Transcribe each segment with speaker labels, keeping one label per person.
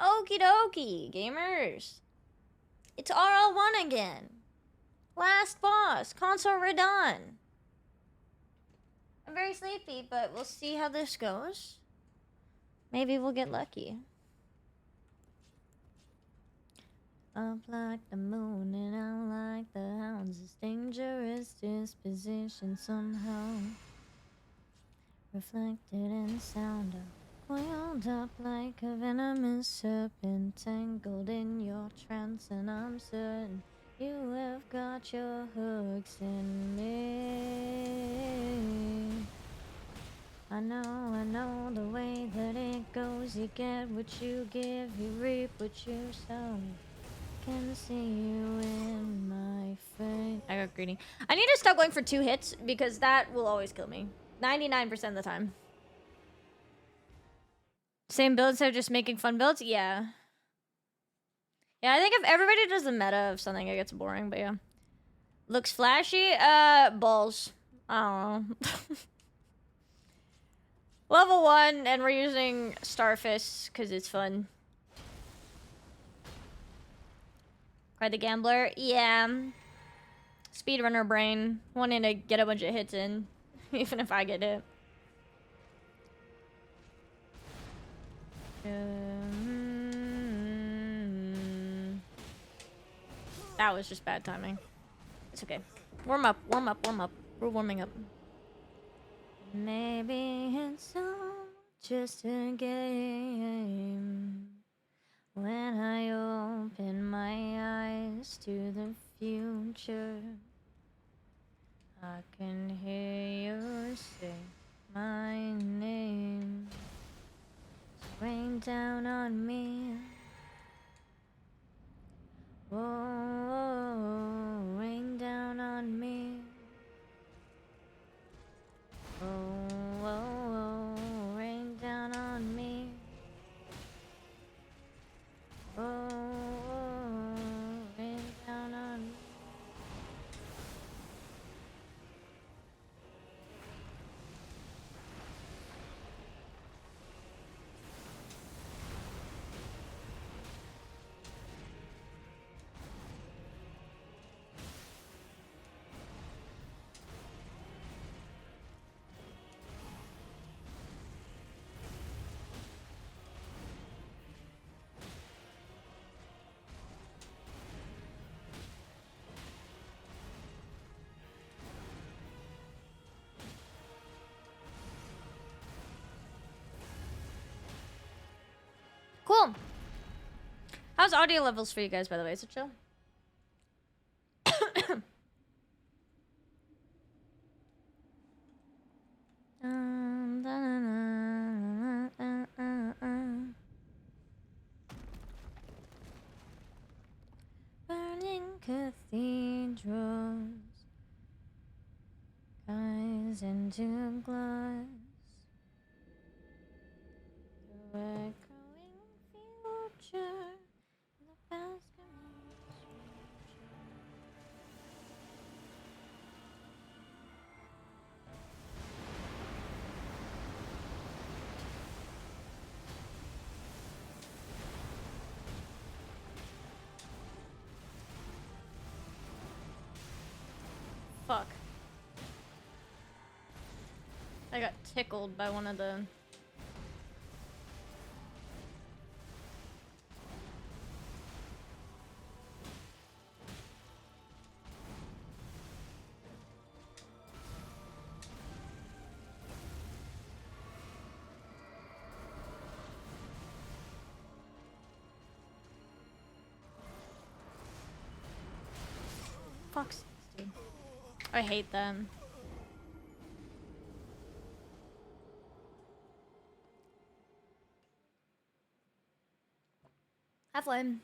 Speaker 1: Okie dokie, gamers. It's RL1 again. Last boss. Console redone. I'm very sleepy, but we'll see how this goes. Maybe we'll get lucky. Up like the moon and out like the hounds. This dangerous disposition somehow reflected in sound of coiled up like a venomous serpent, tangled in your trance, and I'm certain you have got your hooks in me. I know the way that it goes. You get what you give, you reap what you sow. Can see you in my face. I got greedy. I need to stop going for 2 hits because that will always kill me. 99% of the time. Same build instead of just making fun builds? Yeah. Yeah, I think if everybody does the meta of something, it gets boring, but yeah. Looks flashy? Balls. I don't know. Level 1, and we're using Starfish because it's fun. Cry the Gambler? Yeah. Speedrunner brain. Wanting to get a bunch of hits in. Even if I get hit. That was just bad timing. It's okay. Warm up, warm up, warm up. We're warming up. Maybe it's all just a game. When I open my eyes to the future, I can hear you say my name. Rain down on me. Oh, rain down on me. Oh, rain down on me. Oh, rain down on me. Cool. How's audio levels for you guys, by the way? Is it chill? Burning cathedrals, eyes into glass, the echoing future, the past comes. Fuck. I got tickled by one of the... Fucks, dude. I hate them. Have fun.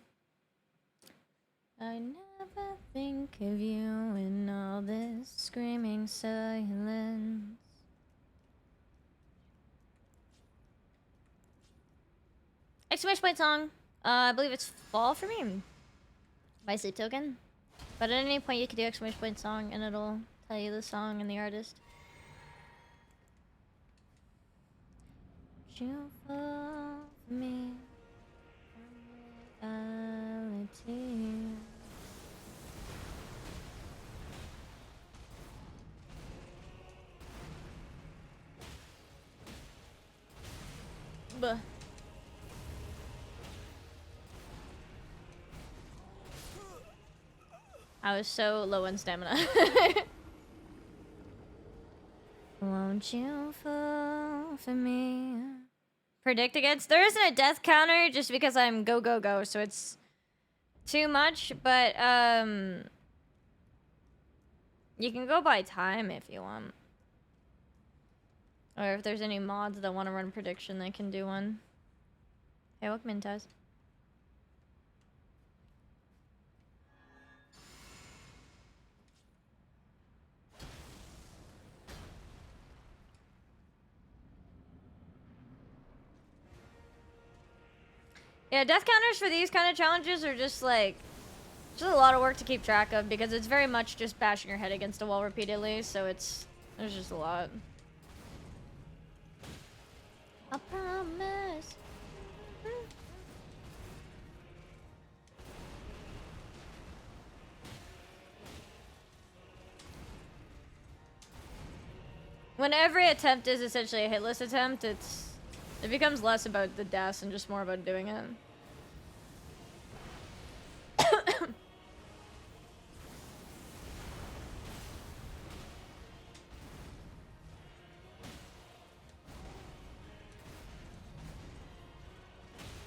Speaker 1: I never think of you in all this screaming silence. Exclamation point song. I believe it's Fall for me. By Sleep Token. But at any point you can do exclamation point song and it'll tell you the song and the artist. You fall for me. Buh. I was so low in stamina. Won't you fall for me? Predict against? There isn't a death counter just because I'm go, go, go, so it's too much, but, you can go by time if you want. Or if there's any mods that want to run prediction, they can do one. Hey, welcome in, Taz. Yeah, death counters for these kind of challenges are just like, just a lot of work to keep track of because it's very much just bashing your head against a wall repeatedly, so there's just a lot. I promise. When every attempt is essentially a hitless attempt, it becomes less about the deaths and just more about doing it.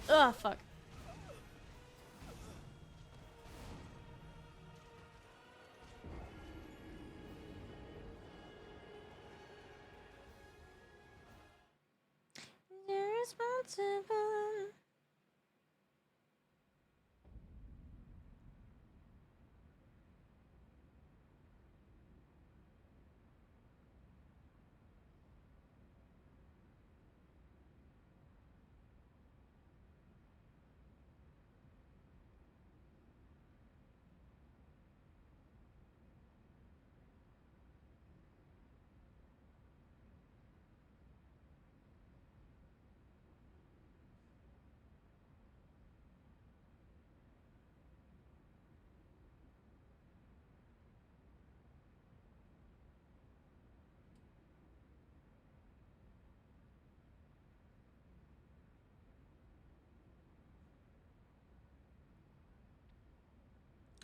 Speaker 1: Ugh, fuck. Irresponsible.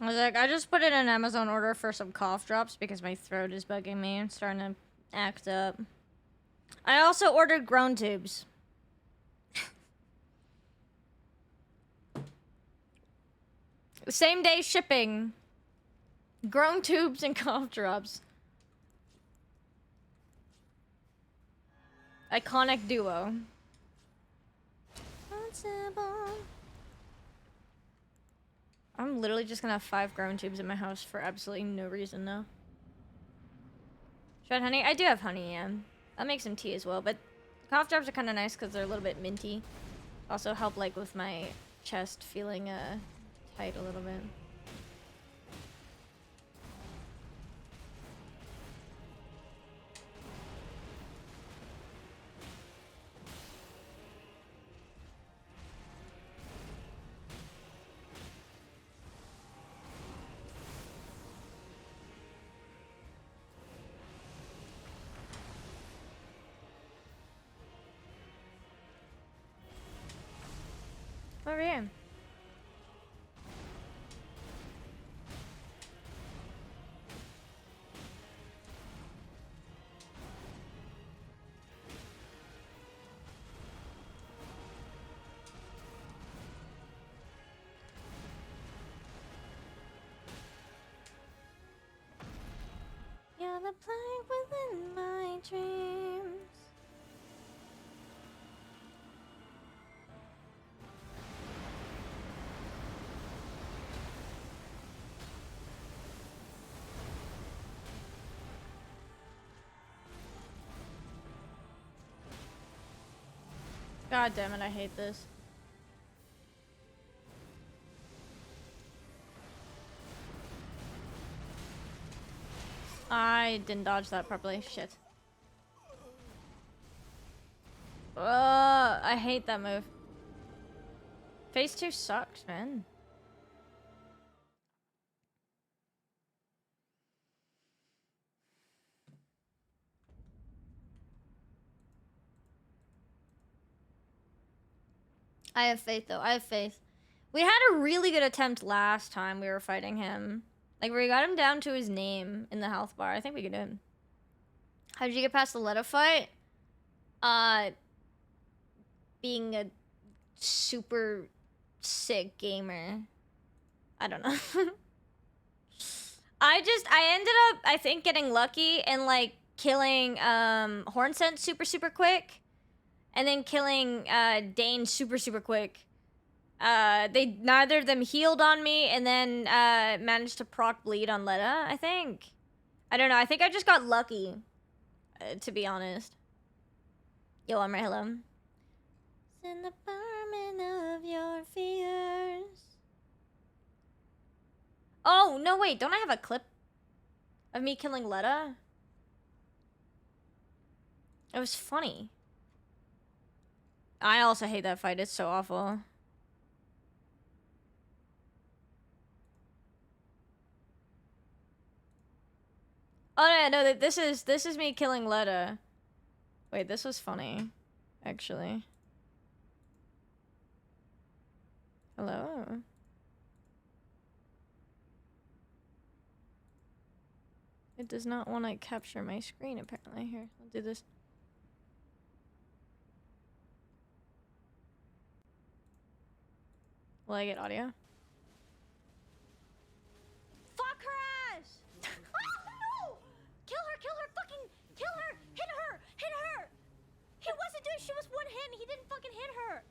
Speaker 1: I was like, I just put in an Amazon order for some cough drops because my throat is bugging me. It's starting to act up. I also ordered groan tubes. Same day shipping. Groan tubes and cough drops. Iconic duo. I'm literally just gonna have 5 groan tubes in my house for absolutely no reason, though. Should I have honey? I do have honey, yeah. I'll make some tea as well, but cough drops are kind of nice because they're a little bit minty. Also help, like, with my chest feeling, tight a little bit. Over here. You're the plank within my dreams. God damn it, I hate this. I didn't dodge that properly. Shit. I hate that move. Phase 2 sucks, man. I have faith, though. I have faith. We had a really good attempt last time we were fighting him. Like, we got him down to his name in the health bar. I think we could do it. How did you get past the Leto fight? Being a super sick gamer. I don't know. I ended up, I think, getting lucky and, like, killing, Hornsent super quick. And then killing, Dane super quick. Neither of them healed on me, and then, managed to proc bleed on Letta, I think. I don't know, I think I just got lucky, to be honest. Yo, I'm right, hello. In the apartment of your fears. Oh, no, wait, don't I have a clip of me killing Letta? It was funny. I also hate that fight, it's so awful. Oh no, this is me killing Letta. Wait, this was funny, actually. Hello? It does not want to capture my screen, apparently. Here, I'll do this. Will I get audio? Fuck her ass! No! Kill her, fucking kill her! Hit her! Hit her! He wasn't doing, she was one hit and he didn't fucking hit her!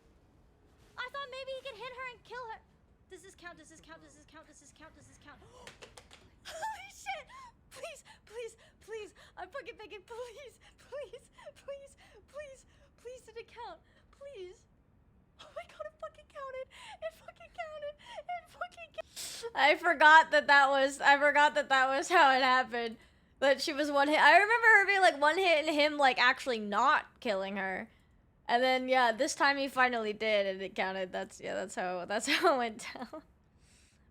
Speaker 1: I thought maybe he could hit her and kill her. Does this count? Does this count? Does this count? Does this count? Does this count? Holy shit! Please, please, please! I'm fucking begging, please, please, please, please, please, did it count? Please. Oh my god, it fucking counted! It fucking counted! It fucking counted! I forgot that was how it happened. That she was one hit. I remember her being like one hit and him like actually not killing her. And then yeah, this time he finally did and it counted. That's how it went down.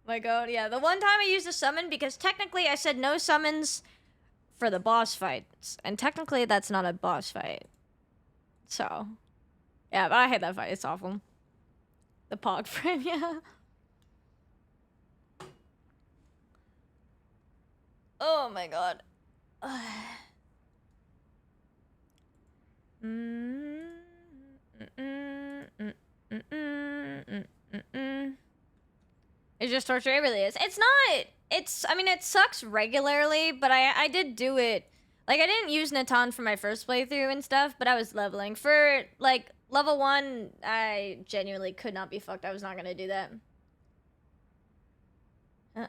Speaker 1: My god, yeah. The one time I used a summon because technically I said no summons for the boss fights. And technically that's not a boss fight. So yeah, but I hate that fight. It's awful. The Pog frame, yeah. Oh my god. It's just torture. It really is. It's not. I mean, it sucks regularly, but I did do it. Like, I didn't use Natan for my first playthrough and stuff, but I was leveling. For, like, level 1, I genuinely could not be fucked. I was not gonna do that. I'm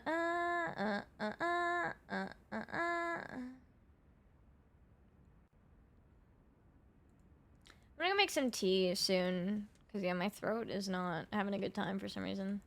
Speaker 1: gonna make some tea soon. Because, yeah, my throat is not having a good time for some reason.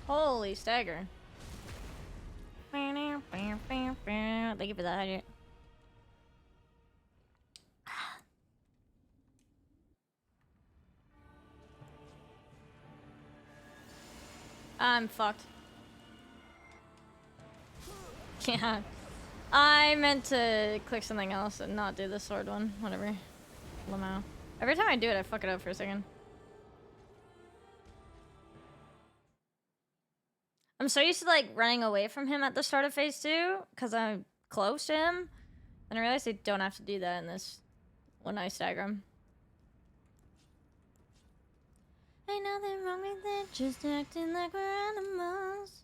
Speaker 1: Holy stagger. Thank you for that, Hydrate. I'm fucked. Yeah. I meant to click something else and not do the sword one. Whatever. Lamau. Every time I do it, I fuck it up for a second. I'm so used to like running away from him at the start of phase 2 because I'm close to him. And I realized I don't have to do that in this when I stagger him. Ain't nothing wrong with it, just acting like we're animals.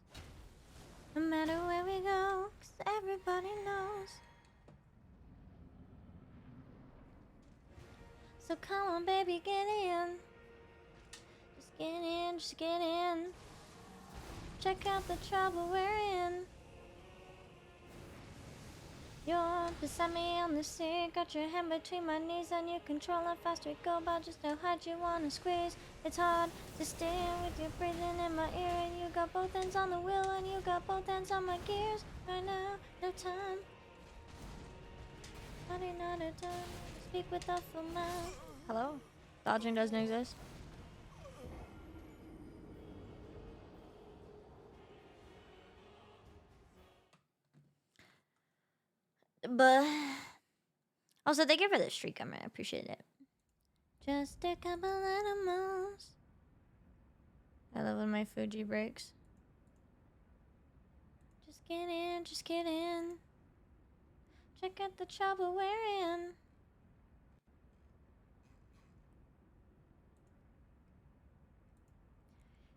Speaker 1: No matter where we go, 'cause everybody knows. So come on, baby, get in. Just get in, just get in. Check out the trouble we're in. You're beside me on the seat, got your hand between my knees, and you control how fast we go, about just how hard you wanna squeeze. It's hard to stay with your breathing in my ear, and you got both hands on the wheel, and you got both hands on my gears. Right now, no time. Not a time. Speak with a full mouth. Hello? Dodging doesn't exist. But also, thank you for the streak, I appreciate it. Just a couple animals. I love when my Fuji breaks. Just get in, just get in. Check out the trouble we're in.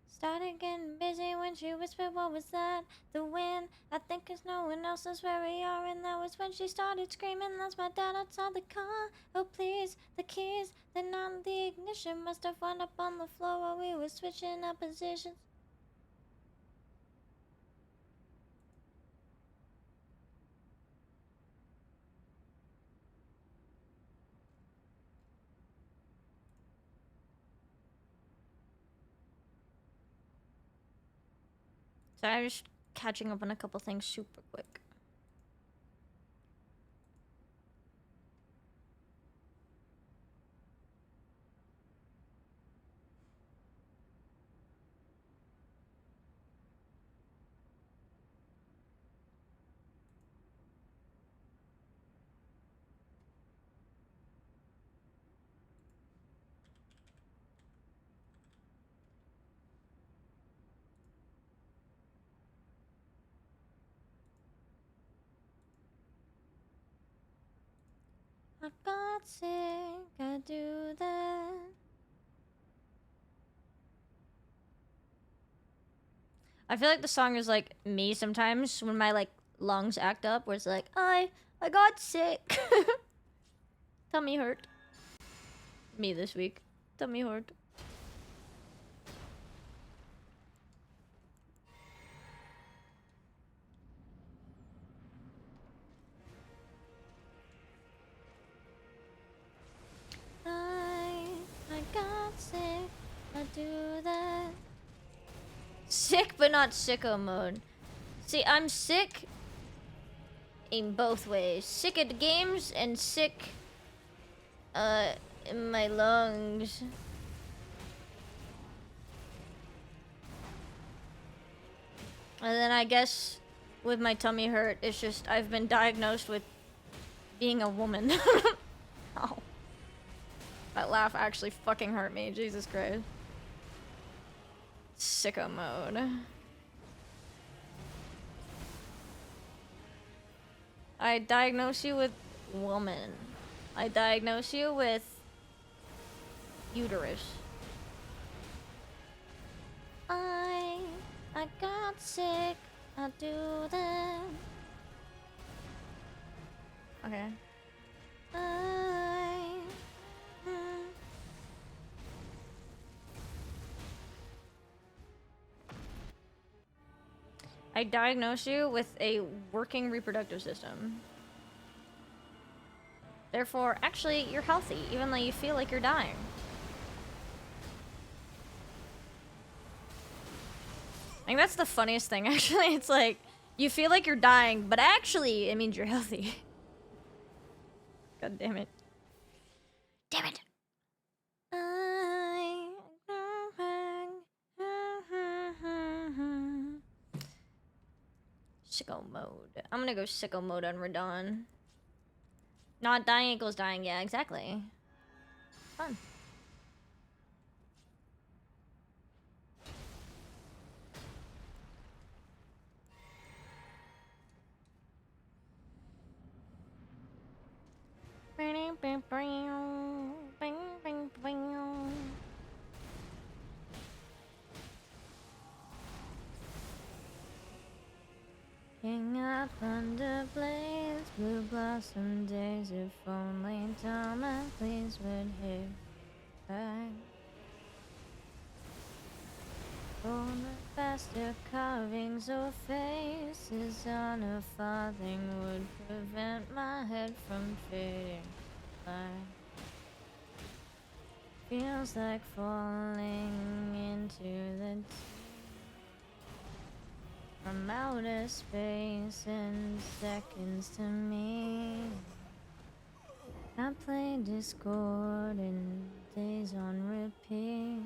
Speaker 1: Started getting busy when she whispered, what was that? The wind, I think it's no one else is where we are. And that was when she started screaming, that's my dad outside the car. Oh please, the keys, they're not in the ignition. Must have wound up on the floor while we were switching up positions. So I'm just catching up on a couple things super quick. I got sick, I do that. I feel like the song is like me sometimes when my like lungs act up, where it's like, I got sick. Tummy hurt. Me this week. Tummy hurt. I got sick, I do that. Sick but not sicko mode. See, I'm sick in both ways. Sick at the games and sick in my lungs. And then I guess with my tummy hurt, it's just I've been diagnosed with being a woman. Oh. That laugh actually fucking hurt me. Jesus Christ. Sicko mode. I diagnose you with woman. I diagnose you with uterus. I got sick. I do that. Okay. I diagnose you with a working reproductive system. Therefore, actually, you're healthy, even though you feel like you're dying. think that's the funniest thing, actually. It's like, you feel like you're dying, but actually, it means you're healthy. God damn it. Damn it! Sicko mode. I'm gonna go sicko mode on Radon. Not dying equals dying, yeah, exactly. Fun. King up under blaze, blue blossom days. If only Tom and please would hear back. For the faster carvings or faces on a farthing would prevent my head from fading black. Feels like falling into the deep from outer space in seconds to me. I play Discord in days on repeat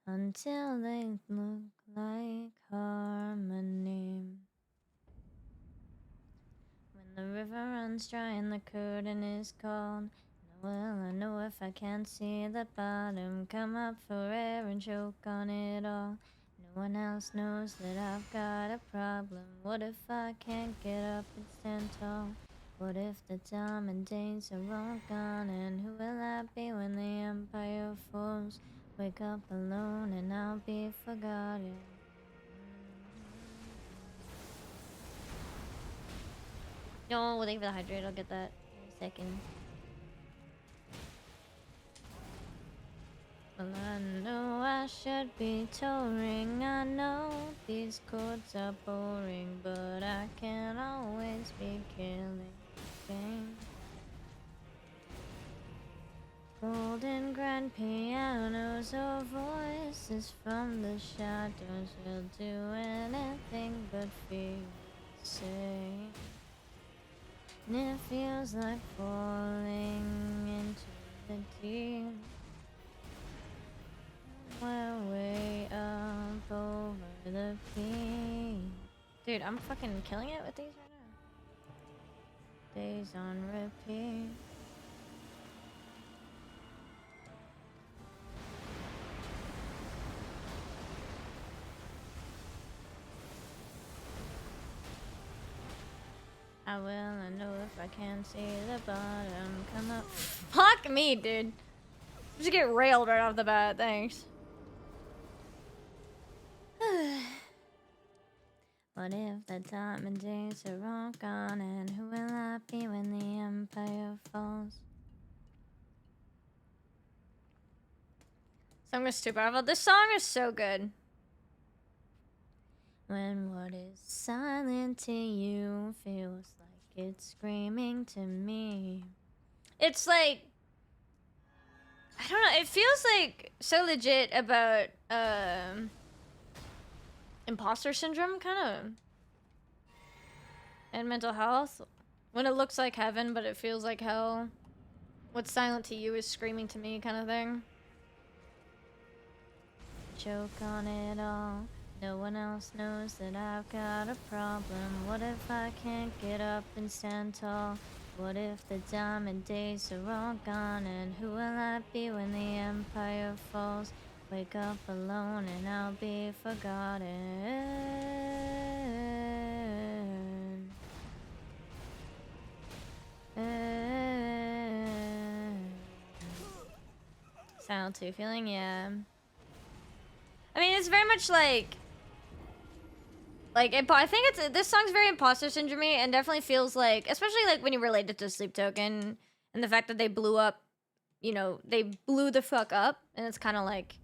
Speaker 1: until they look like harmony. When the river runs dry and the curtain is cold, well, I know if I can't see the bottom, come up for air and choke on it all. No one else knows that I've got a problem. What if I can't get up and stand tall? What if the diamond days are all gone? And who will I be when the empire falls? Wake up alone and I'll be forgotten. No, thank you for the hydrate. I'll get that in a second. Well, I know I should be touring. I know these chords are boring, but I can't always be killing game. Golden grand pianos or voices from the shadows will do anything but feel the same. And it feels like falling into the deep. We're way up over the peak. Dude, I'm fucking killing it with these right now. Days on repeat. I will, I know if I can't see the bottom come up. Fuck me, dude. Just get railed right off the bat, thanks. What if the diamond days are all gone? And who will I be when the empire falls? Song was too powerful. This song is so good. When what is silent to you feels like it's screaming to me. It's like, I don't know, it feels like so legit about imposter syndrome, kind of, and mental health. When it looks like heaven, but it feels like hell. What's silent to you is screaming to me, kind of thing. Choke on it all. No one else knows that I've got a problem. What if I can't get up and stand tall? What if the diamond days are all gone? And who will I be when the empire falls? Wake up alone and I'll be forgotten. Silent 2 feeling, yeah. I mean, it's very much like I think it's this song's very imposter syndrome and definitely feels like, especially like when you relate it to Sleep Token and the fact that they blew up, you know, they blew the fuck up, and it's kind of like,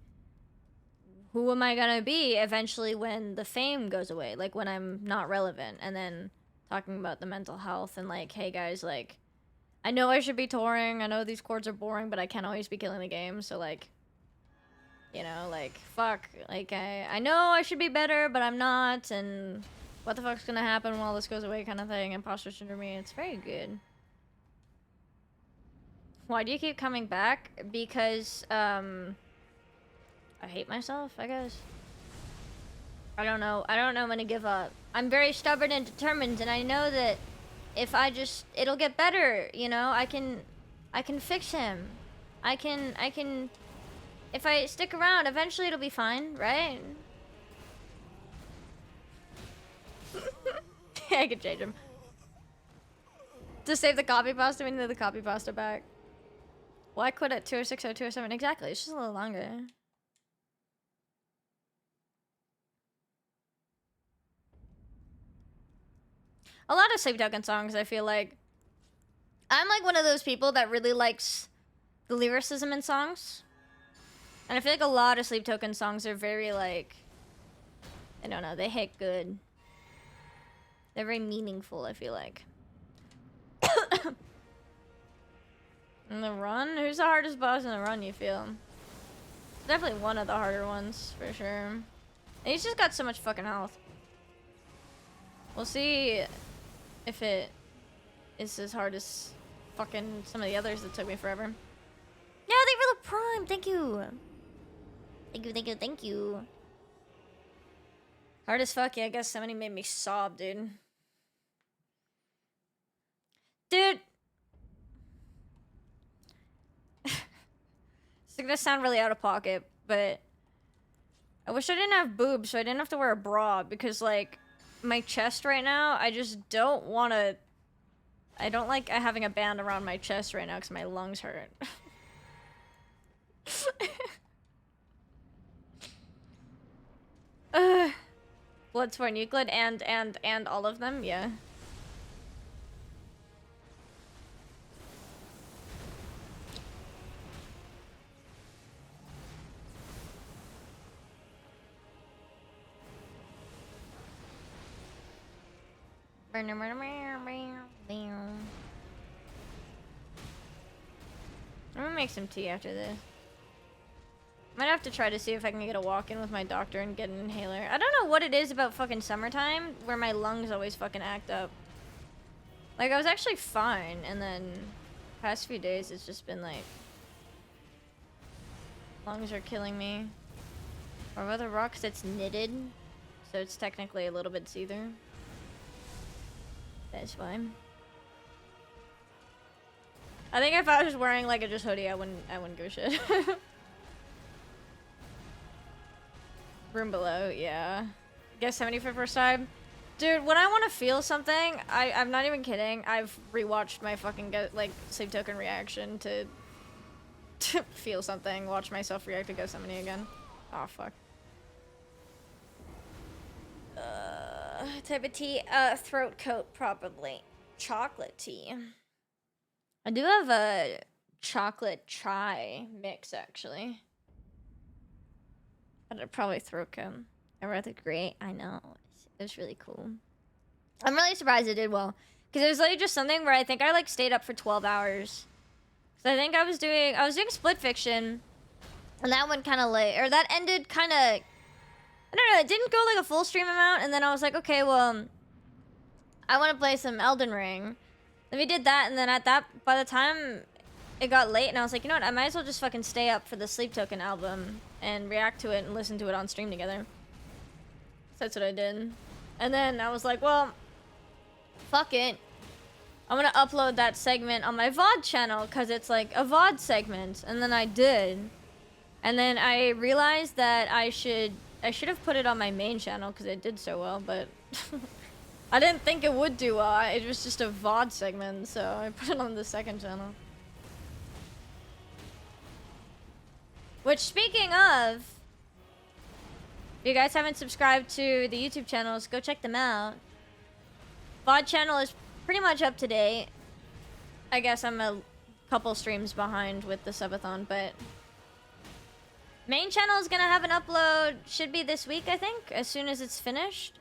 Speaker 1: who am I gonna be eventually when the fame goes away, like when I'm not relevant? And then talking about the mental health and like, hey guys, like, I know I should be touring, I know these chords are boring, but I can't always be killing the game, so like, You know, like, fuck. Like, I know I should be better, but I'm not, and what the fuck's gonna happen when all this goes away kind of thing. Imposter syndrome, it's very good. Why do you keep coming back? Because, I hate myself, I guess. I don't know. I don't know when to give up. I'm very stubborn and determined, and I know that if I just, it'll get better, you know? I can fix him. I can, if I stick around, eventually it'll be fine, right? I could change him. To save the copy pasta, we need the copy pasta back. Why quit at 206 or 207? Exactly, it's just a little longer. A lot of Sleep Token songs, I feel like. I'm like one of those people that really likes the lyricism in songs. And I feel like a lot of Sleep Token songs are very like, I don't know, they hit good. They're very meaningful, I feel like. In the run? Who's the hardest boss in the run, you feel? Definitely one of the harder ones, for sure. And he's just got so much fucking health. We'll see if it is as hard as fucking some of the others that took me forever. Yeah, thank you for the prime. Thank you. Thank you, thank you, thank you. Hard as fuck. Yeah, I guess somebody made me sob, dude. Dude. It's gonna sound really out of pocket, but I wish I didn't have boobs so I didn't have to wear a bra because, like, my chest right now, I just don't want to... I don't like having a band around my chest right now because my lungs hurt. Bloodsport Euclid and all of them, yeah. I'm gonna make some tea after this. Might have to try to see if I can get a walk-in with my doctor and get an inhaler. I don't know what it is about fucking summertime where my lungs always fucking act up. Like, I was actually fine, and then past few days it's just been like... lungs are killing me. Or whether rocks it's knitted, so it's technically a little bit see-through. That's fine. I think if I was wearing like a just hoodie, I wouldn't give a shit. Room below, yeah. Guess 70 for first time. Dude, when I want to feel something, I'm not even kidding. I've rewatched my fucking like Sleep Token reaction to feel something. Watch myself react to Ghost Summoning again. Oh fuck. Type of tea, throat coat probably. Chocolate tea. I do have a chocolate chai mix actually. But I'd probably throat coat. I read it great. I know. It was really cool. I'm really surprised it did well. Because it was like just something where I think I like stayed up for 12 hours. So I think I was doing Split Fiction. And that went kind of late. Or that ended kind of... I don't know, it didn't go like a full stream amount, and then I was like, okay, well, I want to play some Elden Ring. Then we did that, and then by the time it got late, and I was like, you know what, I might as well just fucking stay up for the Sleep Token album and react to it and listen to it on stream together. So that's what I did. And then I was like, well, fuck it. I'm gonna upload that segment on my VOD channel, because it's like a VOD segment. And then I did. And then I realized that I should have put it on my main channel because it did so well, but I didn't think it would do well. It was just a VOD segment, so I put it on the second channel. Which, speaking of, if you guys haven't subscribed to the YouTube channels, go check them out. VOD channel is pretty much up to date. I guess I'm a couple streams behind with the subathon, but... main channel is gonna have an upload, should be this week, I think, as soon as it's finished.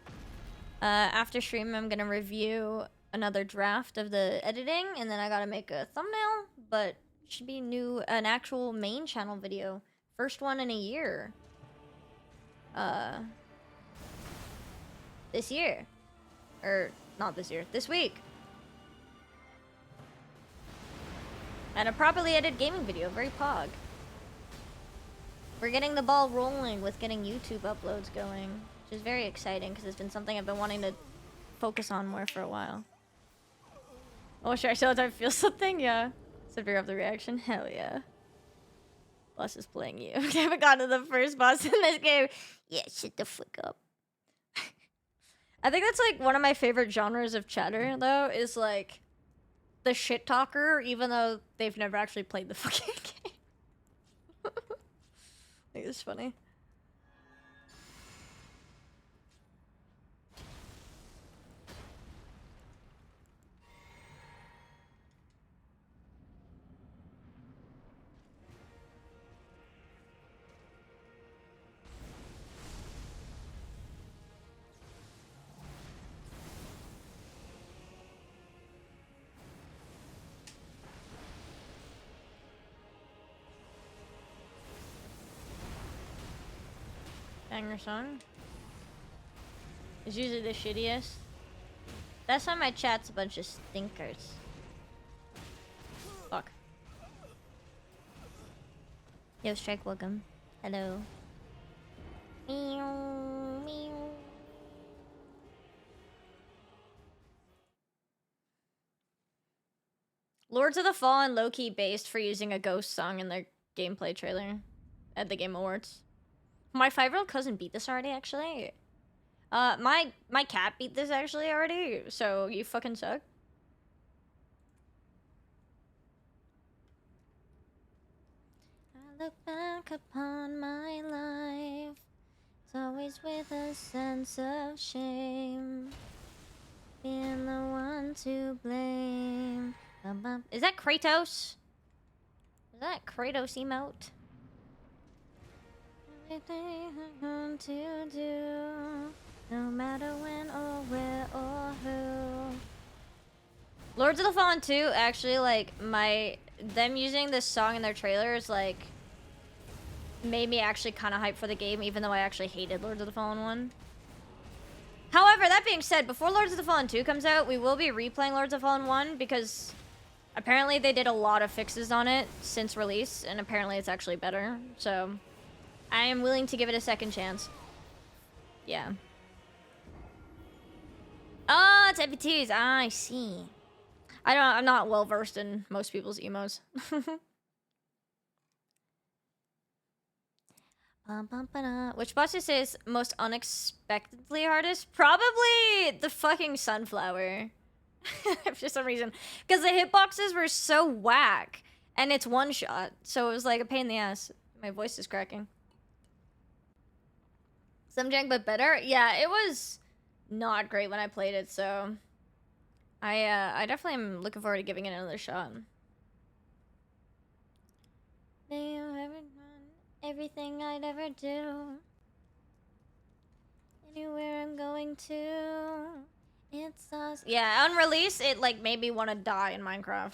Speaker 1: After stream, I'm gonna review another draft of the editing, and then I gotta make a thumbnail, but should be an actual main channel video First one in a year. This year. Or, not this year. This week. And a properly edited gaming video. Very pog. We're getting the ball rolling with getting YouTube uploads going. Which is very exciting, because it's been something I've been wanting to focus on more for a while. Oh, sure, I still have to feel something? Yeah. So figure out the reaction? Hell yeah. Boss is playing you. I haven't gotten to the first boss in this game. Yeah, shut the fuck up. I think that's like one of my favorite genres of chatter, though, is like the shit talker, even though they've never actually played the fucking game. I think it's funny. Banger song. It's usually the shittiest. That's why my chat's a bunch of stinkers. Fuck. Yo, Strike, welcome. Hello. Meow, meow. Lords of the Fallen low-key based for using a ghost song in their gameplay trailer at the Game Awards. My 5-year-old cousin beat this already, actually. My cat beat this actually already, so you fucking suck. I look back upon my life, it's always with a sense of shame, being the one to blame. Is that Kratos? Is that Kratos emote? Everything I want to do, no matter when or where or who. Lords of the Fallen 2, actually, like, them using this song in their trailers, like, made me actually kind of hyped for the game, even though I actually hated Lords of the Fallen 1. However, that being said, before Lords of the Fallen 2 comes out, we will be replaying Lords of the Fallen 1, because apparently they did a lot of fixes on it since release, and apparently it's actually better, so I am willing to give it a second chance. Yeah. Oh, it's MPTs. Ah, I see. I'm not well versed in most people's emos. Which boss is most unexpectedly hardest? Probably the fucking sunflower. For some reason. Because the hitboxes were so whack. And it's one shot. So it was like a pain in the ass. My voice is cracking. Some jank but better? Yeah, it was not great when I played it, so I definitely am looking forward to giving it another shot. Everything I'd ever do, anywhere I'm going to, it's us. Yeah, on release, it like made me want to die in Minecraft.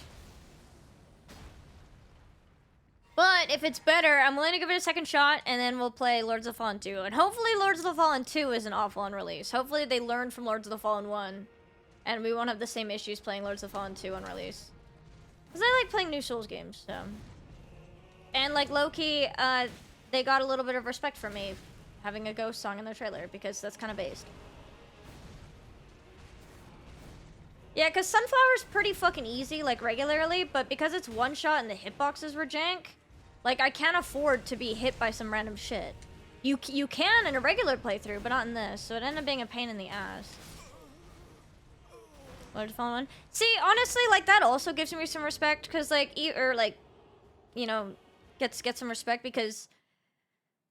Speaker 1: But if it's better, I'm willing to give it a second shot, and then we'll play Lords of the Fallen 2. And hopefully Lords of the Fallen 2 isn't awful on release. Hopefully they learned from Lords of the Fallen 1, and we won't have the same issues playing Lords of the Fallen 2 on release. Because I like playing new Souls games, so. And like low-key, they got a little bit of respect from me having a ghost song in their trailer, because that's kind of based. Yeah, because Sunflower's pretty fucking easy, like, regularly, but because it's one shot and the hitboxes were jank, like, I can't afford to be hit by some random shit. You can in a regular playthrough, but not in this, so it ended up being a pain in the ass. Lord of the Fallen 1. See, honestly, like, that also gives me some respect, because, like, you know, get some respect, because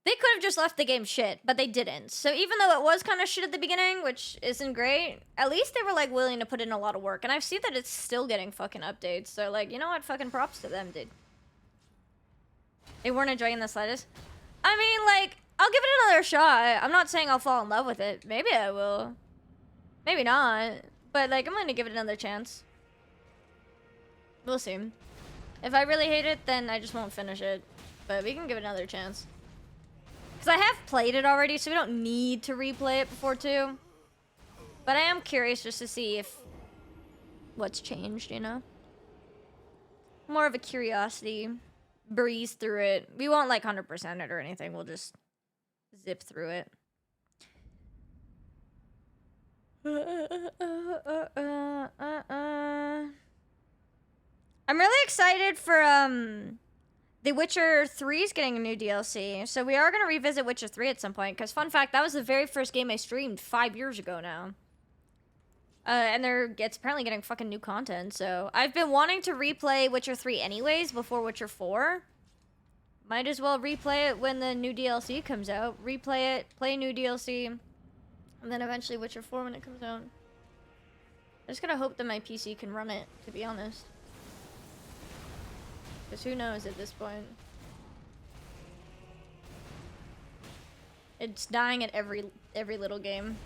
Speaker 1: they could have just left the game shit, but they didn't. So even though it was kind of shit at the beginning, which isn't great, at least they were, like, willing to put in a lot of work. And I've seen that it's still getting fucking updates. So, like, you know what? Fucking props to them, dude. They weren't enjoying the slightest. I mean, like, I'll give it another shot. I'm not saying I'll fall in love with it. Maybe I will. Maybe not. But, like, I'm gonna give it another chance. We'll see. If I really hate it, then I just won't finish it. But we can give it another chance. Because I have played it already, so we don't need to replay it before 2. But I am curious just to see if what's changed, you know? More of a curiosity. Breeze through it. We won't like 100% it or anything. We'll just zip through it. I'm really excited for The Witcher 3 is getting a new DLC. So we are going to revisit Witcher 3 at some point. Because fun fact, that was the very first game I streamed 5 years ago now. And it's apparently getting fucking new content. So I've been wanting to replay Witcher 3 anyways before Witcher 4. Might as well replay it when the new DLC comes out. Replay it, play new DLC. And then eventually Witcher 4 when it comes out. I just gotta hope that my PC can run it, to be honest. Because who knows at this point. It's dying at every little game.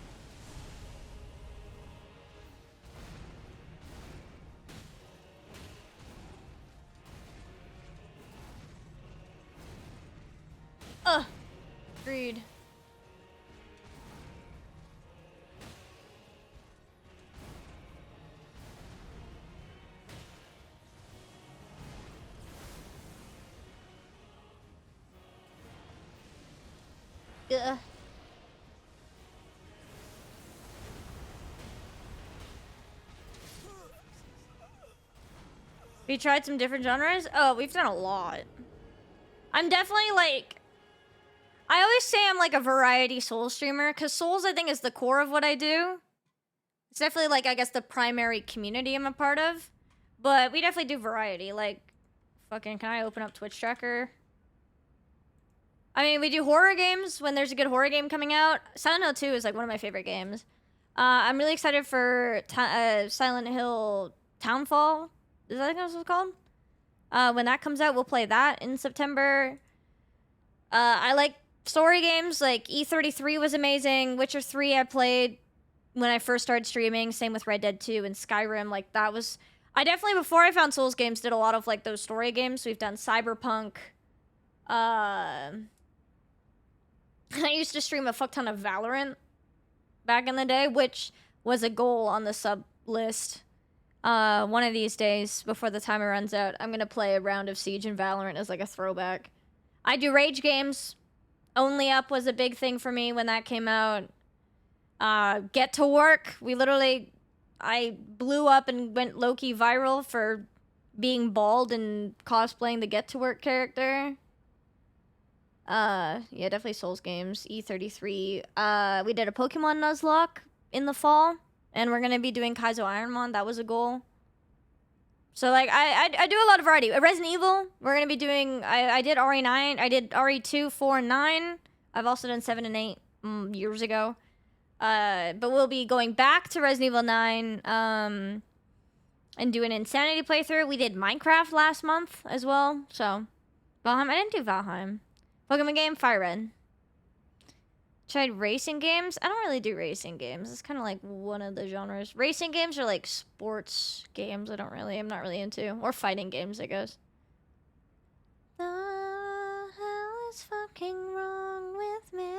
Speaker 1: Ugh. Agreed. Ugh. We tried some different genres? Oh, we've done a lot. I'm definitely like... I always say I'm like a variety Souls streamer, because Souls I think is the core of what I do. It's definitely like, I guess, the primary community I'm a part of. But we definitely do variety, like... Fucking, can I open up Twitch Tracker? I mean, we do horror games when there's a good horror game coming out. Silent Hill 2 is like one of my favorite games. I'm really excited for Silent Hill Townfall. Is that what it's called? When that comes out, we'll play that in September. I like story games. Like E33 was amazing. Witcher 3 I played when I first started streaming. Same with Red Dead 2 and Skyrim. Like that was... I definitely, before I found Souls games, did a lot of like those story games. We've done Cyberpunk. I used to stream a fuck ton of Valorant back in the day, which was a goal on the sub list. One of these days, before the timer runs out, I'm gonna play a round of Siege and Valorant as like a throwback. I do rage games. Only Up was a big thing for me when that came out. Get to Work. I blew up and went low-key viral for being bald and cosplaying the Get to Work character. Yeah, definitely Souls games. E33. We did a Pokemon Nuzlocke in the fall, and we're gonna be doing Kaizo Ironmon. That was a goal. So like, I do a lot of variety. Resident Evil. We're gonna be doing. I did RE9. I did RE2, 4, and 9. I've also done 7 and 8 years ago. But we'll be going back to Resident Evil 9. And do an Insanity playthrough. We did Minecraft last month as well. So, Valheim. I didn't do Valheim. Pokemon game, Fire Red. Tried racing games. I don't really do racing games. It's kind of like one of the genres. Racing games are like sports games. I'm not really into. Or fighting games, I guess. The hell is fucking wrong with me?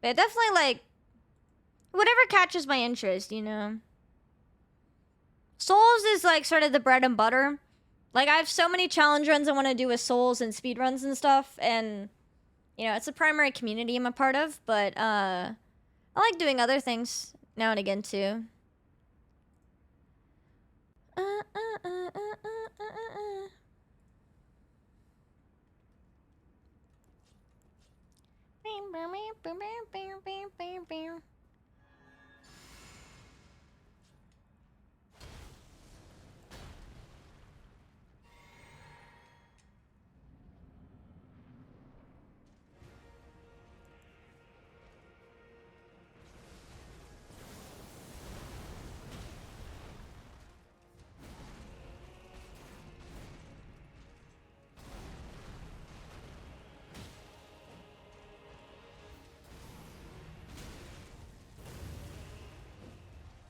Speaker 1: But definitely like, whatever catches my interest, you know? Souls is like sort of the bread and butter. Like, I have so many challenge runs I want to do with Souls and speed runs and stuff, and, you know, it's a primary community I'm a part of, but, I like doing other things now and again, too.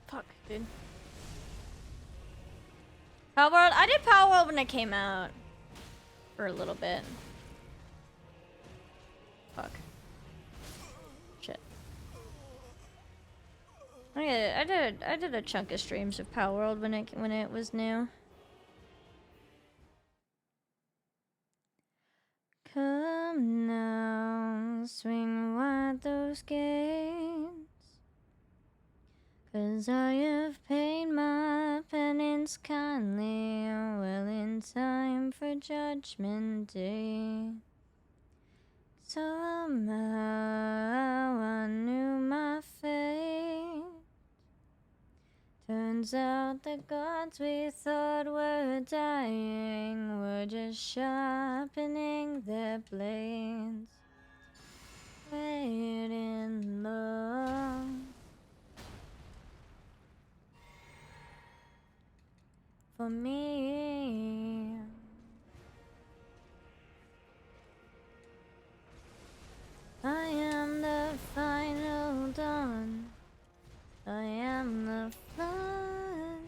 Speaker 1: Fuck, dude. Power World? I did Power World when it came out. for a little bit. Fuck. Shit. Oh yeah, I did a chunk of streams of Power World when it was new. Come now, swing wide those gates, 'cause I have paid my penance kindly, well in time for Judgment Day. Somehow I knew my fate. Turns out the gods we thought were dying were just sharpening their blades. Waiting long for me. I am the final dawn. I am the flood.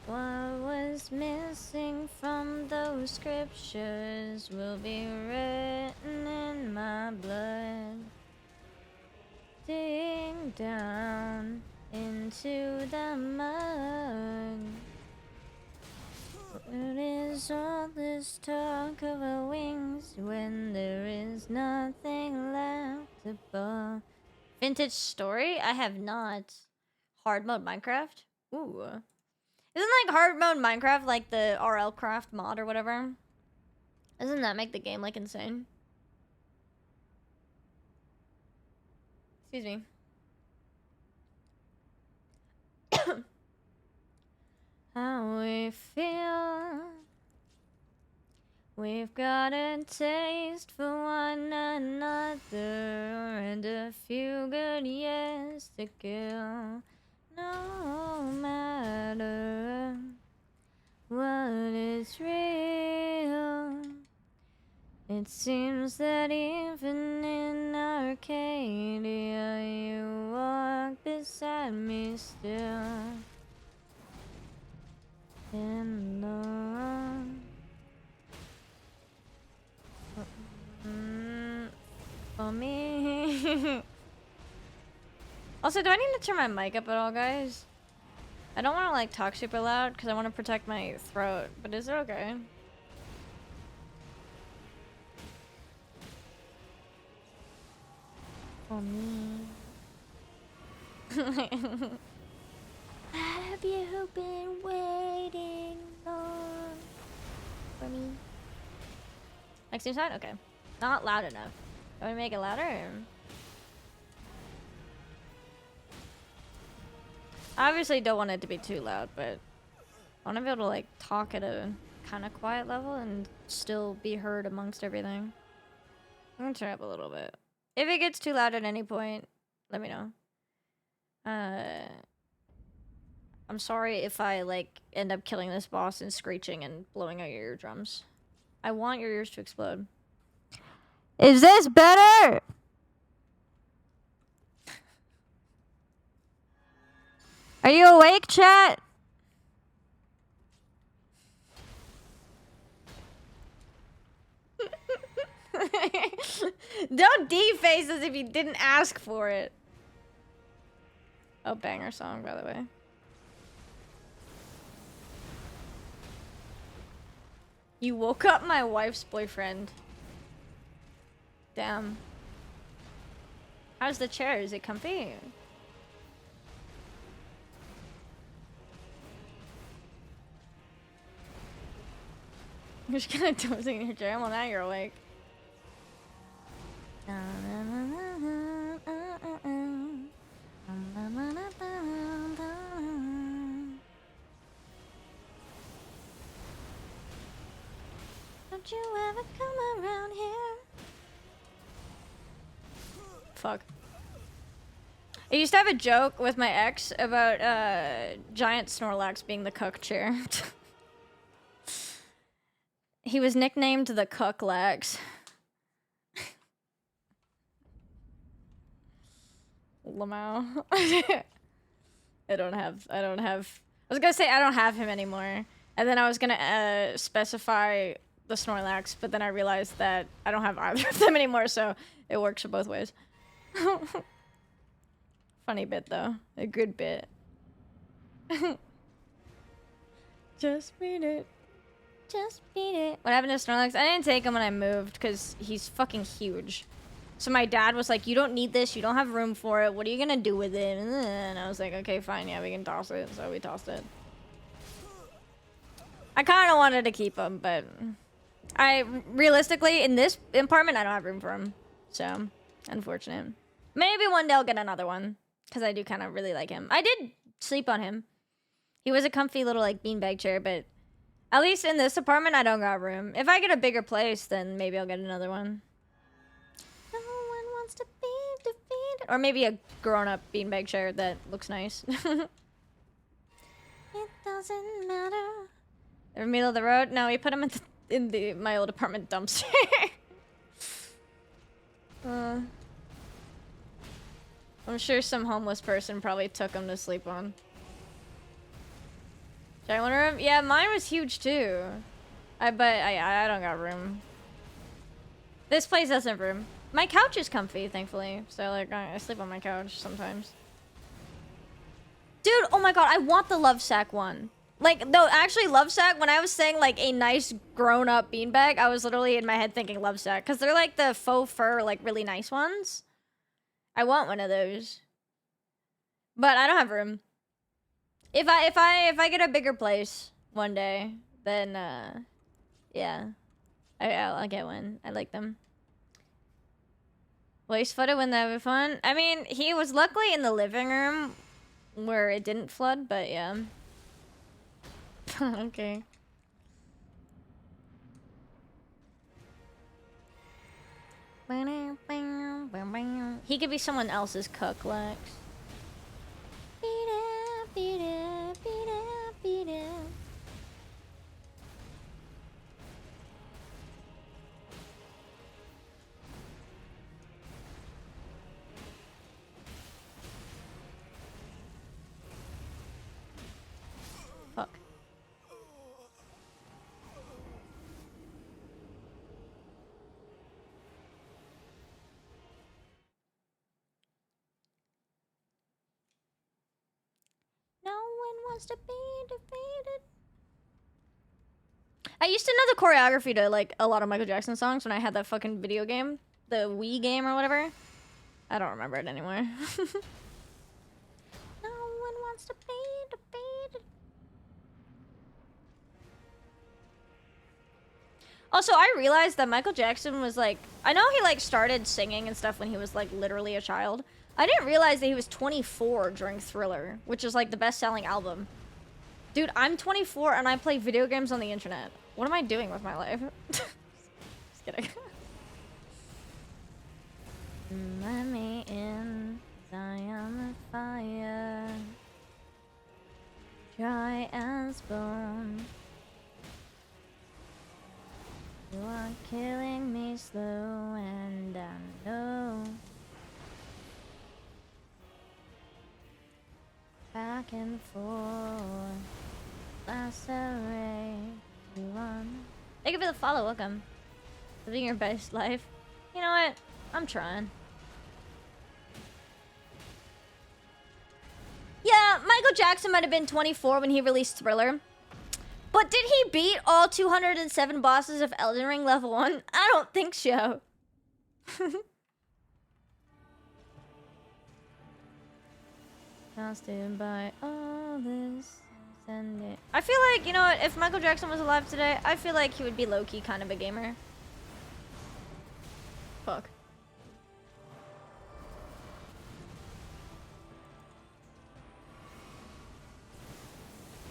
Speaker 1: What was missing from those scriptures will be written in my blood. Dig down into the mud. What is all this talk of our wings when there is nothing left above? Vintage story? I have not. Hard mode Minecraft? Ooh. Isn't like hard mode Minecraft like the RL craft mod or whatever? Doesn't that make the game like insane? Excuse me. How we feel. We've got a taste for one another and a few good years to kill. No matter what is real, it seems that even in Arcadia you walk beside me still. In the for me. Also, do I need to turn my mic up at all, guys? I don't want to like talk super loud because I want to protect my throat, but is it okay? For me. Have you been waiting long for me? Next to your side? Okay. Not loud enough. Do I make it louder? I obviously don't want it to be too loud, but I want to be able to like talk at a kind of quiet level and still be heard amongst everything. I'm gonna turn it up a little bit. If it gets too loud at any point, let me know. I'm sorry if I like end up killing this boss and screeching and blowing out your eardrums. I want your ears to explode. Is this better? Are you awake, chat? Don't deface us if you didn't ask for it. Oh, banger song, by the way. You woke up my wife's boyfriend. Damn. How's the chair? Is it comfy? You're just kind of dozing in your chair. Well, now you're awake. Don't you ever come around here? Fuck. I used to have a joke with my ex about giant Snorlax being the cuck chair. He was nicknamed the Cucklax. Lamau. I don't have I was gonna say I don't have him anymore. And then I was gonna specify the Snorlax, but then I realized that I don't have either of them anymore, so it works both ways. Funny bit, though. A good bit. Just beat it. Just beat it. What happened to Snorlax? I didn't take him when I moved, because he's fucking huge. So my dad was like, you don't need this, you don't have room for it, what are you gonna do with it? And I was like, okay, fine, yeah, we can toss it. So we tossed it. I kind of wanted to keep him, but realistically, in this apartment, I don't have room for him. So, unfortunate. Maybe one day I'll get another one, because I do kind of really like him. I did sleep on him. He was a comfy little, like, beanbag chair, but at least in this apartment, I don't got room. If I get a bigger place, then maybe I'll get another one. No one wants to be defeated. Or maybe a grown-up beanbag chair that looks nice. It doesn't matter. In the middle of the road? No, we put him in my old apartment dumpster. I'm sure some homeless person probably took him to sleep on. Giant room? Yeah, mine was huge too. I don't got room. This place doesn't have room. My couch is comfy, thankfully. So like I sleep on my couch sometimes. Dude, oh my god, I want the Love Sack one. Like, no, actually Love Sack, when I was saying like a nice grown-up beanbag, I was literally in my head thinking Love Sack. Because they're like the faux fur, like really nice ones. I want one of those. But I don't have room. If I get a bigger place one day, then yeah, I'll get one. I like them. Waste-footed when they have fun. I mean, he was luckily in the living room where it didn't flood, but yeah. Okay. He could be someone else's cook, Lex. Beat it, beat it, beat it. Fuck. No one wants to be defeated. I used to know the choreography to like a lot of Michael Jackson songs when I had that fucking video game, the Wii game or whatever. I don't remember it anymore. No one wants to be defeated. Also, I realized that Michael Jackson was like, I know he like started singing and stuff when he was like literally a child. I didn't realize that he was 24 during Thriller, which is like the best-selling album. Dude, I'm 24 and I play video games on the internet. What am I doing with my life? Just kidding. Let me in, I am a fire, dry as bone. You are killing me slow and I know. Back and forth, lacerate you on. Thank you for the follow, welcome. Living your best life. You know what? I'm trying. Yeah, Michael Jackson might have been 24 when he released Thriller. But did he beat all 207 bosses of Elden Ring level 1? I don't think so. Fasted by all this and it. I feel like, you know what, if Michael Jackson was alive today, I feel like he would be low-key kind of a gamer. Fuck.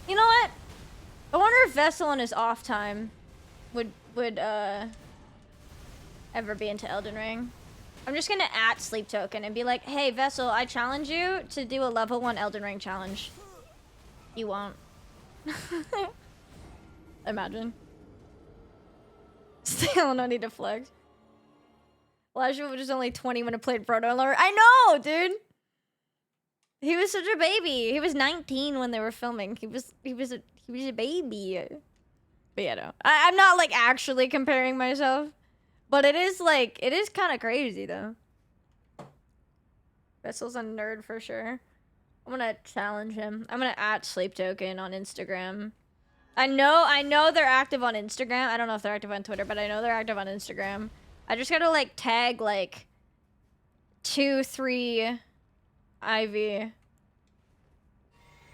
Speaker 1: You know what? I wonder if Vessel in his off time would ever be into Elden Ring. I'm just gonna @ Sleep Token and be like, hey Vessel, I challenge you to do a level 1 Elden Ring challenge. You won't. Imagine. Still no need to flex. Elijah was only 20 when I played Proto Alert. I know, dude! He was such a baby. He was 19 when they were filming. He was a baby. But yeah, no. I'm not like actually comparing myself. But it is like, it is kind of crazy though. Vessel's a nerd for sure. I'm gonna challenge him. I'm gonna @ Sleep Token on Instagram. I know they're active on Instagram. I don't know if they're active on Twitter, but I know they're active on Instagram. I just gotta like tag like 2, 3 Ivy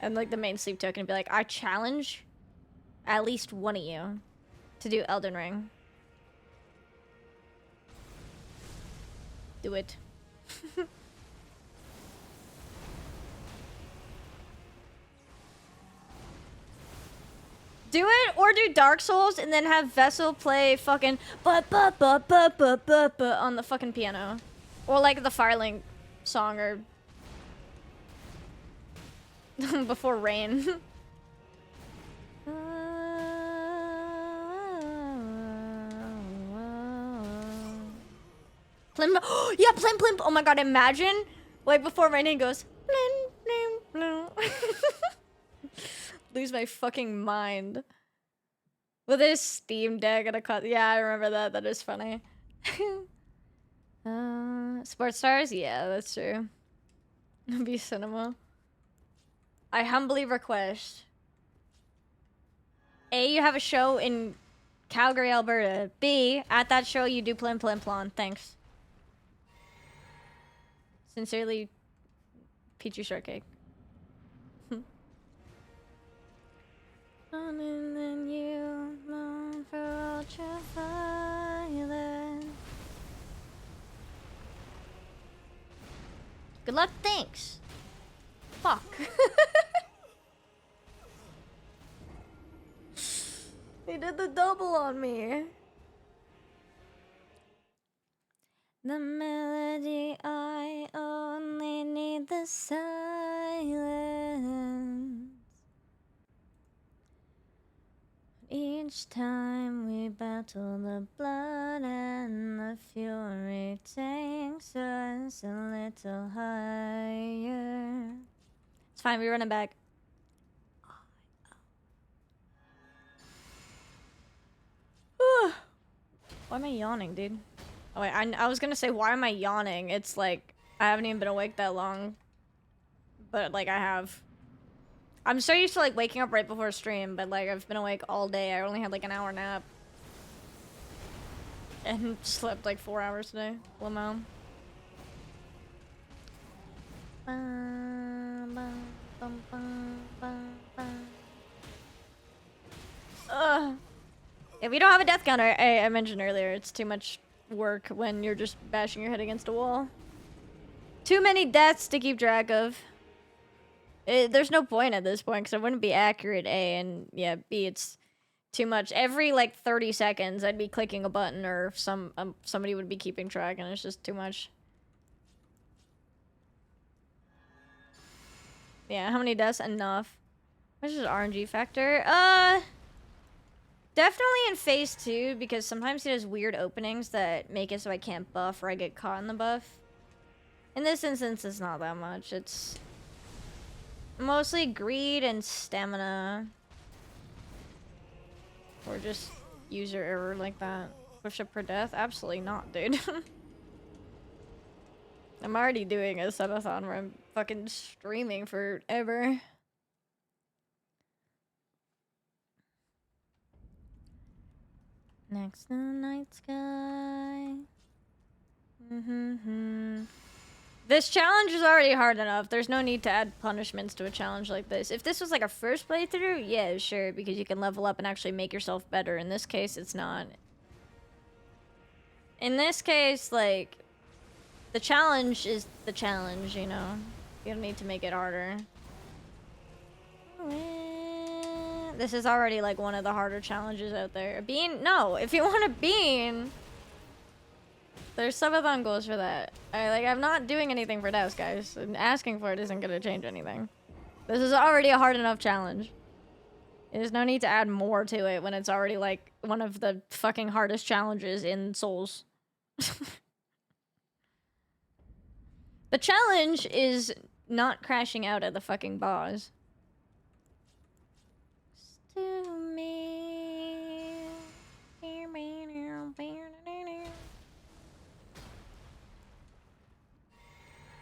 Speaker 1: and like the main Sleep Token and be like, I challenge at least one of you to do Elden Ring. Do it. Do it or do Dark Souls and then have Vessel play fucking on the fucking piano. Or like the Firelink song or before rain. Plim yeah, plim plim. Oh my god, imagine like before raining goes plim plim plim. Lose my fucking mind. With his Steam Deck and a cut. Yeah, I remember that. That is funny. Sports stars? Yeah, that's true. Be cinema. I humbly request. A, you have a show in Calgary, Alberta. B, at that show you do plim plim plon. Thanks. Sincerely, PeachyShortcake. And then you moan for ultraviolet. Good luck, thanks. Fuck. He did the double on me. The melody, I only need the silence. Each time we battle, the blood and the fury takes us a little higher. It's fine, we're running back. Why am I yawning, dude? Oh wait, I was gonna say, why am I yawning? It's like, I haven't even been awake that long. But like, I have. I'm so used to like waking up right before stream, but like I've been awake all day. I only had like an hour nap. And slept like 4 hours today. Limo. Yeah, we don't have a death counter. I mentioned earlier, it's too much work when you're just bashing your head against a wall. Too many deaths to keep track of. There's no point at this point because it wouldn't be accurate, A, and yeah, B, it's too much. Every like 30 seconds I'd be clicking a button or somebody would be keeping track and it's just too much. Yeah, how many deaths? Enough. Which is RNG factor? Definitely in phase 2 because sometimes there's weird openings that make it so I can't buff or I get caught in the buff. In this instance, it's not that much. It's mostly greed and stamina. Or just user error like that. Push up per death? Absolutely not, dude. I'm already doing a subathon where I'm fucking streaming forever. Next to the night sky. This challenge is already hard enough. There's no need to add punishments to a challenge like this. If this was like a first playthrough, yeah, sure, because you can level up and actually make yourself better. In this case, it's not. In this case, like, the challenge is the challenge, you know? You don't need to make it harder. This is already like one of the harder challenges out there. A bean? No, if you want a bean, there's subathon goals for that. I'm not doing anything for deaths, guys. And asking for it isn't gonna change anything. This is already a hard enough challenge. There's no need to add more to it when it's already like one of the fucking hardest challenges in Souls. The challenge is not crashing out at the fucking boss. To me.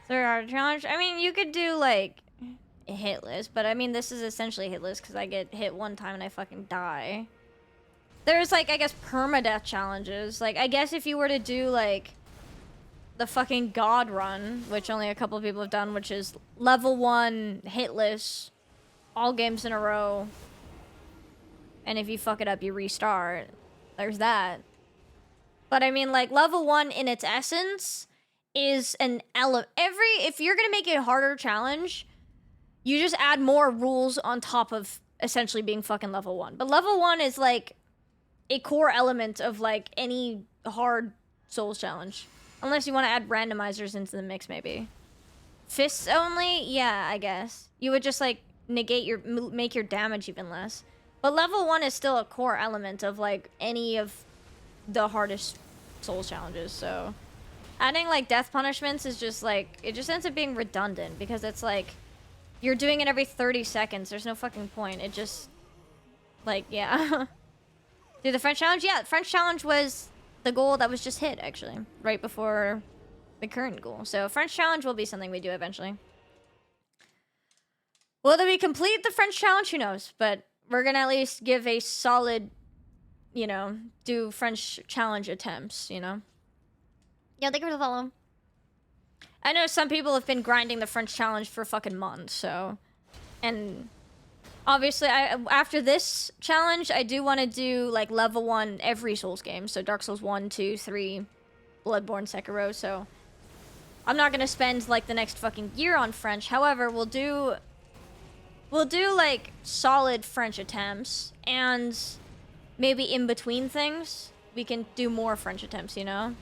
Speaker 1: Third hard challenge? I mean, you could do, like, hitless, but I mean, this is essentially hitless because I get hit one time and I fucking die. There's, like, I guess, permadeath challenges. Like, I guess if you were to do, like, the fucking God run, which only a couple of people have done, which is level 1, hitless, all games in a row, and if you fuck it up, you restart. There's that. But I mean, like, level 1 in its essence is an if you're gonna make it a harder challenge, you just add more rules on top of essentially being fucking level 1. But level 1 is, like, a core element of, like, any hard Souls challenge. Unless you want to add randomizers into the mix, maybe. Fists only? Yeah, I guess. You would just, like, make your damage even less. But level 1 is still a core element of, like, any of the hardest Souls challenges, so... Adding, like, death punishments is just, like... It just ends up being redundant, because it's, like... You're doing it every 30 seconds. There's no fucking point. It just... Like, yeah. Do the French challenge? Yeah, the French challenge was the goal that was just hit, actually. Right before the current goal. So, French challenge will be something we do eventually. Whether we complete the French challenge, who knows? But we're gonna at least give a solid, you know, do French challenge attempts, you know? Yeah, thank you for the follow. I know some people have been grinding the French challenge for fucking months, so... And... Obviously, after this challenge, I do want to do, like, level 1 every Souls game. So Dark Souls 1, 2, 3, Bloodborne, Sekiro, so... I'm not gonna spend, like, the next fucking year on French. However, we'll do, like, solid French attempts. And maybe in between things, we can do more French attempts, you know?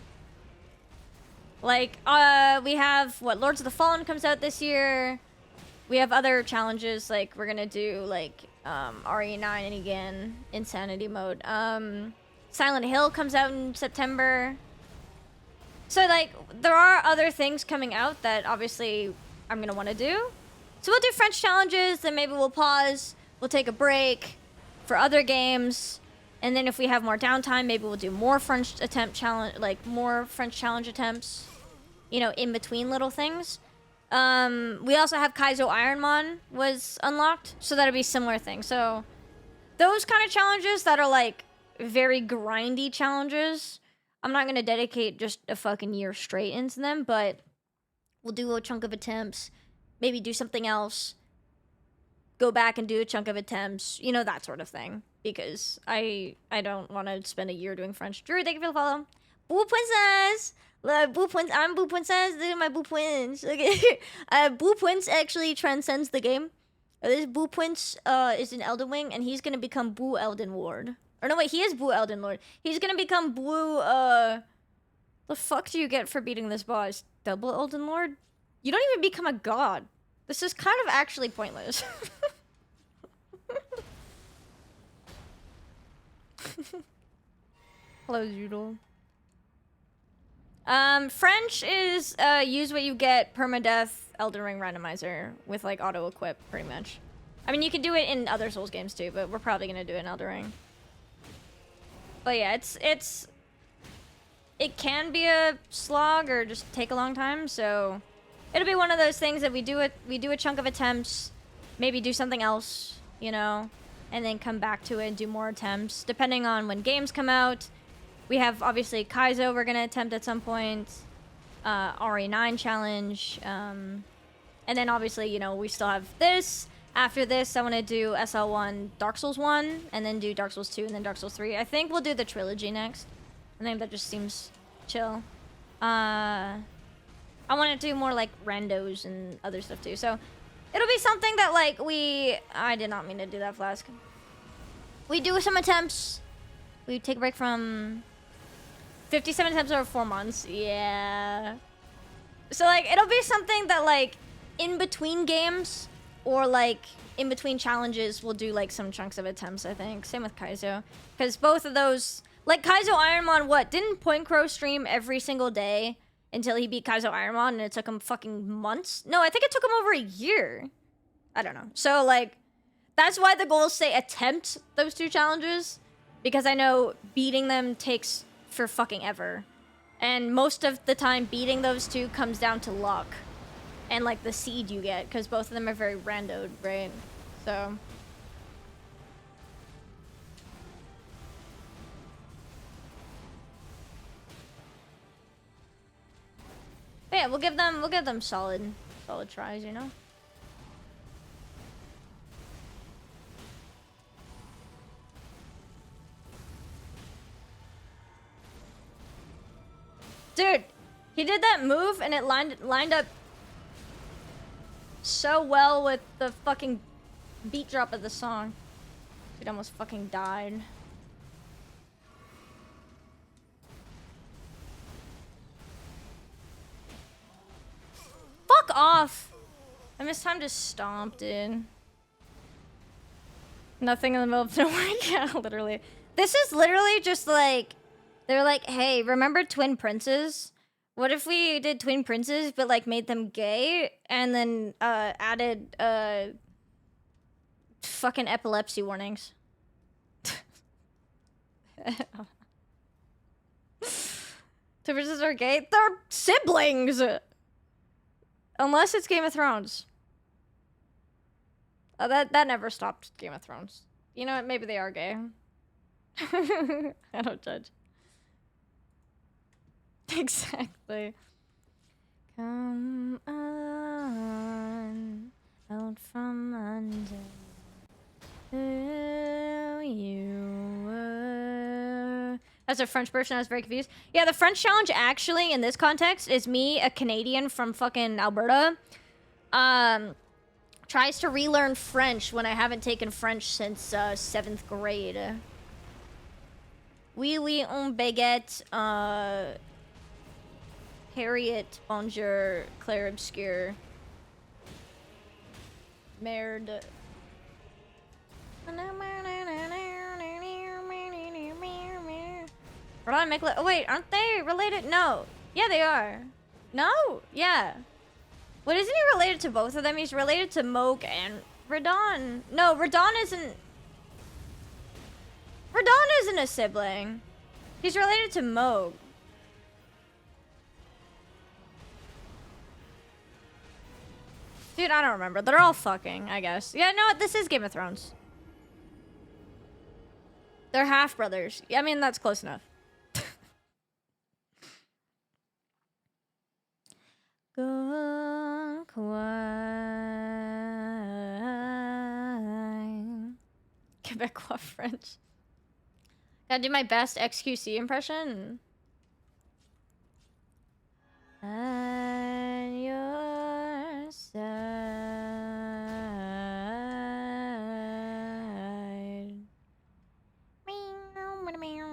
Speaker 1: Like, we have, what, Lords of the Fallen comes out this year... We have other challenges, like, we're gonna do, like, RE9 again, Insanity Mode. Silent Hill comes out in September. So, like, there are other things coming out that, obviously, I'm gonna want to do. So we'll do French challenges, then maybe we'll pause, we'll take a break for other games, and then if we have more downtime, maybe we'll do more French more French challenge attempts, you know, in between little things. We also have Kaizo Ironmon was unlocked, so that'll be a similar thing. So, those kind of challenges that are, like, very grindy challenges, I'm not gonna dedicate just a fucking year straight into them, but we'll do a chunk of attempts, maybe do something else, go back and do a chunk of attempts, you know, that sort of thing. Because I don't want to spend a year doing French. Drew, thank you for the follow. Boo Princess! Boo Prince, I'm Boo Princess. Look at my Boo Prince. Okay. Boo Prince actually transcends the game. This Boo Prince is in Elden Ring, and he's gonna become Boo Elden Lord. Or no, wait, he is Boo Elden Lord. He's gonna become Boo. The fuck do you get for beating this boss? Double Elden Lord? You don't even become a god. This is kind of actually pointless. Hello, Zoodle. French is, use what you get, permadeath, Elden Ring randomizer, with, like, auto-equip, pretty much. I mean, you can do it in other Souls games, too, but we're probably gonna do it in Elden Ring. But yeah, it can be a slog, or just take a long time, so... It'll be one of those things that we do a chunk of attempts, maybe do something else, you know, and then come back to it and do more attempts, depending on when games come out. We have, obviously, Kaizo we're going to attempt at some point. RE9 challenge. And then, obviously, you know, we still have this. After this, I want to do SL1, Dark Souls 1, and then do Dark Souls 2, and then Dark Souls 3. I think we'll do the trilogy next. I think that just seems chill. I want to do more, like, randos and other stuff, too. So, it'll be something that, like, I did not mean to do that, Flask. We do some attempts. We take a break from... 57 attempts over 4 months. Yeah. So, like, it'll be something that, like, in between games or, like, in between challenges, we'll do, like, some chunks of attempts, I think. Same with Kaizo. Because both of those... Like, Kaizo Ironmon, what? Didn't Point Crow stream every single day until he beat Kaizo Ironmon and it took him fucking months? No, I think it took him over a year. I don't know. So, like, that's why the goals say attempt those 2 challenges. Because I know beating them takes... for fucking ever. And most of the time, beating those 2 comes down to luck. and like the seed you get, because both of them are very randoed, right? So. But yeah, we'll give them solid tries, you know? Dude, he did that move and it lined up so well with the fucking beat drop of the song. Dude almost fucking died. Fuck off! I missed time to stomp, dude. Nothing in the middle of nowhere. Yeah, literally. This is literally just like, they're like, hey, remember Twin Princes? What if we did Twin Princes, but like made them gay and then added fucking epilepsy warnings? Twin Princes are gay? They're siblings! Unless it's Game of Thrones. That never stopped Game of Thrones. You know what? Maybe they are gay. I don't judge. Exactly. Come on, out from under who you were. As a French person, I was very confused. Yeah, the French challenge actually, in this context, is me, a Canadian from fucking Alberta, tries to relearn French when I haven't taken French since 7th grade. Oui, oui, un baguette, Harriet, bonjour, Claire Obscure. Merde. Radon and oh wait, aren't they related? No. Yeah, they are. No? Yeah. What, isn't he related to both of them? He's related to Moog and Radon. No, Radon isn't a sibling. He's related to Moog. Dude, I don't remember. They're all fucking, I guess. Yeah, no, this is Game of Thrones. They're half-brothers. Yeah, I mean, that's close enough. Go Quebecois French. Gotta do my best XQC impression. At your side. Meow, meow, meow.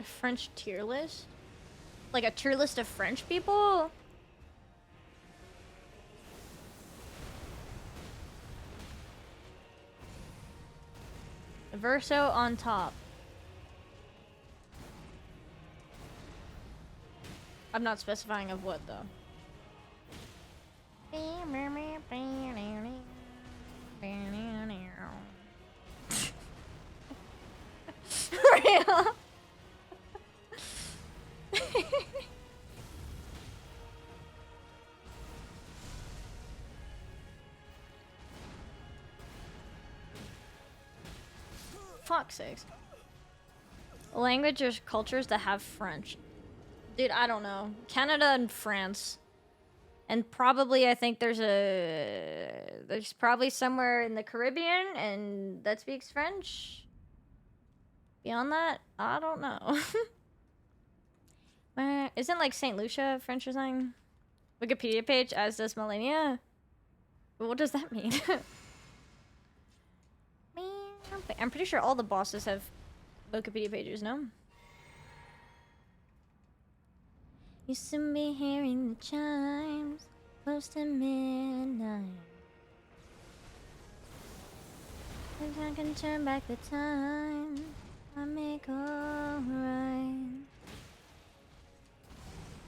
Speaker 1: A French tier list? Like a tier list of French people? Verso on top. I'm not specifying of what though. Real? Fuck's sakes. Language or cultures that have French. Dude, I don't know. Canada and France. And probably, I think there's probably somewhere in the Caribbean and that speaks French. Beyond that, I don't know. Isn't like St. Lucia French or something? Wikipedia page, as does Millennia? What does that mean? I'm pretty sure all the bosses have Wikipedia pages, no? Used to be hearing the chimes close to midnight. If I can turn back the time, I make alright.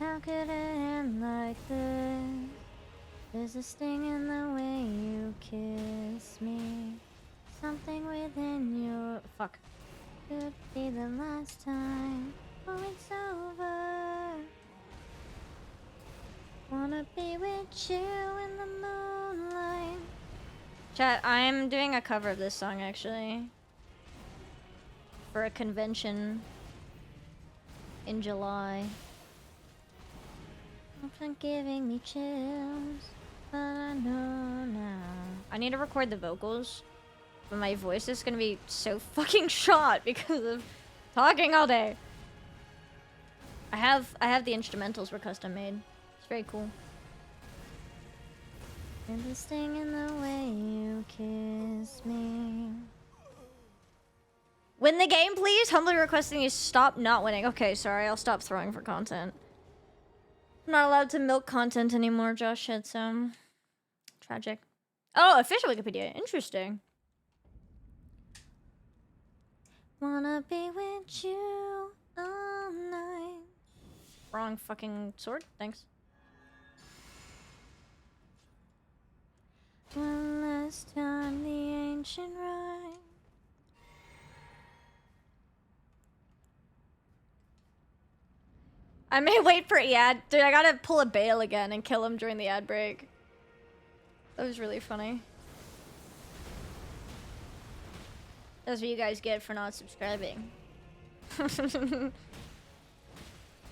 Speaker 1: How could it end like this? There's a sting in the way you kiss me. Something within your... Fuck. Could be the last time. Oh, it's over. Wanna be with you in the moonlight. Chat, I'm doing a cover of this song, actually. For a convention in July. It's giving me chills, but I know now. I need to record the vocals, but my voice is gonna be so fucking shot because of talking all day. I have the instrumentals were custom made. It's very cool. And the sting in the way you kiss me. Win the game, please. Humbly requesting you stop not winning. Okay, sorry. I'll stop throwing for content. I'm not allowed to milk content anymore, Josh said so. Tragic. Oh, official Wikipedia. Interesting. Wanna be with you all night. Wrong fucking sword. Thanks. One last time, the ancient rhyme. I may wait for ad. Dude, I gotta pull a Bale again and kill him during the ad break. That was really funny. That's what you guys get for not subscribing.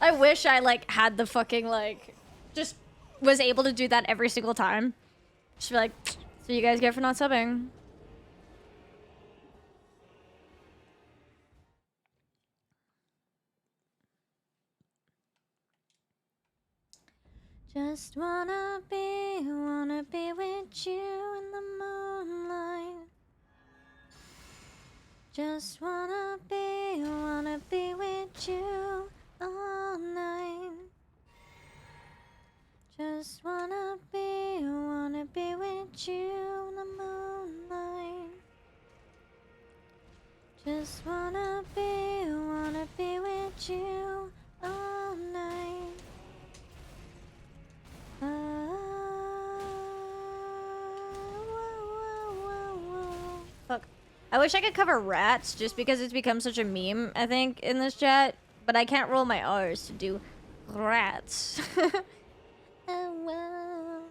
Speaker 1: I wish I, like, had the fucking, like, just was able to do that every single time. Just be like, so you guys get for not subbing. Just wanna be with you in the moonlight. Just wanna be with you all night. Just wanna be with you in the moonlight. Just wanna be with you all night. Fuck. I wish I could cover rats just because it's become such a meme, I think, in this chat. But I can't roll my R's to do rats. Oh, well.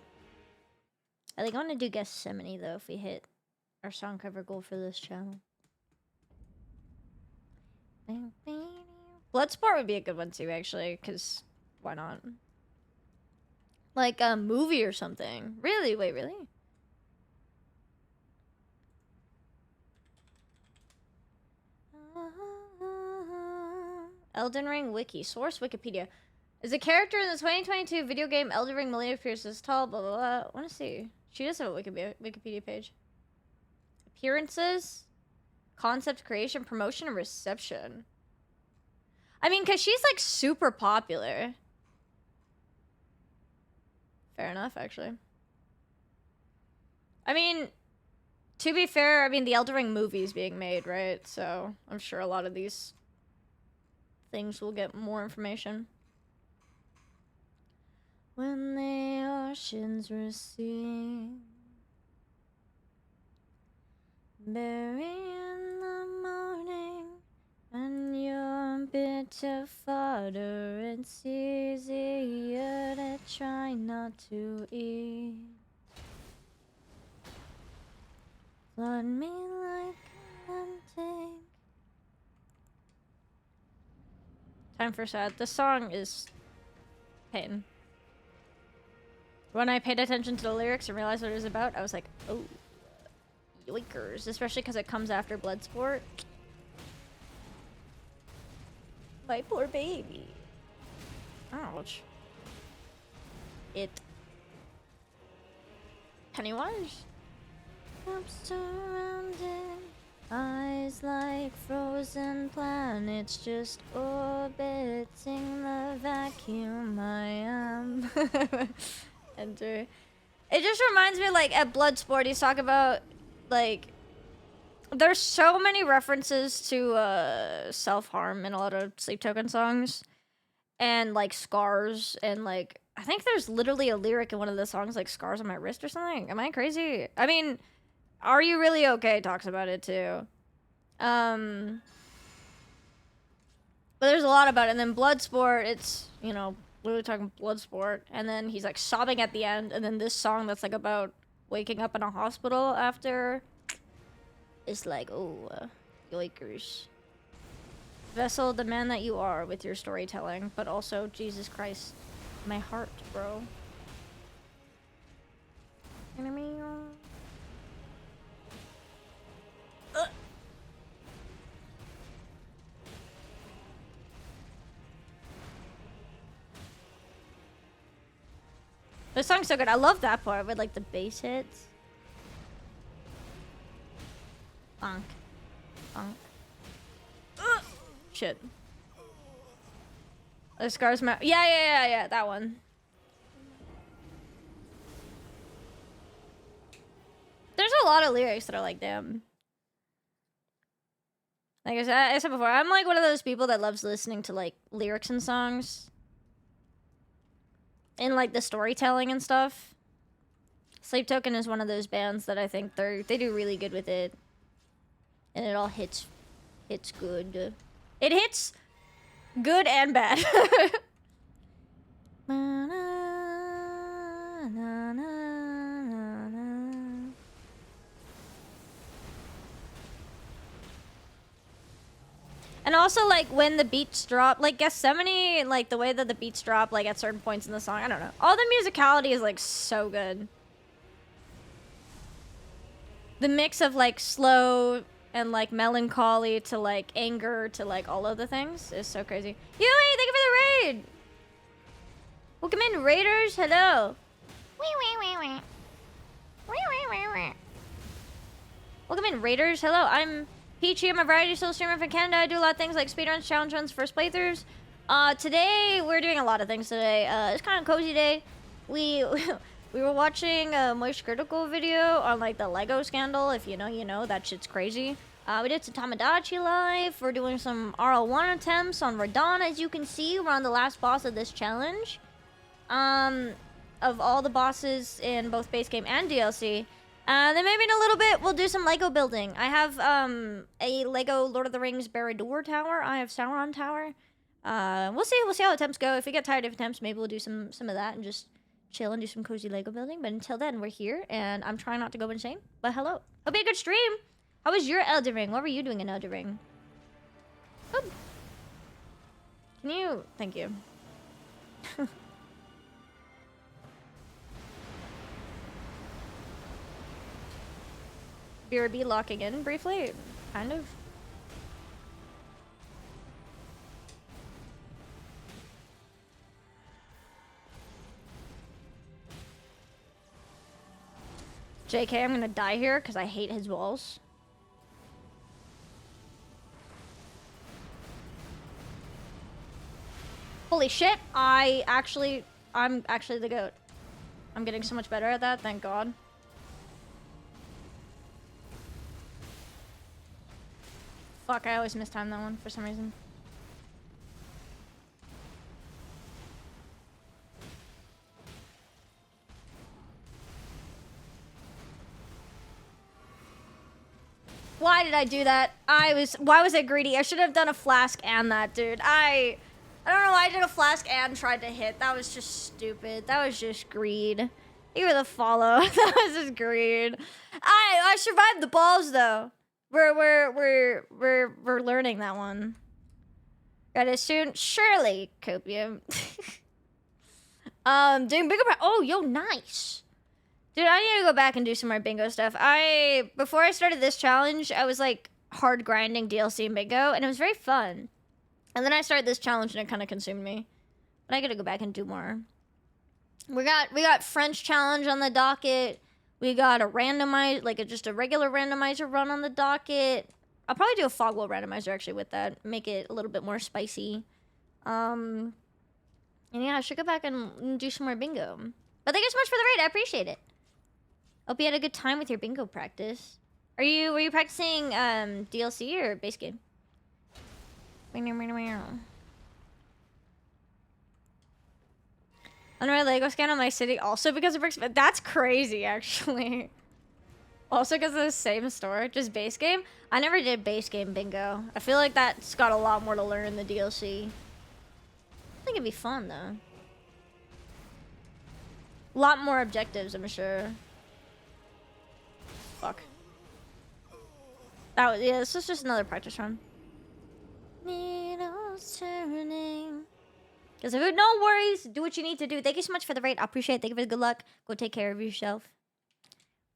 Speaker 1: I think I want to do Gethsemane, though, if we hit our song cover goal for this channel. Bloodsport would be a good one, too, actually, because why not? Like a movie or something. Really? Wait, really? Elden Ring wiki. Source Wikipedia. Is a character in the 2022 video game Elden Ring Millennia appears as tall, blah, blah, blah. I want to see. She does have a Wikipedia page. Appearances. Concept creation, promotion, and reception. I mean, because she's, like, super popular. Fair enough, actually. I mean, to be fair, I mean, the Elden Ring movie is being made, right? So, I'm sure a lot of these things will get more information. When the oceans recede, bury in the morning, and you're bitter fodder, it's easier to try not to eat. Flood me like Atlantic. Time for sad. The song is pain. When I paid attention to the lyrics and realized what it was about, I was like, oh, yoikers. Especially because it comes after Bloodsport. My poor baby. Ouch. It. Pennywise? I'm surrounded. Eyes like frozen planets just orbiting the vacuum I am. Enter. It just reminds me, like, at Bloodsport, he's talking about, like, there's so many references to self-harm in a lot of Sleep Token songs. and like scars, and like I think there's literally a lyric in one of the songs like scars on my wrist or something. Am I crazy? I mean, Are You Really Okay talks about it too. But there's a lot about it. And then Bloodsport, it's, you know, literally talking Bloodsport, and then he's like sobbing at the end, and then this song that's like about waking up in a hospital after is like, oh, yoikers. Vessel, the man that you are with your storytelling, but also, Jesus Christ, my heart, bro. Enemy. This song's so good. I love that part with like the bass hits. Bonk. Bonk. Shit. The scars map. Yeah, that one. There's a lot of lyrics that are like, damn. Like I said before, I'm like one of those people that loves listening to like lyrics and songs. And like the storytelling and stuff. Sleep Token is one of those bands that I think they do really good with it. And it all hits good. It hits good and bad. And also, like, when the beats drop, like, Gethsemane, like, the way that the beats drop, like, at certain points in the song, I don't know. All the musicality is, like, so good. The mix of, like, slow and, like, melancholy to, like, anger to, like, all of the things is so crazy. Yui, thank you for the raid! Welcome in, raiders. Hello. Welcome in, raiders. Hello, I'm Peachy. I'm a variety show streamer from Canada. I do a lot of things like speedruns, challenge runs, first playthroughs. Today, we're doing a lot of things today. It's kind of cozy day. We were watching a Moist Critical video on, like, the Lego scandal. If you know, you know. That shit's crazy. We did some Tamagotchi live. We're doing some RL1 attempts on Radon. As you can see, we're on the last boss of this challenge. Of all the bosses in both base game and DLC. Then maybe in a little bit, we'll do some Lego building. I have, a Lego Lord of the Rings Barad-dûr tower. I have Sauron tower. We'll see how attempts go. If we get tired of attempts, maybe we'll do some of that and just chill and do some cozy Lego building. But until then, we're here, and I'm trying not to go insane. But hello. Hope you had a good stream. How was your Elden Ring? What were you doing in Elden Ring? Oh. Can you... Thank you. BRB locking in briefly? Kind of. JK, I'm gonna die here because I hate his walls. Holy shit, I'm actually the GOAT. I'm getting so much better at that, thank God. Fuck, I always mistime that one for some reason. Why did I do that? Why was I greedy? I should have done a flask and that, dude. I don't know why I did a flask and tried to hit. That was just stupid. That was just greed. You were the follow. That was just greed. I survived the balls though. We're learning that one. Got it soon. Surely, Copium. Doing bingo. Oh, yo, nice. Dude, I need to go back and do some more bingo stuff. Before I started this challenge, I was like hard grinding DLC and bingo, and it was very fun. And then I started this challenge and it kind of consumed me. But I gotta go back and do more. We got French challenge on the docket. We got a randomizer, like just a regular randomizer run on the docket. I'll probably do a Fogwell randomizer actually with that. Make it a little bit more spicy. And yeah, I should go back and do some more bingo. But thank you so much for the raid. I appreciate it. Hope you had a good time with your bingo practice. Were you practicing DLC or base game? On my Lego scan on my city, also because of bricks. That's crazy, actually. Also because of the same store, just base game. I never did base game bingo. I feel like that's got a lot more to learn in the DLC. I think it'd be fun though. A lot more objectives, I'm sure. Fuck. That was, yeah, this was just another practice run. Needles turning. Because if no worries, do what you need to do. Thank you so much for the raid. I appreciate it. Thank you for the good luck. Go take care of yourself.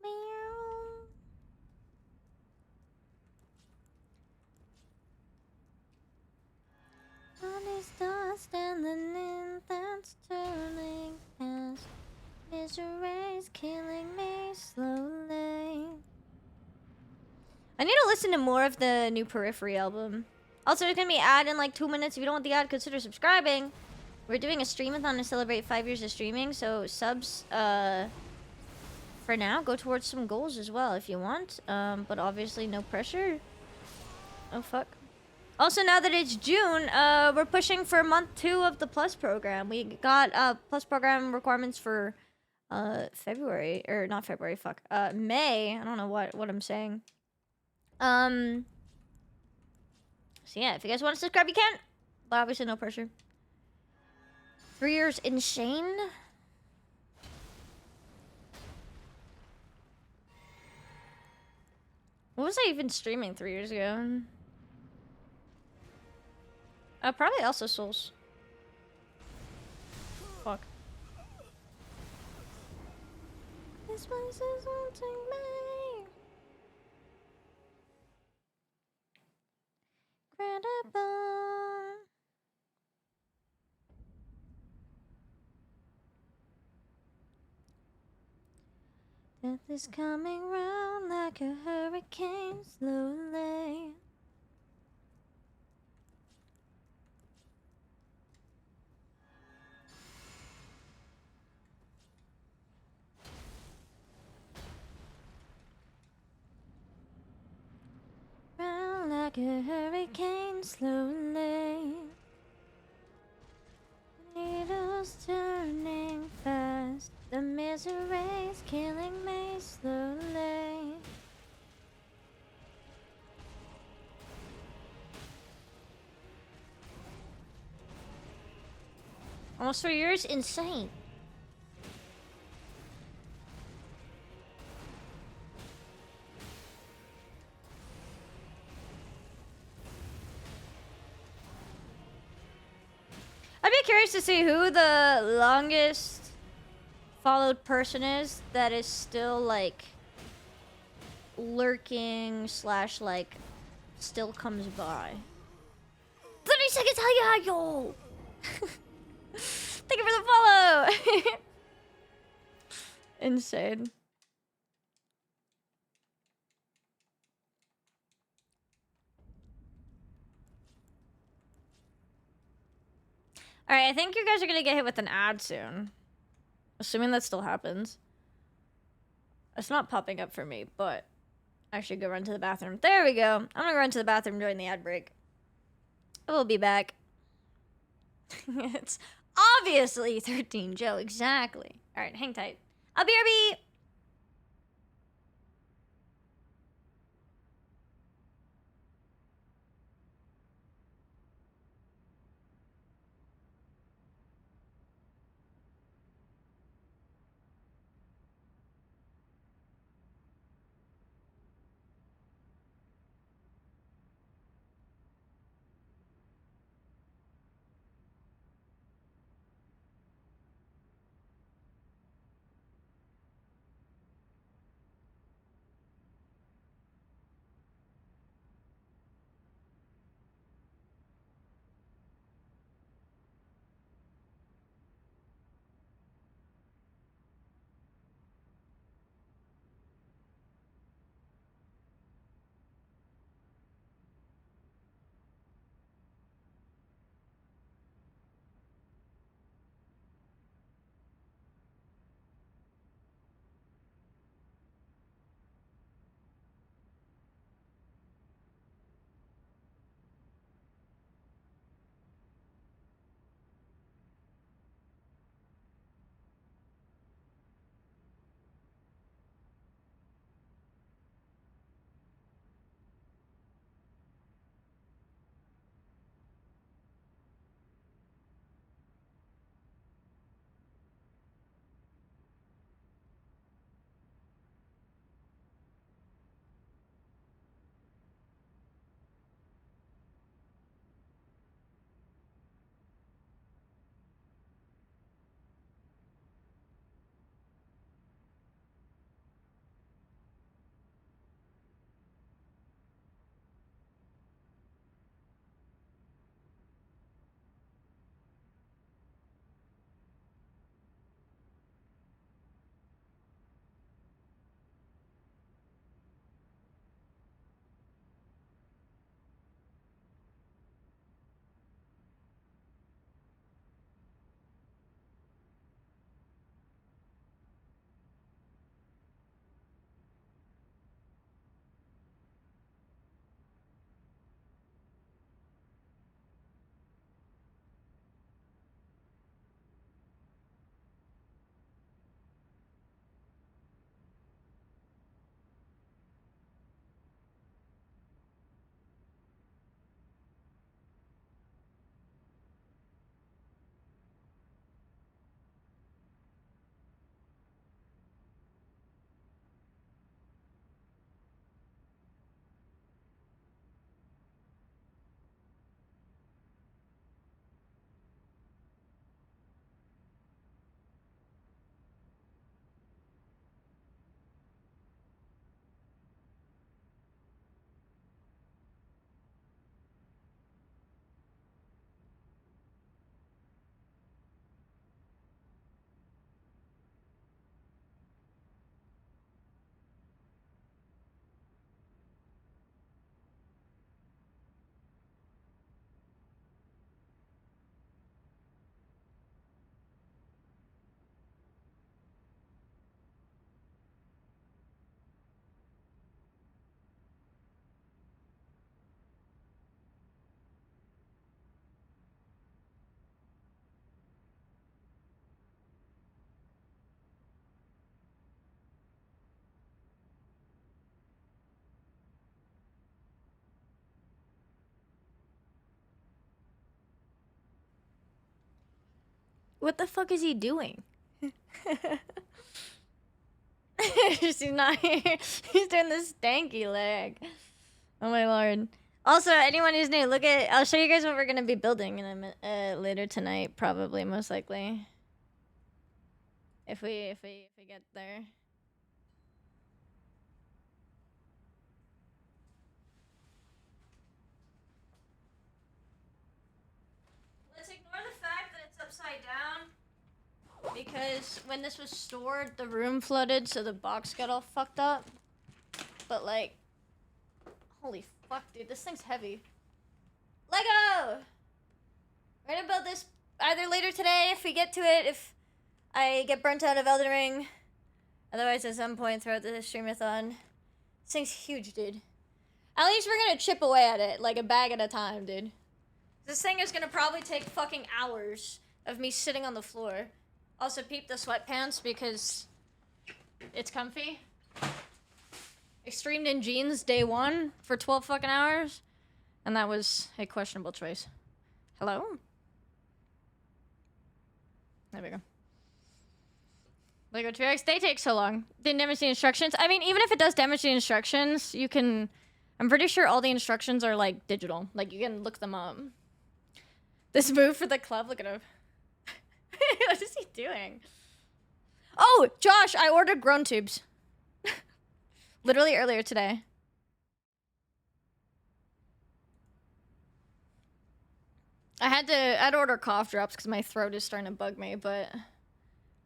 Speaker 1: Meow. On his dust and the wind that's turning past. Misery's killing me slowly. I need to listen to more of the new Periphery album. Also, there's gonna be an ad in like 2 minutes. If you don't want the ad, consider subscribing. We're doing a streamathon to celebrate 5 years of streaming, so subs, for now, go towards some goals as well if you want. But obviously no pressure. Oh, fuck. Also, now that it's June, we're pushing for month 2 of the Plus program. We got, Plus program requirements for, February, or not February, fuck, May. I don't know what I'm saying. So yeah, if you guys want to subscribe, you can. But obviously no pressure. 3 years insane. What was I even streaming 3 years ago? Probably also Souls. Fuck. This place is haunting me. Credible. Death is coming round like a hurricane slowly. Round like a hurricane slowly. Needles turning fast. The misery's killing me slowly. Almost 3 years? Insane. I'd be curious to see who the longest followed person is that is still, like, lurking slash, like, still comes by. 30 seconds, hiya, yo! Thank you for the follow! Insane. Alright, I think you guys are gonna get hit with an ad soon. Assuming that still happens. It's not popping up for me, but I should go run to the bathroom. There we go. I'm gonna run to the bathroom during the ad break. We'll be back. It's obviously 13 Joe, exactly. Alright, hang tight. I'll be RB! What the fuck is he doing? He's not here. He's doing the stanky leg. Oh my lord. Also, anyone who's new, look at. I'll show you guys what we're gonna be building in a later tonight, probably, most likely. If we get there. Let's ignore the fact that it's upside down. Because when this was stored, the room flooded, so the box got all fucked up. But like, holy fuck, dude, this thing's heavy. Lego! We're gonna build this either later today if we get to it, if I get burnt out of Elden Ring. Otherwise, at some point throughout the streamathon. This thing's huge, dude. At least we're gonna chip away at it, like a bag at a time, dude. This thing is gonna probably take fucking hours of me sitting on the floor. Also, peep the sweatpants because it's comfy. I streamed in jeans day 1 for 12 fucking hours, and that was a questionable choice. Hello? There we go. Lego T-Rex, they take so long. Didn't damage the instructions. I mean, even if it does damage the instructions, you can... I'm pretty sure all the instructions are, like, digital. Like, you can look them up. This move for the club, look at him. What is he doing? Oh, Josh, I ordered grown tubes. Literally earlier today. I had to order cough drops because my throat is starting to bug me, but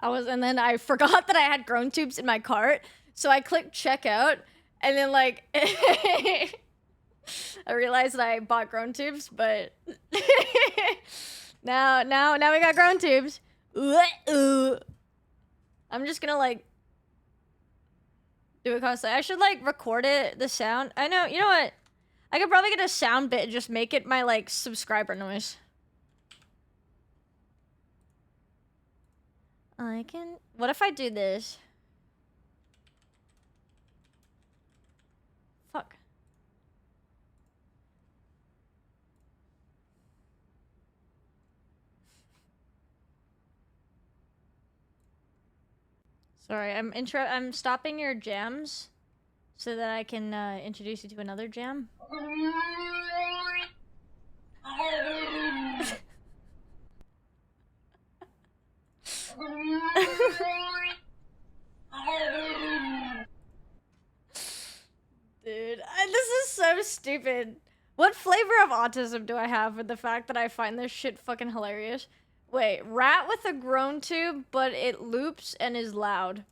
Speaker 1: and then I forgot that I had grown tubes in my cart, so I clicked checkout, and then like I realized that I bought grown tubes, but now we got grown tubes. I'm just gonna like do it constantly. I should like record it, the sound. I know, you know what? I could probably get a sound bit and just make it my like subscriber noise. I can... What if I do this? Fuck. Sorry, I'm stopping your jams so that I can introduce you to another jam. Dude, this is so stupid. What flavor of autism do I have with the fact that I find this shit fucking hilarious? Wait, rat with a grown tube, but it loops and is loud.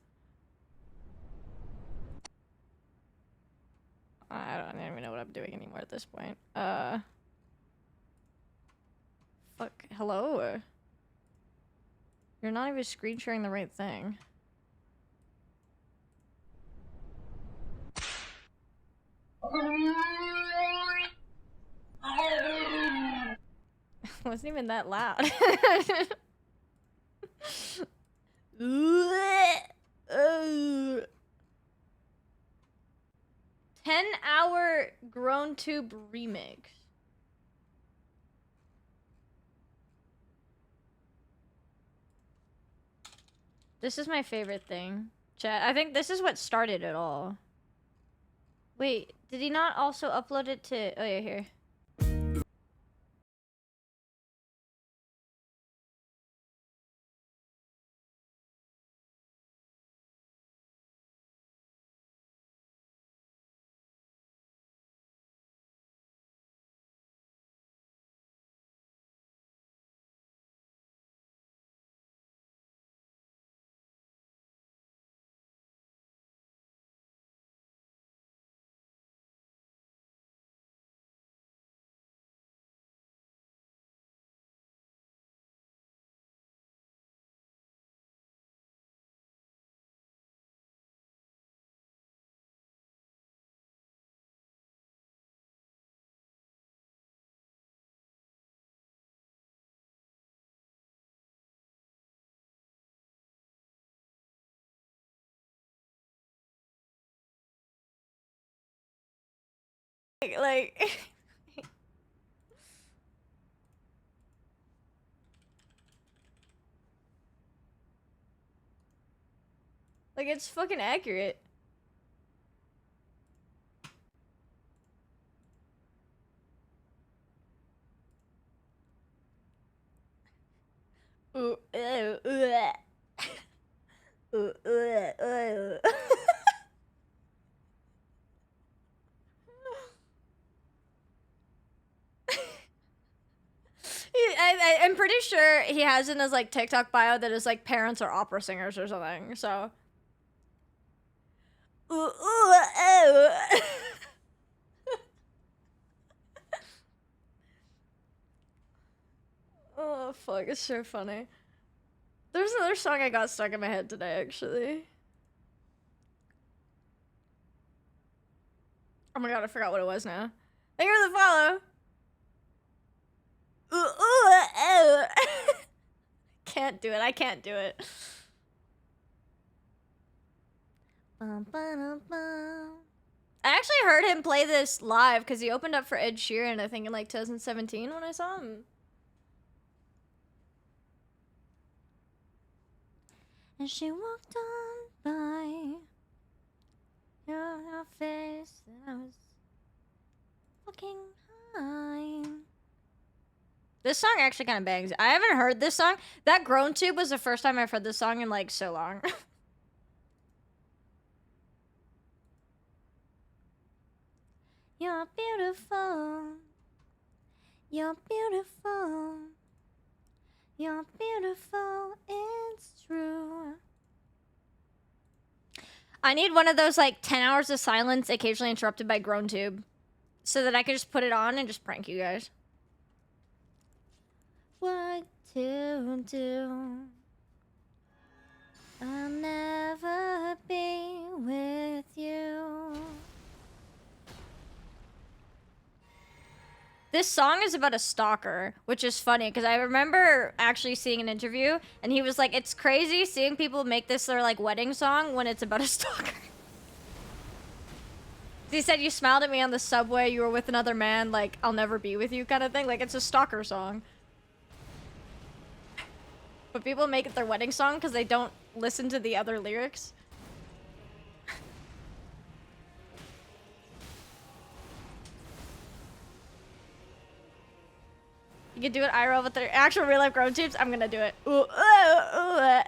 Speaker 1: I don't even know what I'm doing anymore at this point. Fuck, hello? You're not even screen sharing the right thing. It wasn't even that loud. 10-hour grown tube remix. This is my favorite thing. Chat, I think this is what started it all. Wait, did he not also upload it to... Oh yeah, here. Like Like, it's fucking accurate. Ooh, ooh, ooh. Ooh, ooh, ooh. I'm pretty sure he has in his like TikTok bio that his like parents are opera singers or something. So. Ooh, ooh, ooh. Oh fuck! It's so funny. There's another song I got stuck in my head today, actually. Oh my god, I forgot what it was now. Thank you for the follow. Ooh, ooh, ooh. Can't do it. I can't do it. I actually heard him play this live because he opened up for Ed Sheeran, I think, in like 2017 when I saw him. And she walked on by your face that I was looking high. This song actually kind of bangs. I haven't heard this song. That Grown Tube was the first time I've heard this song in like so long. You're beautiful. You're beautiful. You're beautiful. It's true. I need one of those like 10 hours of silence occasionally interrupted by Grown Tube so that I can just put it on and just prank you guys. What to do? I'll never be with you. This song is about a stalker, which is funny because I remember actually seeing an interview and he was like, it's crazy seeing people make this their like wedding song when it's about a stalker. He said, you smiled at me on the subway, you were with another man, like, I'll never be with you kind of thing. Like, it's a stalker song. But people make it their wedding song because they don't listen to the other lyrics. You can do it IRL with their actual real life Grown Tubes. I'm gonna do it. Ooh, ooh, ooh.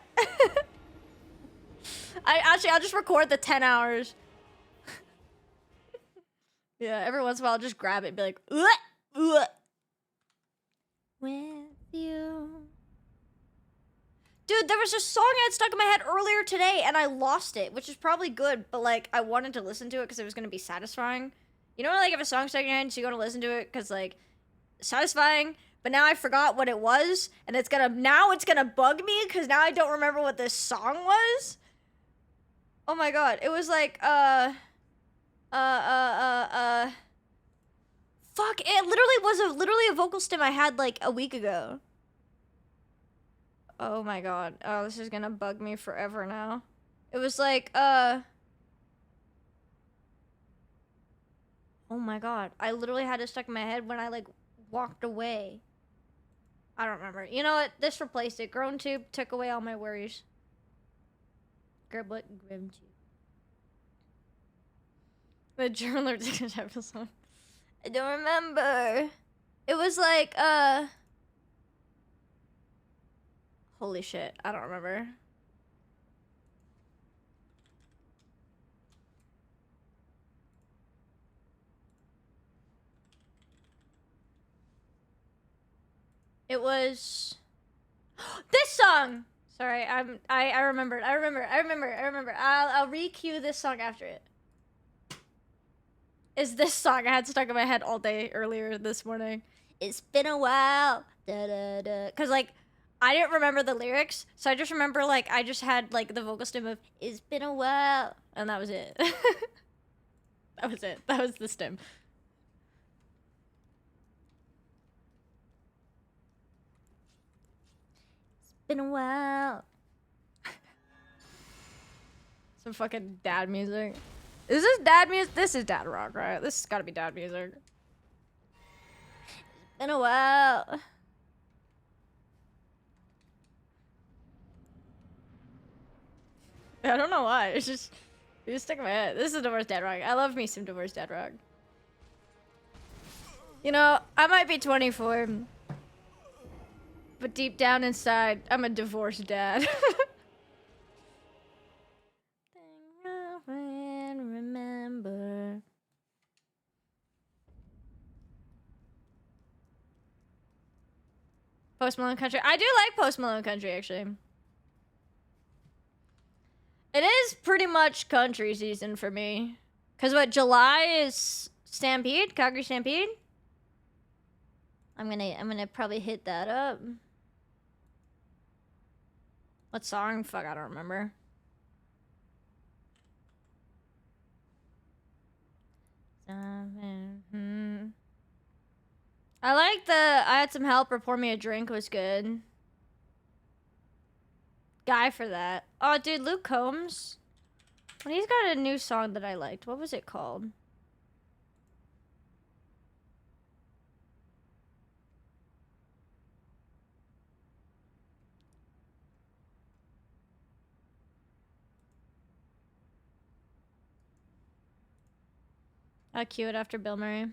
Speaker 1: I'll just record the 10 hours. Yeah, every once in a while I'll just grab it and be like, ooh, ooh. With you. Dude, there was a song I had stuck in my head earlier today and I lost it, which is probably good, but like I wanted to listen to it because it was gonna be satisfying. You know, like if a song's stuck in your head, so you go to listen to it because like satisfying, but now I forgot what it was, and it's gonna bug me because now I don't remember what this song was. Oh my god, it was like fuck, it literally was literally a vocal stem I had like a week ago. Oh my god. Oh, this is gonna bug me forever now. It was like, oh my god. I literally had it stuck in my head when I, like, walked away. I don't remember. You know what? This replaced it. Grown Tube took away all my worries. Grim Tube. The journaler didn't have a song. I don't remember. It was like, holy shit. I don't remember. It was this song. Sorry, I remembered. I remember. I'll re-cue this song after it. Is this song I had stuck in my head all day earlier this morning. It's been a while. Da da da. Cause like I didn't remember the lyrics, so I just remember like I just had like the vocal stem of "It's been a while," and that was it. That was it. That was the stem. It's been a while. Some fucking dad music. Is this dad music? This is dad rock, right? This has gotta be dad music. It's been a while. I don't know why. It's just stuck in my head. This is Divorced Dad Rock. I love me some Divorced Dad Rock. You know, I might be 24, but deep down inside, I'm a divorced dad. Remember. Post Malone Country. I do like Post Malone Country, actually. It is pretty much country season for me. Cause what, July is Stampede? Calgary Stampede? I'm gonna probably hit that up. What song? Fuck, I don't remember. I like the I Had Some Help or Pour Me a Drink was good. Guy for that. Oh, dude, Luke Combs. Well, he's got a new song that I liked. What was it called? I'll cue it after Bill Murray.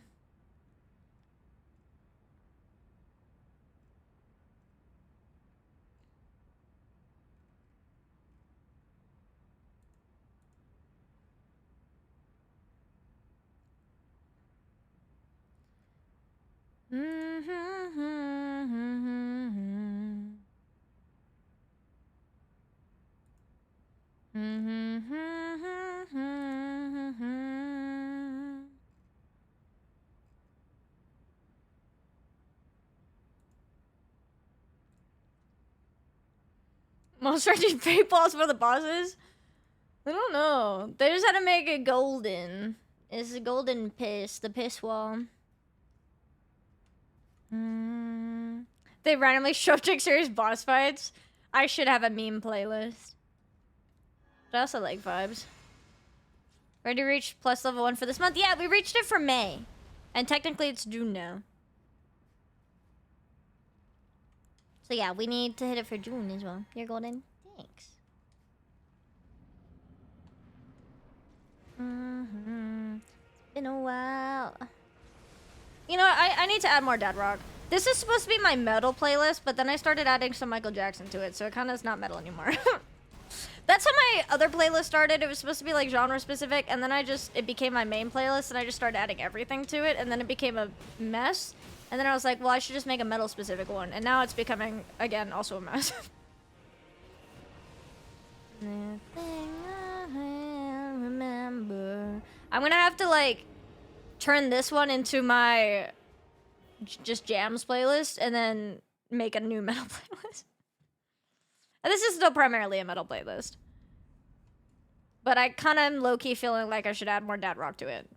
Speaker 1: Most charging paintballs for the bosses? I don't know. They just had to make it golden. It's a golden piss, the piss wall. They randomly show Jake Series boss fights. I should have a meme playlist. But I also like vibes. Ready to reach plus level 1 for this month? Yeah, we reached it for May. And technically it's June now. So yeah, we need to hit it for June as well. You're golden. Thanks. It's been a while. You know, I need to add more Dad Rock. This is supposed to be my metal playlist, but then I started adding some Michael Jackson to it, so it kind of is not metal anymore. That's how my other playlist started. It was supposed to be like genre specific, and then it became my main playlist, and I just started adding everything to it, and then it became a mess. And then I was like, well, I should just make a metal specific one, and now it's becoming, again, also a mess. Remember. I'm gonna have to, like, turn this one into my just jams playlist, and then make a new metal playlist. And this is still primarily a metal playlist. But I kind of am low-key feeling like I should add more Dad Rock to it.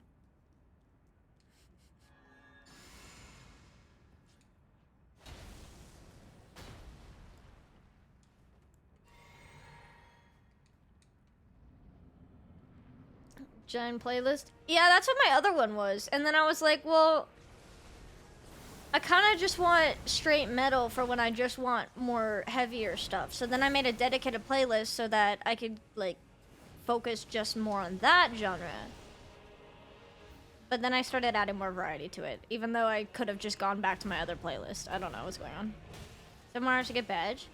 Speaker 1: Giant playlist? Yeah, that's what my other one was. And then I was like, well, I kind of just want straight metal for when I just want more heavier stuff. So then I made a dedicated playlist so that I could, like, focus just more on that genre. But then I started adding more variety to it, even though I could have just gone back to my other playlist. I don't know what's going on. 7 more hours to get badge?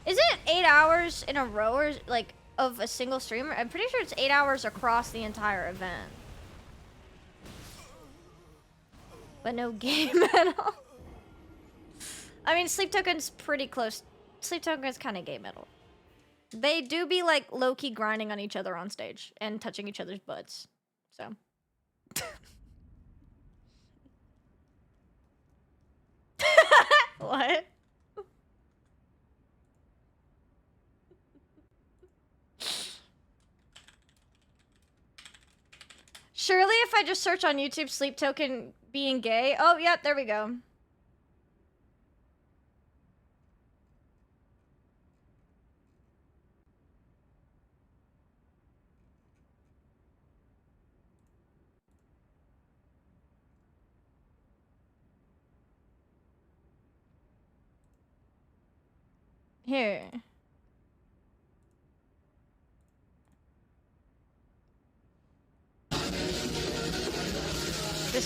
Speaker 1: Is it 8 hours in a row, or, like, of a single streamer? I'm pretty sure it's 8 hours across the entire event. But no game at all. I mean, Sleep Token's pretty close. Sleep Token's kind of gay metal. They do be, like, low-key grinding on each other on stage and touching each other's butts. So. What? Surely if I just search on YouTube Sleep Token being gay. Oh, yeah, there we go. Here.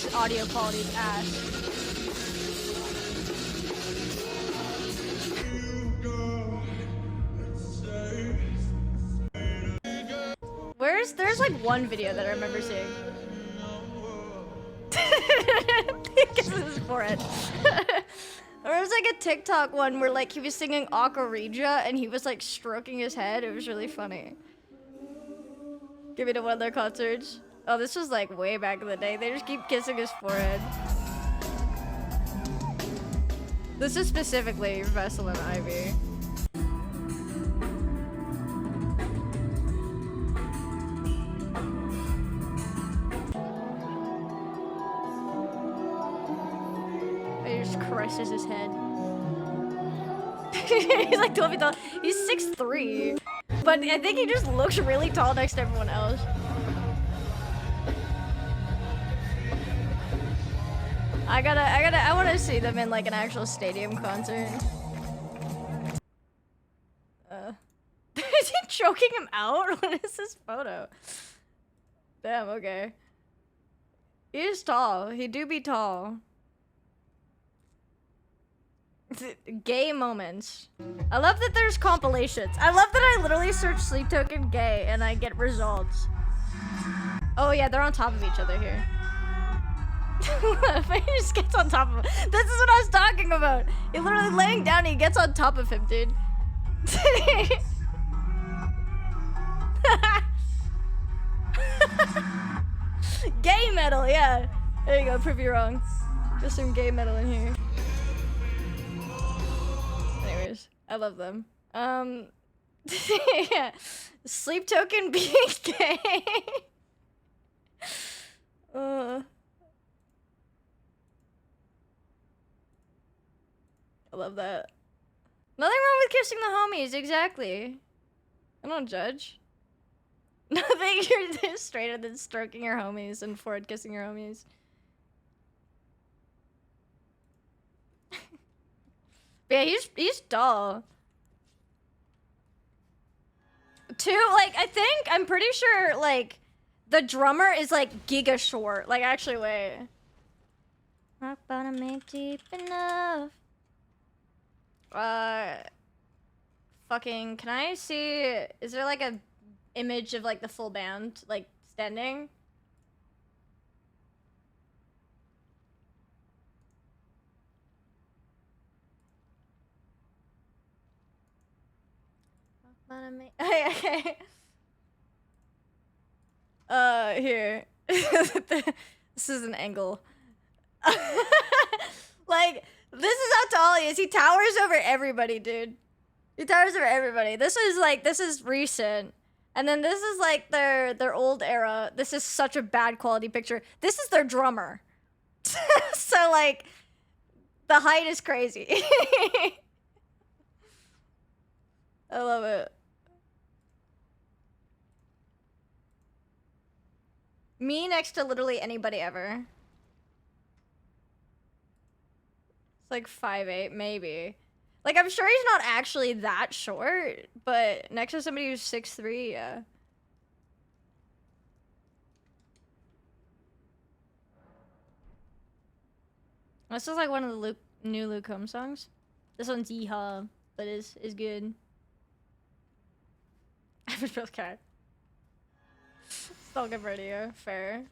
Speaker 1: this audio quality is ass. There's like one video that I remember seeing. He kisses his forehead. There was like a TikTok one where like he was singing Ocarina and he was like stroking his head. It was really funny. Give me to one of their concerts. Oh, this was like way back in the day. They just keep kissing his forehead. This is specifically Vessel and Ivy. He just caresses his head. He's like 12 feet tall. He's 6'3". But I think he just looks really tall next to everyone else. I wanna see them in like an actual stadium concert. Is he choking him out? What is this photo? Damn, okay. He is tall. He do be tall. Gay moments. I love that there's compilations. I love that I literally search sleep token gay and I get results. Oh yeah, they're on top of each other here. He just gets on top of him. This is what I was talking about. He literally laying down and he gets on top of him, dude. Gay metal, yeah. There you go, prove you wrong. There's some gay metal in here. Anyways, I love them. Yeah. Sleep token being gay. I love that. Nothing wrong with kissing the homies, exactly. I don't judge. Nothing you're straighter than stroking your homies and forward kissing your homies. But yeah, he's tall. I'm pretty sure, like, the drummer is, like, giga short. Like, actually, wait. Rock bottom ain't deep enough. Fucking, can I see, is there, like, a image of, like, the full band, like, standing? Okay. Here. This is an angle. Like, this is how tall he is. He towers over everybody, dude. He towers over everybody. This is recent. And then this is like their old era. This is such a bad quality picture. This is their drummer. So like, the height is crazy. I love it. Me next to literally anybody ever. It's like 5'8", maybe. Like, I'm sure he's not actually that short, but next to somebody who's 6'3", yeah. This is like one of the new Luke Combs songs. This one's Yeehaw, but is good. Average Bill's cat. Still good radio, fair.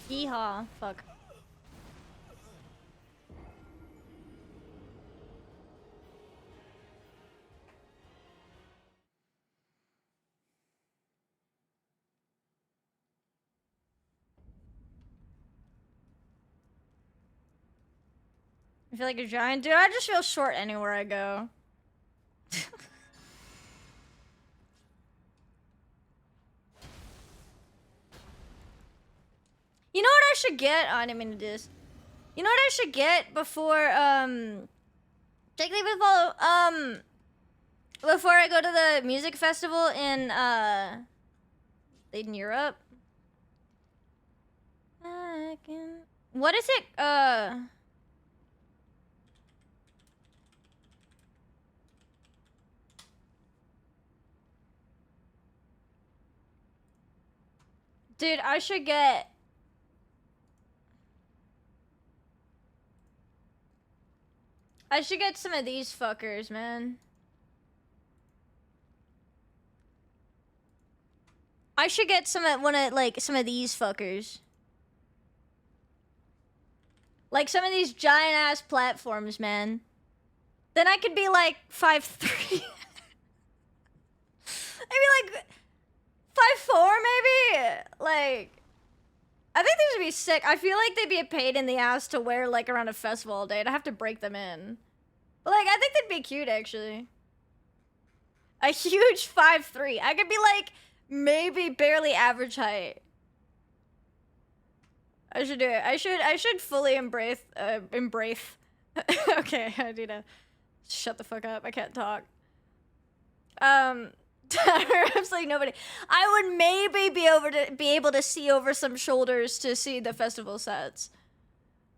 Speaker 1: Yeehaw. Fuck. I feel like a giant. Dude, I just feel short anywhere I go. You know what I should get? Oh, I didn't mean to do this. You know what I should get before, take leave and follow, before I go to the music festival in Europe? What is it, dude, I should get... I should get some of these fuckers, man. I should get some of some of these fuckers. Like some of these giant ass platforms, man. Then I could be like 5'3". Maybe like 5'4", maybe? Like, I think these would be sick. I feel like they'd be a pain in the ass to wear like around a festival all day. I'd have to break them in. But like, I think they'd be cute actually. A huge 5'3". I could be like maybe barely average height. I should do it. I should fully embrace okay, I need to shut the fuck up. I can't talk. Absolutely nobody. I would maybe be able to see over some shoulders to see the festival sets.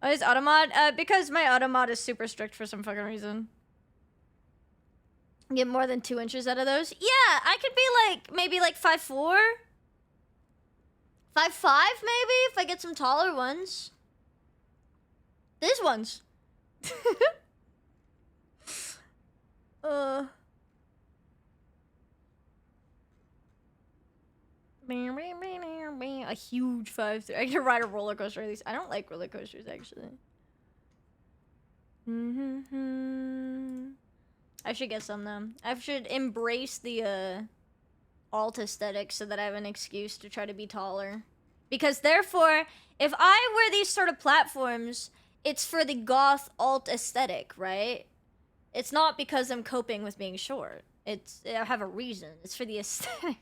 Speaker 1: Oh, is automod? Because my automod is super strict for some fucking reason. Get more than 2 inches out of those. Yeah, I could be like maybe like 5'4". 5'5", maybe, if I get some taller ones. These ones. A huge 5'3". I can ride a roller coaster at least. I don't like roller coasters actually. I should get some though. I should embrace the alt aesthetic so that I have an excuse to try to be taller. Because therefore, if I wear these sort of platforms, it's for the goth alt aesthetic, right? It's not because I'm coping with being short. I have a reason. It's for the aesthetic.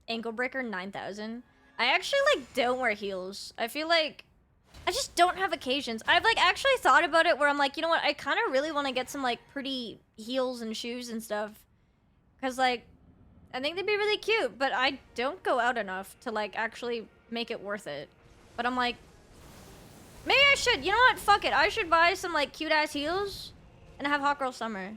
Speaker 1: Ankle breaker 9,000. I actually like don't wear heels. I feel like I just don't have occasions. I've like actually thought about it where I'm like, you know what? I kind of really want to get some like pretty heels and shoes and stuff. Cause like, I think they'd be really cute, but I don't go out enough to like actually make it worth it. But I'm like, maybe I should, you know what? Fuck it. I should buy some like cute ass heels and have hot girl summer.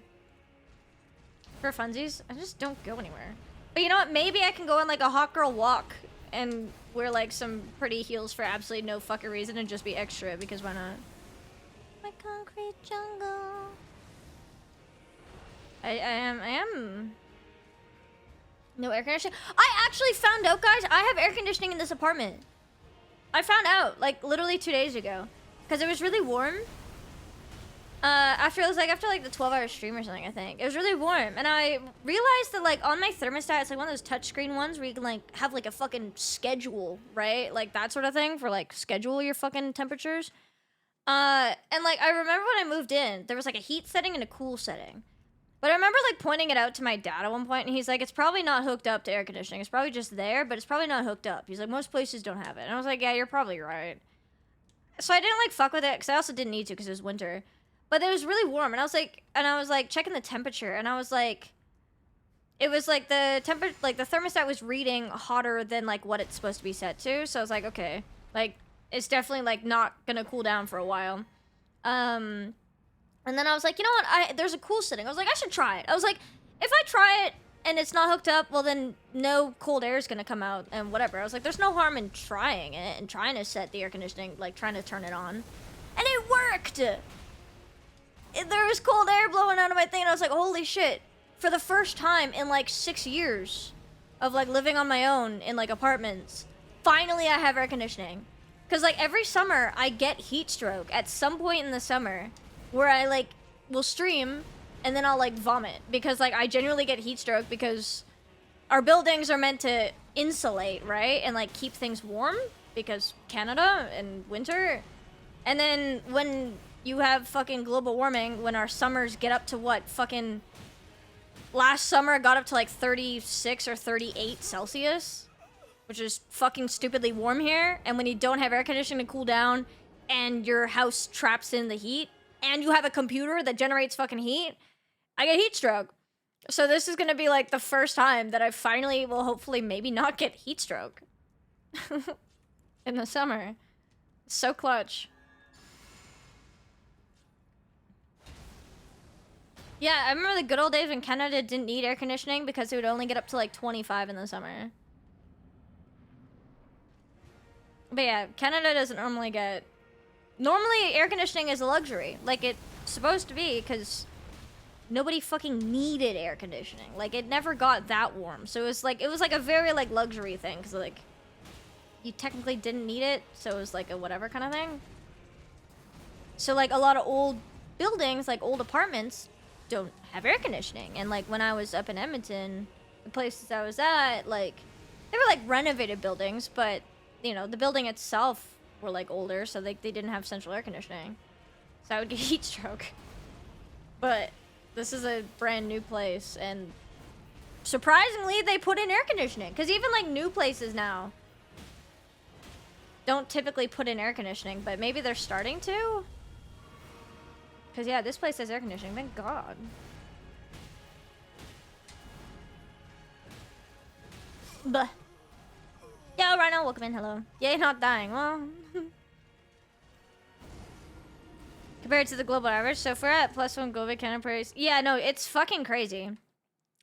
Speaker 1: For funsies, I just don't go anywhere. But you know what? Maybe I can go on like a hot girl walk and wear like some pretty heels for absolutely no fucking reason and just be extra because why not? My concrete jungle. I am. No air conditioning. I actually found out, guys, I have air conditioning in this apartment. I found out, like, literally 2 days ago. Because it was really warm. After like the 12-hour stream or something, I think. It was really warm. And I realized that, like, on my thermostat, it's like one of those touchscreen ones where you can, like, have, like, a fucking schedule, right? Like, that sort of thing for, like, schedule your fucking temperatures. And, like, I remember when I moved in, there was, like, a heat setting and a cool setting. But I remember, like, pointing it out to my dad at one point, and he's like, it's probably not hooked up to air conditioning. It's probably just there, but it's probably not hooked up. He's like, most places don't have it. And I was like, yeah, you're probably right. So I didn't, like, fuck with it, because I also didn't need to, because it was winter. But it was really warm, and I was like, checking the temperature, and I was like, it was, like, the thermostat was reading hotter than, like, what it's supposed to be set to. So I was like, okay. Like, it's definitely, like, not gonna cool down for a while. And then I was like, you know what? There's a cool setting. I was like, I should try it. I was like, if I try it and it's not hooked up, well then no cold air is gonna come out and whatever. I was like, there's no harm in trying it and trying to set the air conditioning, like trying to turn it on. And it worked! There was cold air blowing out of my thing and I was like, holy shit. For the first time in like 6 years of like living on my own in like apartments, finally I have air conditioning. Cause like every summer I get heat stroke at some point in the summer. Where I, like, will stream, and then I'll, like, vomit. Because, like, I genuinely get heat stroke because our buildings are meant to insulate, right? And, like, keep things warm. Because Canada and winter. And then when you have fucking global warming, when our summers get up to what? Fucking last summer got up to like 36 or 38 Celsius, which is fucking stupidly warm here. And when you don't have air conditioning to cool down and your house traps in the heat and you have a computer that generates fucking heat, I get heat stroke. So this is gonna be like the first time that I finally will hopefully maybe not get heat stroke in the summer. It's so clutch. Yeah, I remember the good old days when Canada didn't need air conditioning because it would only get up to like 25 in the summer. But yeah, Canada doesn't normally get... Normally, air conditioning is a luxury. Like, it's supposed to be, because nobody fucking needed air conditioning. Like, it never got that warm. So it was like a very, like, luxury thing. Because, like, you technically didn't need it. So it was like a whatever kind of thing. So, like, a lot of old buildings, like old apartments, don't have air conditioning. And, like, when I was up in Edmonton, the places I was at, like, they were, like, renovated buildings. But, you know, the building itself were, like, older. So, they didn't have central air conditioning. So I would get heat stroke. But this is a brand new place, and surprisingly, they put in air conditioning. Because even, like, new places now don't typically put in air conditioning, but maybe they're starting to? Because, yeah, this place has air conditioning. Thank God. Bleh. Yo, Rhino, welcome in. Hello. Yay, not dying. Well... Compared to the global average, so if we're at +1 global calories, yeah, no, it's fucking crazy.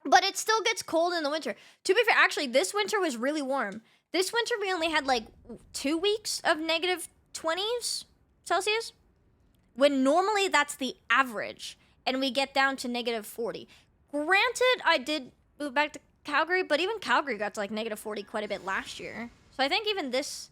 Speaker 1: But it still gets cold in the winter. To be fair, actually, this winter was really warm. This winter, we only had, like, 2 weeks of -20s Celsius. When normally that's the average. And we get down to -40. Granted, I did move back to Calgary, but even Calgary got to, like, -40 quite a bit last year. So I think even this...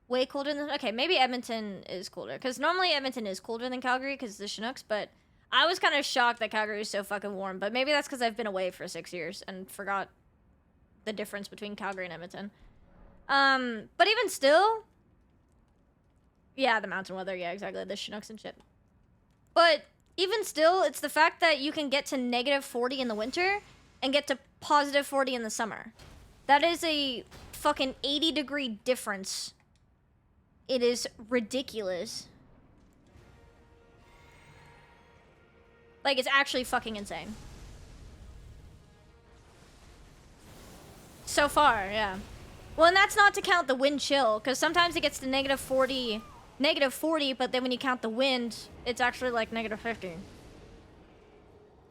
Speaker 1: way colder than... Okay, maybe Edmonton is colder. Because normally Edmonton is colder than Calgary because the Chinooks, but I was kind of shocked that Calgary is so fucking warm. But maybe that's because I've been away for 6 years and forgot the difference between Calgary and Edmonton. But even still... Yeah, the mountain weather. Yeah, exactly. The Chinooks and shit. But even still, it's the fact that you can get to -40 in the winter and get to +40 in the summer. That is a fucking 80-degree difference. It is ridiculous. Like, it's actually fucking insane. So far, yeah. Well, and that's not to count the wind chill, because sometimes it gets to -40, but then when you count the wind, it's actually like -50.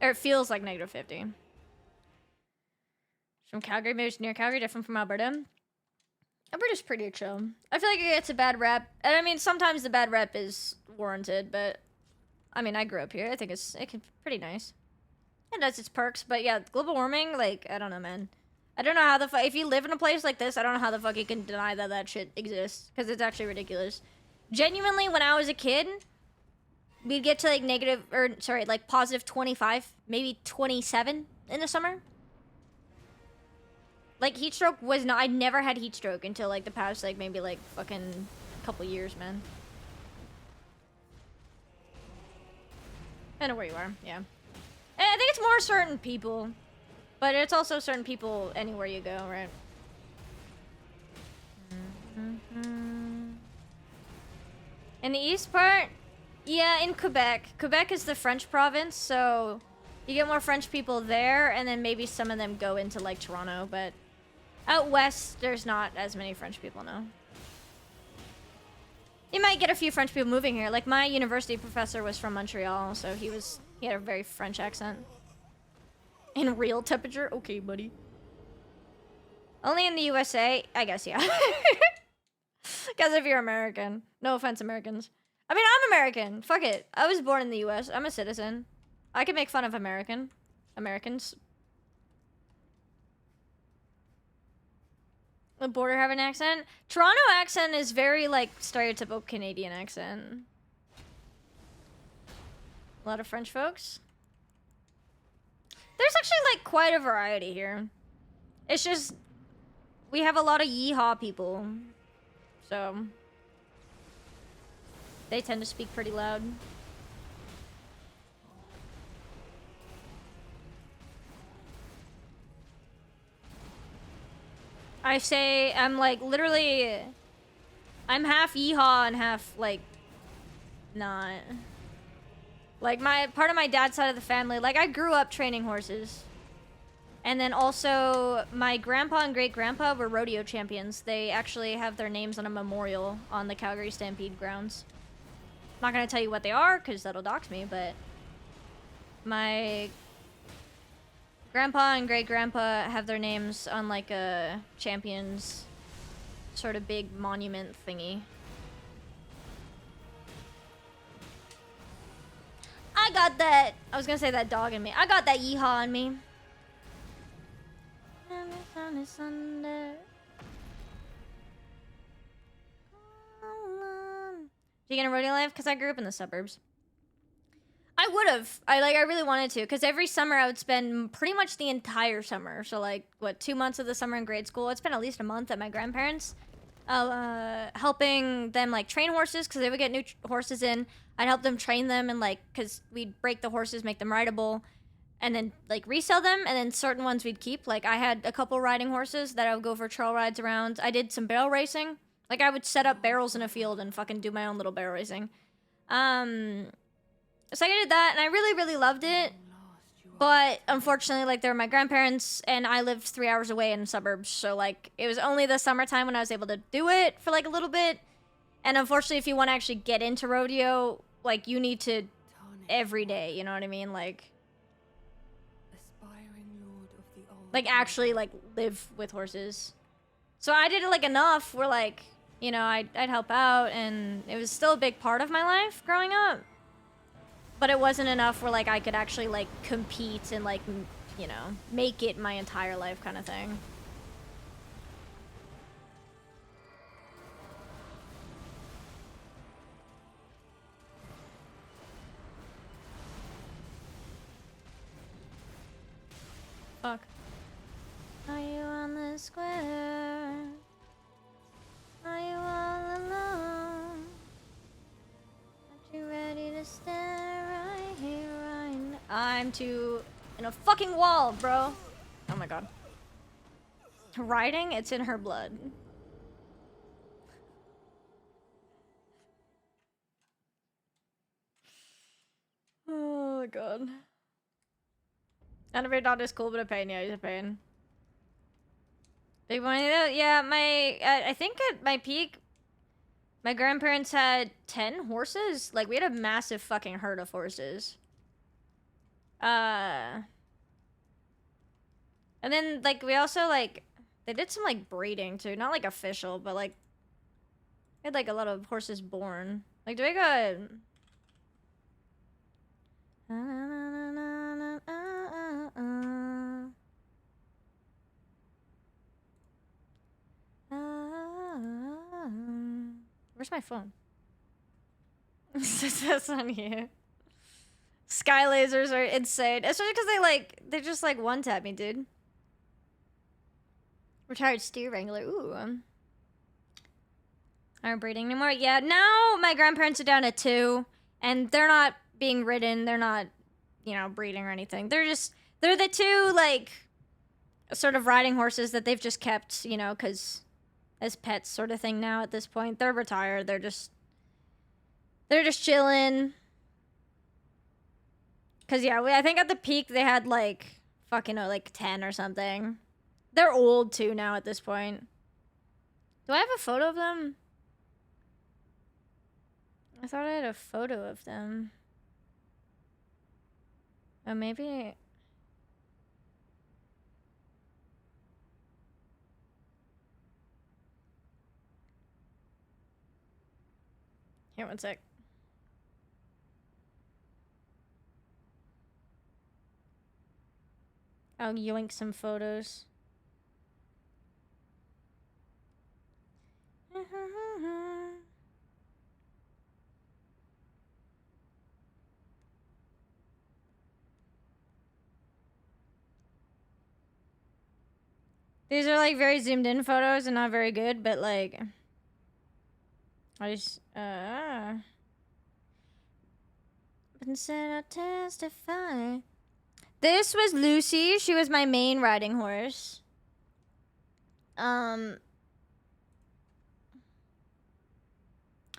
Speaker 1: Or it feels like -50. From Calgary, maybe it's near Calgary, different from Alberta. Alberta's pretty chill. I feel like it gets a bad rep. And I mean, sometimes the bad rep is warranted, but... I mean, I grew up here. I think it's pretty nice. It has its perks, but yeah, global warming, like, I don't know, man. I don't know how the fuck... If you live in a place like this, I don't know how the fuck you can deny that that shit exists. Because it's actually ridiculous. Genuinely, when I was a kid, we'd get to, like, like, +25, maybe 27 in the summer. Like, heat stroke was not... I never had heat stroke until, like, the past, like, maybe, like, fucking couple years, man. I know where you are, yeah. And I think it's more certain people. But it's also certain people anywhere you go, right? In the east part? Yeah, in Quebec. Quebec is the French province, so... You get more French people there, and then maybe some of them go into, like, Toronto, but... Out west, there's not as many French people, no. You might get a few French people moving here. Like, my university professor was from Montreal, so he had a very French accent. In real temperature? Okay, buddy. Only in the USA? I guess, yeah. Because if you're American. No offense, Americans. I mean, I'm American. Fuck it. I was born in the US. I'm a citizen. I can make fun of Americans. The border have an accent? Toronto accent is very, like, stereotypical Canadian accent. A lot of French folks. There's actually, like, quite a variety here. It's just... We have a lot of yeehaw people. So... They tend to speak pretty loud. I say, I'm like, literally, I'm half yeehaw and half, like, not. Like, part of my dad's side of the family, like, I grew up training horses. And then also, my grandpa and great-grandpa were rodeo champions. They actually have their names on a memorial on the Calgary Stampede grounds. I'm not gonna tell you what they are, because that'll dox me, but... my grandpa and great-grandpa have their names on, like, a champions sort of big monument thingy. I got that... I was gonna say that dog in me. I got that yeehaw in me. Do you get a rodeo life? Because I grew up in the suburbs. I would have. I really wanted to. Because every summer I would spend pretty much the entire summer. So like, what, 2 months of the summer in grade school? I'd spend at least a month at my grandparents. Helping them like train horses. Because they would get new horses in. I'd help them train them and like, because we'd break the horses, make them rideable. And then like resell them, and then certain ones we'd keep. Like I had a couple riding horses that I would go for trail rides around. I did some barrel racing. Like I would set up barrels in a field and fucking do my own little barrel racing. So I did that, and I really, really loved it. But unfortunately, like they were my grandparents, and I lived 3 hours away in the suburbs. So like it was only the summertime when I was able to do it for like a little bit. And unfortunately, if you want to actually get into rodeo, like you need to every day. You know what I mean? Like actually like live with horses. So I did it like enough where like, you know, I'd help out, and it was still a big part of my life growing up. But it wasn't enough where like I could actually like compete and like, you know, make it my entire life kind of thing. Fuck. Are you on the square? Are you all alone? Are you ready to stare right here, right now? I'm too in a fucking wall, bro. Oh my god. Riding? It's in her blood. Oh my god. Animated dog is cool, but a pain. Yeah, he's a pain. Big money though? Yeah, I think at my peak, my grandparents had 10 horses. Like, we had a massive fucking herd of horses. And then, like, we also, like, they did some, like, breeding, too. Not, like, official, but, like, we had, like, a lot of horses born. Like, do I go... Where's my phone? That's on you. Sky lasers are insane. Especially because they just like one-tap me, dude. Retired steer wrangler. Ooh. Aren't breeding anymore? Yeah, now my grandparents are down to 2. And they're not being ridden. They're not, you know, breeding or anything. They're the 2, like, sort of riding horses that they've just kept, you know, because as pets sort of thing now at this point. They're retired. They're just chilling. Because, yeah, I think at the peak they had, like, fucking, like, 10 or something. They're old, too, now at this point. Do I have a photo of them? I thought I had a photo of them. Oh, maybe... Here, one sec. I'll yoink some photos. These are like very zoomed in photos and not very good, but like I just and said I'd testify. This was Lucy. She was my main riding horse.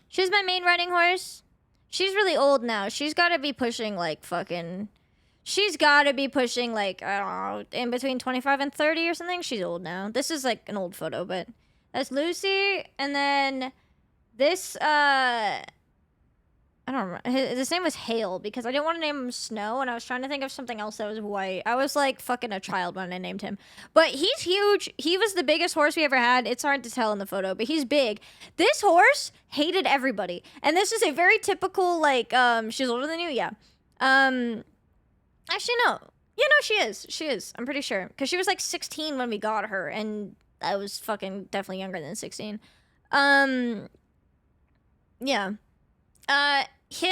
Speaker 1: She's my main riding horse. She's really old now. She's got to be pushing like fucking... She's got to be pushing like, I don't know, in between 25 and 30 or something. She's old now. This is like an old photo, but that's Lucy. And then this, I don't remember. His name was Hale because I didn't want to name him Snow, and I was trying to think of something else that was white. I was like fucking a child when I named him. But he's huge. He was the biggest horse we ever had. It's hard to tell in the photo, but he's big. This horse hated everybody. And this is a very typical, like, she's older than you? Yeah. Actually, no. Yeah, no, she is. She is. I'm pretty sure. Because she was like 16 when we got her, and I was fucking definitely younger than 16. Yeah. He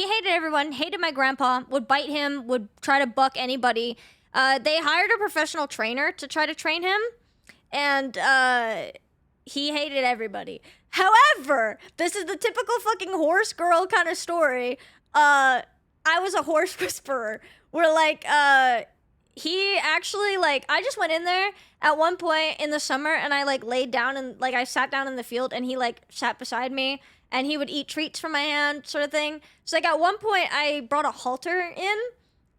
Speaker 1: hated everyone, hated my grandpa, would bite him, would try to buck anybody. They hired a professional trainer to try to train him, and, he hated everybody. However, this is the typical fucking horse girl kind of story. I was a horse whisperer, where, like, he actually, like, I just went in there at one point in the summer, and I, like, laid down, and, like, I sat down in the field, and he, like, sat beside me, and he would eat treats from my hand, sort of thing. So, like, at one point, I brought a halter in,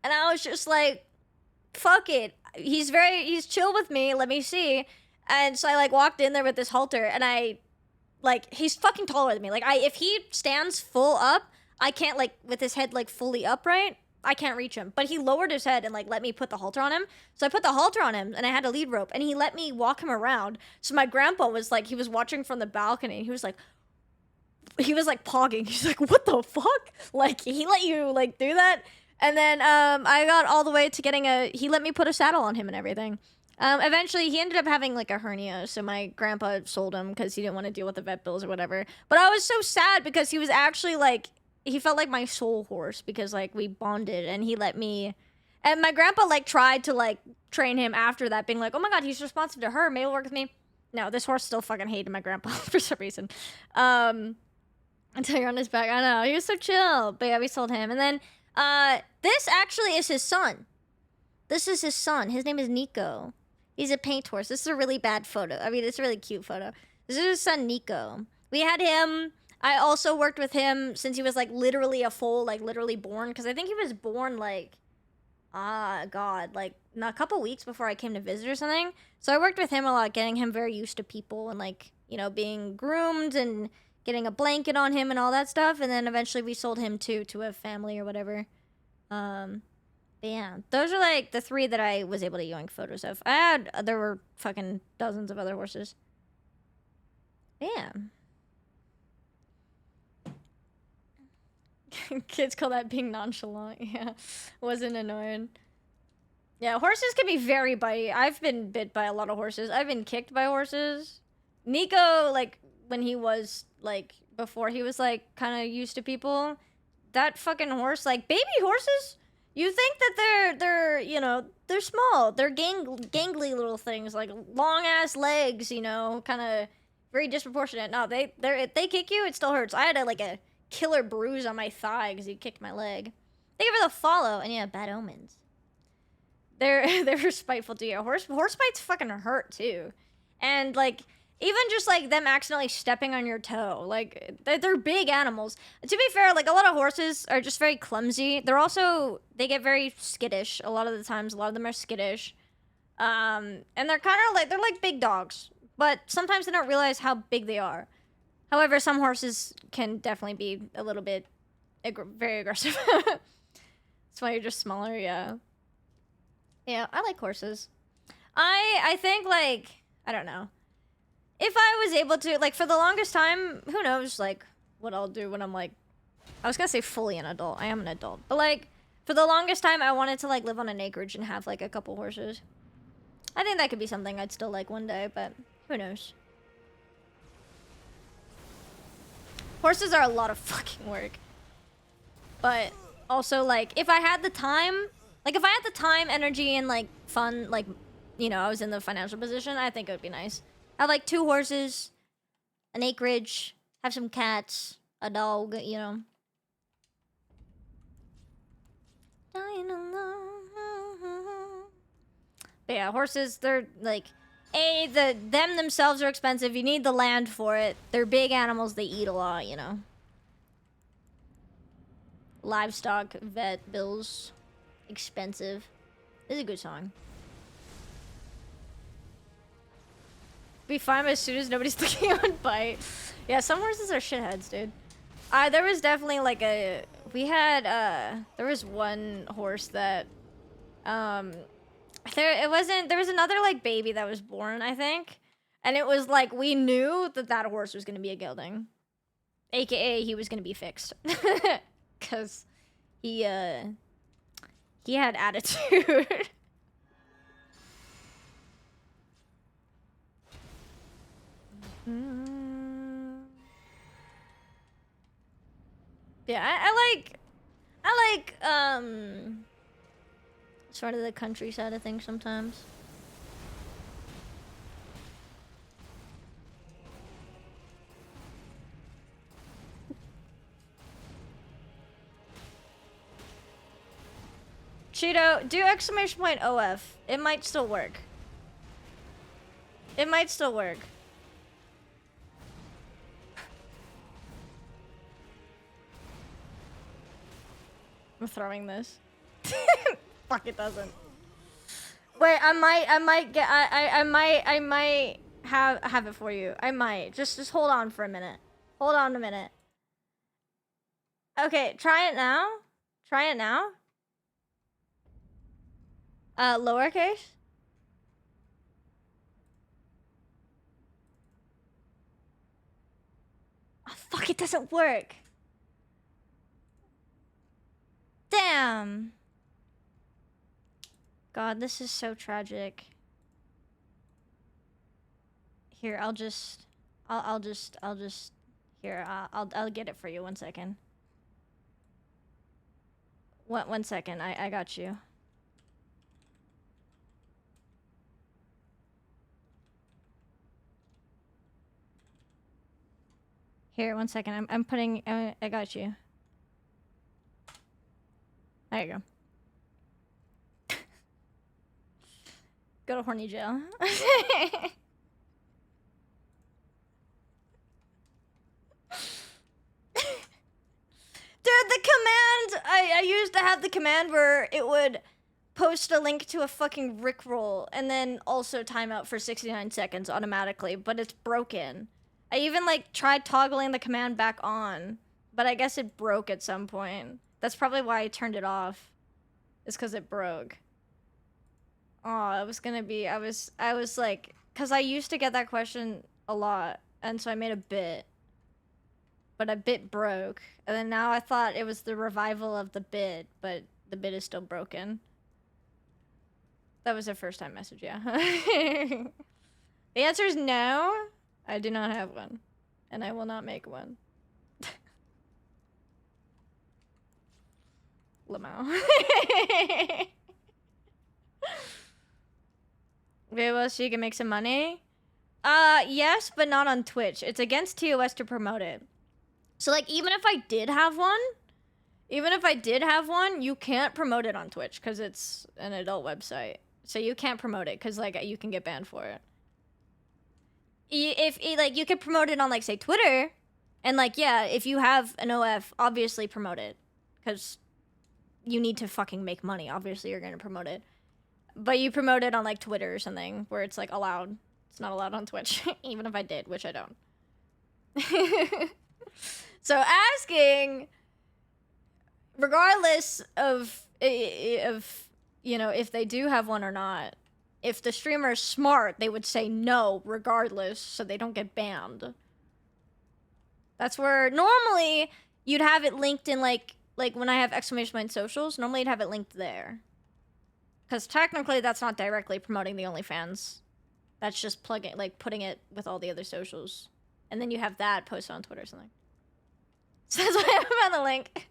Speaker 1: and I was just like, fuck it. He's chill with me, let me see. And so I, like, walked in there with this halter, and I, like, he's fucking taller than me. Like, if he stands full up, I can't, like, with his head, like, fully upright, I can't reach him. But he lowered his head and, like, let me put the halter on him. So I put the halter on him, and I had a lead rope, and he let me walk him around. So my grandpa was, like, he was watching from the balcony, and he was, like, pogging. He's like, what the fuck? Like, he let you, like, do that? And then, I got all the way to getting he let me put a saddle on him and everything. Eventually, he ended up having, like, a hernia, so my grandpa sold him because he didn't want to deal with the vet bills or whatever. But I was so sad because he was actually, like, he felt like my soul horse because, like, we bonded, and he let me... And my grandpa, like, tried to, like, train him after that, being like, oh my god, he's responsive to her, maybe he'll work with me. No, this horse still fucking hated my grandpa for some reason. Until you're on his back. I know, he was so chill. But yeah, we sold him. And then, this actually is his son. This is his son. His name is Nico. He's a paint horse. This is a really bad photo. I mean, it's a really cute photo. This is his son, Nico. We had him... I also worked with him since he was, like, literally a foal, like, literally born. Because I think he was born, like, God, like, a couple weeks before I came to visit or something. So I worked with him a lot, getting him very used to people and, like, you know, being groomed and getting a blanket on him and all that stuff. And then eventually we sold him, too, to a family or whatever. But yeah, those are, like, the 3 that I was able to yoink photos of. There were fucking dozens of other horses. Yeah. Kids call that being nonchalant. Yeah, wasn't annoying. Yeah, horses can be very bitey. I've been bit by a lot of horses. I've been kicked by horses. Nico, like, when he was, like, before he was, like, kind of used to people, that fucking horse, like, baby horses, you think that they're, you know, they're small. They're gangly little things, like, long-ass legs, you know, kind of very disproportionate. No, if they kick you, it still hurts. I had, like, a killer bruise on my thigh because he kicked my leg. Thank you for the follow. And yeah, bad omens. They're spiteful to you. Horse bites fucking hurt too. And like, even just like them accidentally stepping on your toe, like they're big animals. To be fair, like a lot of horses are just very clumsy. They get very skittish a lot of the times. A lot of them are skittish. And they're kind of like, they're like big dogs, but sometimes they don't realize how big they are. However, some horses can definitely be a little bit very aggressive. That's why you're just smaller, yeah. Yeah, I like horses. I think, like, I don't know. If I was able to, like, for the longest time, who knows, like, what I'll do when I'm, like, I was gonna say fully an adult. I am an adult. But, like, for the longest time, I wanted to, like, live on an acreage and have, like, a couple horses. I think that could be something I'd still like one day, but who knows. Horses are a lot of fucking work. But also, like, if I had the time, energy, and, like, fun, like, you know, I was in the financial position, I think it would be nice. Have, like, 2 horses, an acreage, have some cats, a dog, you know. Dying alone. But yeah, horses, they're like, them themselves are expensive. You need the land for it. They're big animals. They eat a lot, you know. Livestock, vet bills, expensive. This is a good song. Be fine as soon as nobody's looking on bite. Yeah, some horses are shitheads, dude. There was definitely like there was one horse that, there was another like baby that was born, I think. And it was like, we knew that horse was gonna be a gelding. AKA, he was gonna be fixed. Cause he had attitude. Yeah, I like sort of the countryside of things sometimes. Cheeto, do exclamation point OF. It might still work. It might still work. I'm throwing this. Fuck, it doesn't. Wait, I might have it for you. I might. Just hold on for a minute. Hold on a minute. Okay, try it now. Try it now. Lowercase. Oh, fuck, it doesn't work. Damn. God, this is so tragic. Here, I'll just here, I'll get it for you. 1 second. One second, I got you. Here, 1 second, I'm putting, I got you. There you go. Go to horny jail. Dude, the command! I used to have the command where it would post a link to a fucking Rickroll and then also timeout for 69 seconds automatically, but it's broken. I even like tried toggling the command back on, but I guess it broke at some point. That's probably why I turned it off. It's because it broke. Oh, it was gonna be, I was like, because I used to get that question a lot, and so I made a bit. But a bit broke. And then now I thought it was the revival of the bit, but the bit is still broken. That was a first time message, yeah. The answer is no. I do not have one. And I will not make one. Lamau. Wait, well, so you can make some money? Yes, but not on Twitch. It's against TOS to promote it. So, like, even if I did have one, you can't promote it on Twitch because it's an adult website. So you can't promote it because, like, you can get banned for it. Like, you could promote it on, like, say, Twitter. And, like, yeah, if you have an OF, obviously promote it. Because you need to fucking make money. Obviously, you're going to promote it. But you promote it on, like, Twitter or something where it's, like, allowed. It's not allowed on Twitch. Even if I did, which I don't. So asking, regardless of you know, if they do have one or not, if the streamer is smart, they would say no regardless so they don't get banned. That's where normally you'd have it linked in like when I have exclamation point socials, normally you'd have it linked there. Because technically that's not directly promoting the OnlyFans. That's just putting it with all the other socials. And then you have that posted on Twitter or something. So that's why I found the link.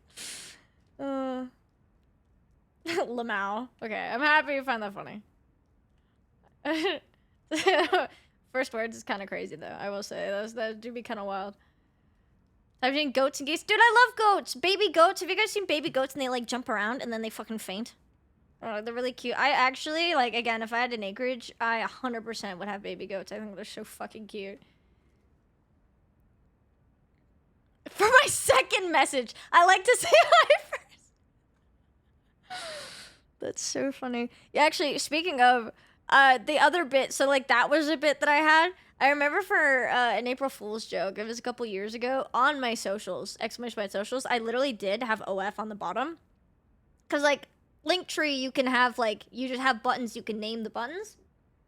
Speaker 1: Lamau. Okay, I'm happy you found that funny. First words is kind of crazy though, I will say. That do be kind of wild. I've seen goats and geese. Dude, I love goats. Baby goats. Have you guys seen baby goats and they like jump around and then they fucking faint? Oh, they're really cute. I actually, like, again, if I had an acreage, I 100% would have baby goats. I think they're so fucking cute. For my second message, I like to say hi first. That's so funny. Yeah, actually, speaking of, the other bit, so, like, that was a bit that I had. I remember for, an April Fool's joke, it was a couple years ago, on my socials, exclamation point socials, I literally did have OF on the bottom. Because, like, Linktree, you can have, like, you just have buttons, you can name the buttons,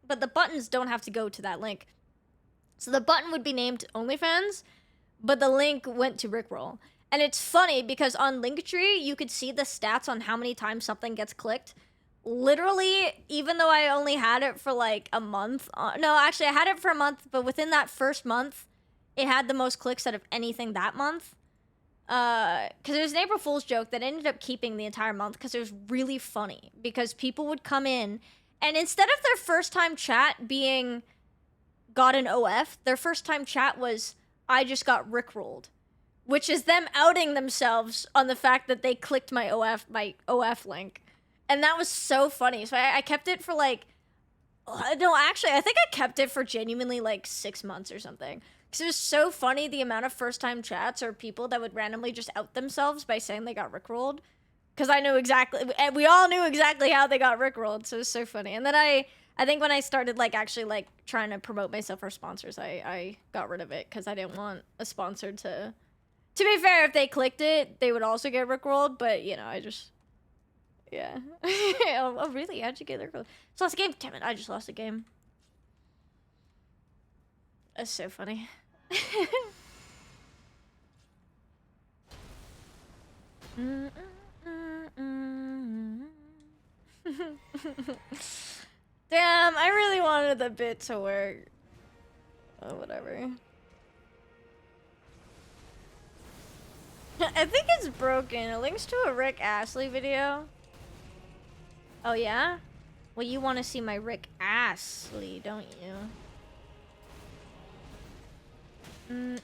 Speaker 1: but the buttons don't have to go to that link. So the button would be named OnlyFans, but the link went to Rickroll. And it's funny because on Linktree, you could see the stats on how many times something gets clicked. Literally, even though I only had it for like a month. No, actually, I had it for a month, but within that first month, it had the most clicks out of anything that month. Because it was an April Fool's joke that ended up keeping the entire month because it was really funny. Because people would come in, and instead of their first time chat being got an OF, their first time chat was, I just got rickrolled. Which is them outing themselves on the fact that they clicked my OF link. And that was so funny. So I kept it for like, no, actually, I think I kept it for genuinely like 6 months or something. Because it was so funny the amount of first-time chats or people that would randomly just out themselves by saying they got rickrolled. Because I knew exactly, and we all knew exactly how they got rickrolled, so it was so funny. And then I think when I started like actually like trying to promote myself for sponsors, I got rid of it because I didn't want a sponsor to be fair, if they clicked it, they would also get rickrolled, but you know, I just, yeah. Oh, really? How'd you get rickrolled? Just lost a game? Damn it, I just lost a game. That's so funny. Damn, I really wanted the bit to work. Oh, whatever. I think it's broken. It links to a Rick Astley video. Oh, yeah? Well, you want to see my Rick Astley, don't you?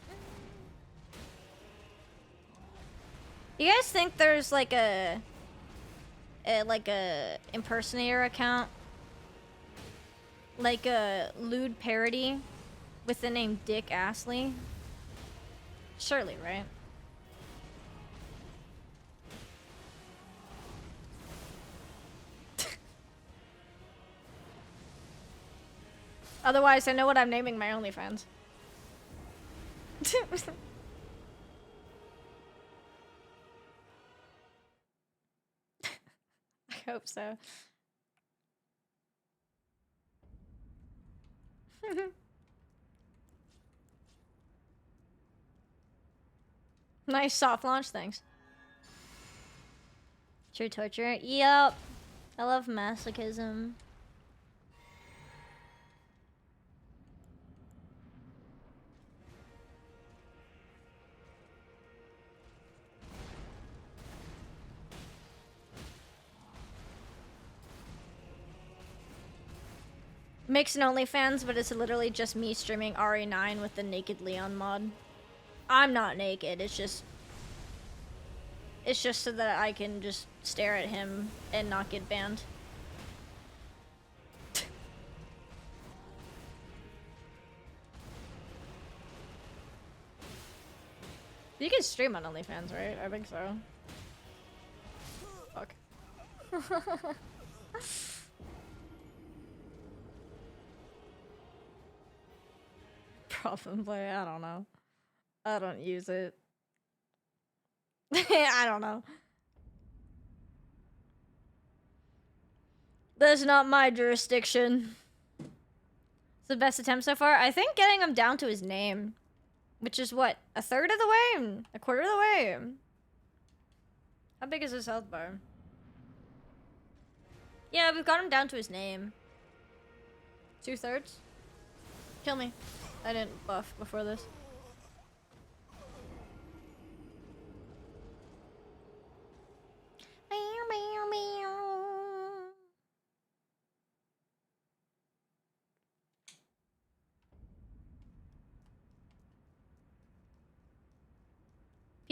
Speaker 1: You guys think there's like a impersonator account? Like a lewd parody with the name Dick Astley? Surely, right? Otherwise, I know what I'm naming my OnlyFans. I hope so. Nice soft launch, thanks. True torture? Yep. I love masochism. Makes an OnlyFans, but it's literally just me streaming RE9 with the Naked Leon mod. I'm not naked, it's just so that I can just stare at him and not get banned. You can stream on OnlyFans, right? I think so. Fuck. Probably, I don't know. I don't use it. I don't know. That's not my jurisdiction. It's the best attempt so far. I think getting him down to his name. Which is what? A third of the way? A quarter of the way? How big is his health bar? Yeah, we've got him down to his name. 2/3? Kill me. I didn't buff before this.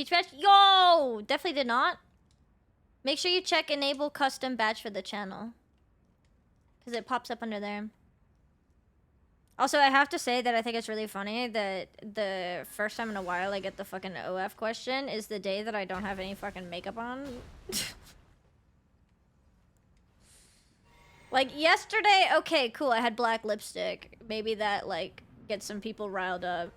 Speaker 1: Peach badge? Yo! Definitely did not. Make sure you check enable custom badge for the channel. Because it pops up under there. Also, I have to say that I think it's really funny that the first time in a while I get the fucking OF question is the day that I don't have any fucking makeup on. Like, yesterday, okay, cool, I had black lipstick. Maybe that, like, gets some people riled up.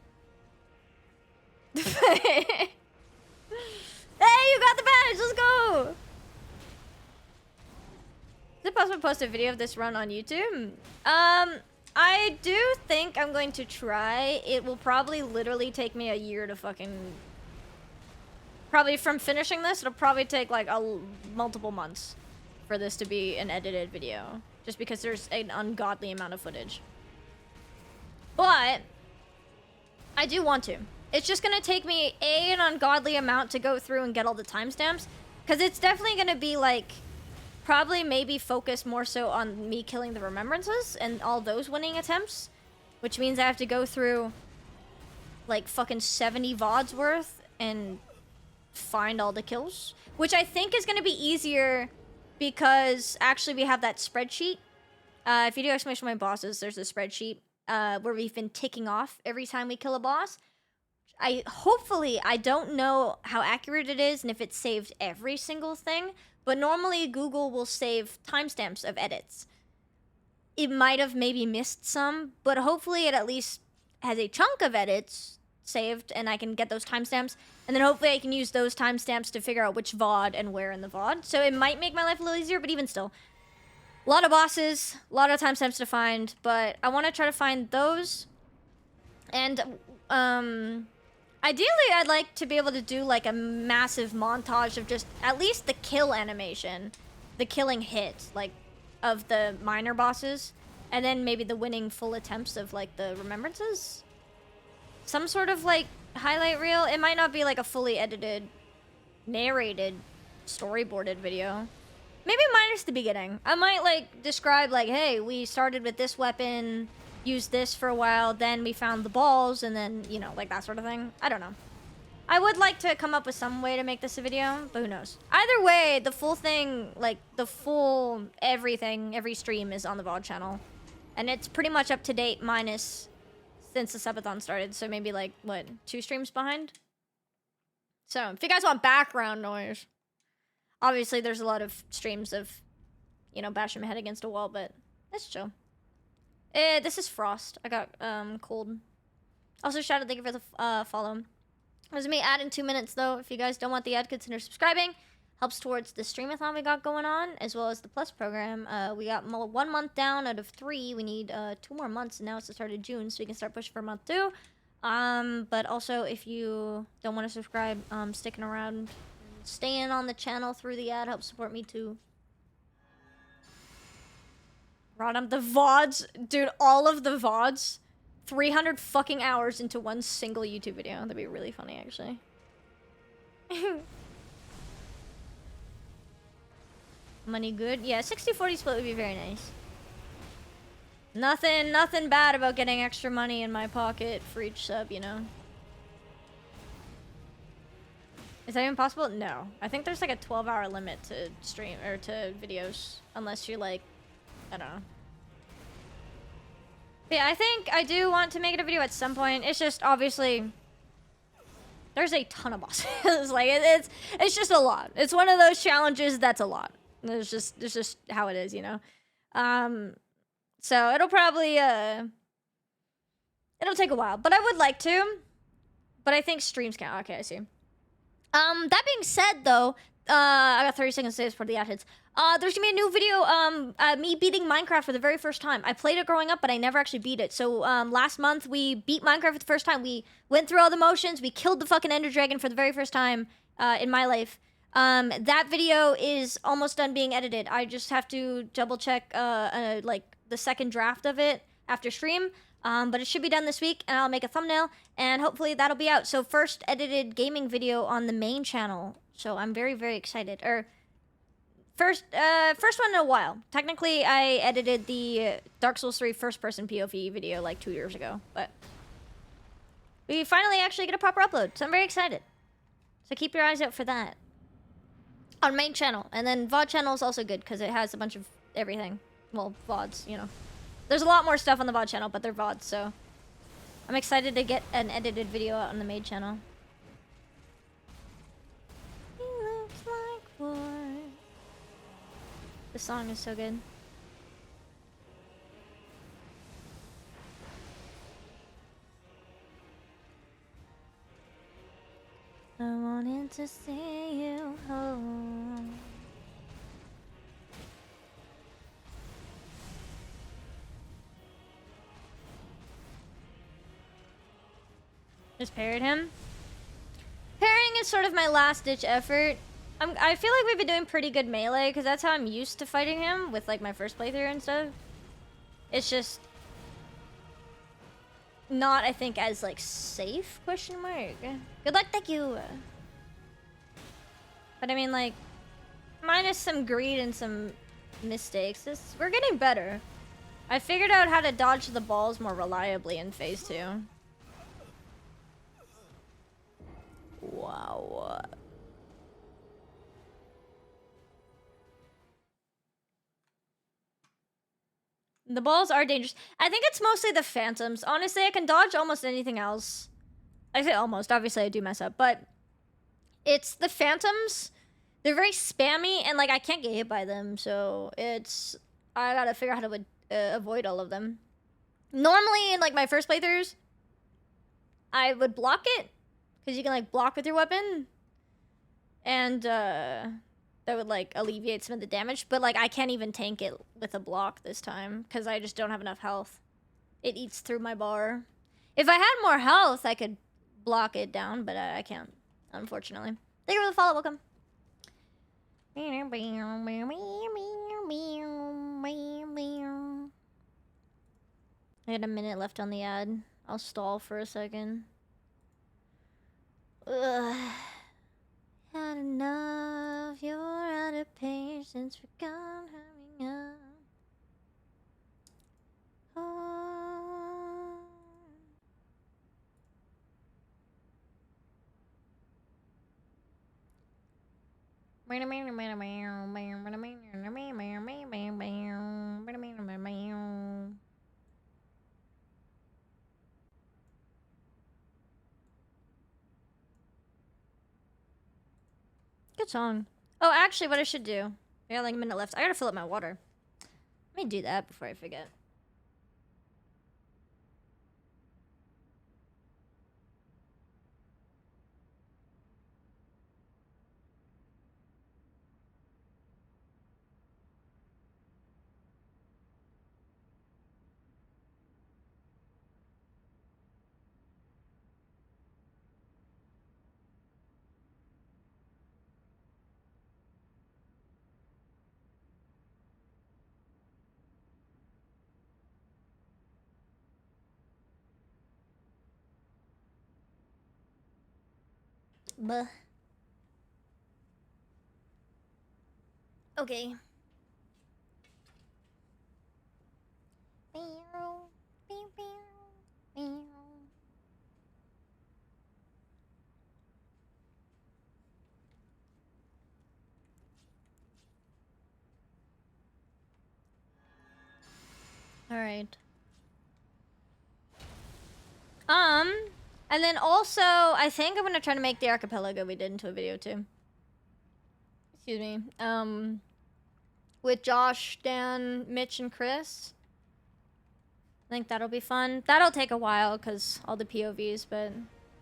Speaker 1: Hey, you got the badge! Let's go! Is it possible to post a video of this run on YouTube? I do think I'm going to try. It will probably literally take me a year to fucking... Probably from finishing this, it'll probably take like multiple months for this to be an edited video. Just because there's an ungodly amount of footage. But I do want to. It's just gonna take me an ungodly amount to go through and get all the timestamps. Because it's definitely gonna be like... Probably maybe focus more so on me killing the remembrances and all those winning attempts. Which means I have to go through like fucking 70 VODs worth and find all the kills. Which I think is going to be easier because actually we have that spreadsheet. If you do exclamation point bosses, there's a spreadsheet where we've been ticking off every time we kill a boss. Hopefully, I don't know how accurate it is and if it saved every single thing. But normally, Google will save timestamps of edits. It might have maybe missed some, but hopefully it at least has a chunk of edits saved, and I can get those timestamps. And then hopefully I can use those timestamps to figure out which VOD and where in the VOD. So it might make my life a little easier, but even still. A lot of bosses, a lot of timestamps to find, but I want to try to find those. And, ideally, I'd like to be able to do, like, a massive montage of just at least the kill animation. The killing hit, like, of the minor bosses. And then maybe the winning full attempts of, like, the remembrances. Some sort of, like, highlight reel. It might not be, like, a fully edited, narrated, storyboarded video. Maybe minus the beginning. I might, like, describe, like, hey, we started with this weapon... used this for a while, then we found the balls, and then, you know, like that sort of thing. I don't know. I would like to come up with some way to make this a video, but who knows. Either way, the full thing, like, the full everything, every stream is on the VOD channel. And it's pretty much up to date, minus since the subathon started, so maybe, like, what, 2 streams behind? So, if you guys want background noise, obviously there's a lot of streams of, you know, bashing my head against a wall, but it's chill. This is Frost. I got, cold. Also, shout out, thank you for the, follow. There's me ad in 2 minutes, though. If you guys don't want the ad, consider subscribing. Helps towards the streamathon we got going on, as well as the Plus program. We got 1 month down out of 3. We need, 2 more months, and now it's the start of June, so we can start pushing for month 2. But also, if you don't want to subscribe, sticking around, staying on the channel through the ad helps support me, too. Rodham, the VODs, dude, all of the VODs, 300 fucking hours into one single YouTube video. That'd be really funny, actually. Money good? Yeah, 60-40 split would be very nice. Nothing bad about getting extra money in my pocket for each sub, you know? Is that even possible? No. I think there's like a 12-hour limit to stream, or to videos, unless you're like, I don't know. But yeah, I think I do want to make it a video at some point. It's just, obviously, there's a ton of bosses. Like, it's just a lot. It's one of those challenges that's a lot. It's just how it is, you know? So it'll probably, it'll take a while. But I would like to. But I think streams count. Okay, I see. That being said, though, I got 30 seconds to say this before the ad hits. There's gonna be a new video, me beating Minecraft for the very first time. I played it growing up, but I never actually beat it. So, last month, we beat Minecraft for the first time. We went through all the motions. We killed the fucking Ender Dragon for the very first time, in my life. That video is almost done being edited. I just have to double check, like, the second draft of it after stream. But it should be done this week, and I'll make a thumbnail, and hopefully that'll be out. So, first edited gaming video on the main channel. So, I'm very, very excited. First one in a while. Technically, I edited the Dark Souls 3 first-person POV video like 2 years ago, but we finally actually get a proper upload, so I'm very excited. So keep your eyes out for that. On main channel. And then VOD channel is also good because it has a bunch of everything. Well, VODs, you know. There's a lot more stuff on the VOD channel, but they're VODs, so... I'm excited to get an edited video out on the main channel. He looks like war. The song is so good. I wanted to see you home. Just parried him. Parrying is sort of my last ditch effort. I feel like we've been doing pretty good melee because that's how I'm used to fighting him with like my first playthrough and stuff. It's just not, I think, as like safe, question mark. Good luck, thank you. But I mean, like, minus some greed and some mistakes, we're getting better. I figured out how to dodge the balls more reliably in phase 2. Wow. The balls are dangerous. I think it's mostly the phantoms. Honestly, I can dodge almost anything else. I say almost. Obviously, I do mess up. But it's the phantoms. They're very spammy, and, like, I can't get hit by them. So it's... I gotta figure out how to avoid all of them. Normally, in, like, my first playthroughs, I would block it. Because you can, like, block with your weapon. And, that would, like, alleviate some of the damage. But, like, I can't even tank it with a block this time. Because I just don't have enough health. It eats through my bar. If I had more health, I could block it down. But I can't, unfortunately. Thank you for the follow. Welcome. I got a minute left on the ad. I'll stall for a second. Ugh. Had enough, you're out of patience, forgot hurrying up. Oh. Good song. Oh, actually, what I should do... I got like a minute left. I gotta fill up my water. Let me do that before I forget. Buh. Okay. Alright. And then also, I think I'm gonna try to make the archipelago we did into a video too. Excuse me. With Josh, Dan, Mitch, and Chris. I think that'll be fun. That'll take a while because all the POVs, but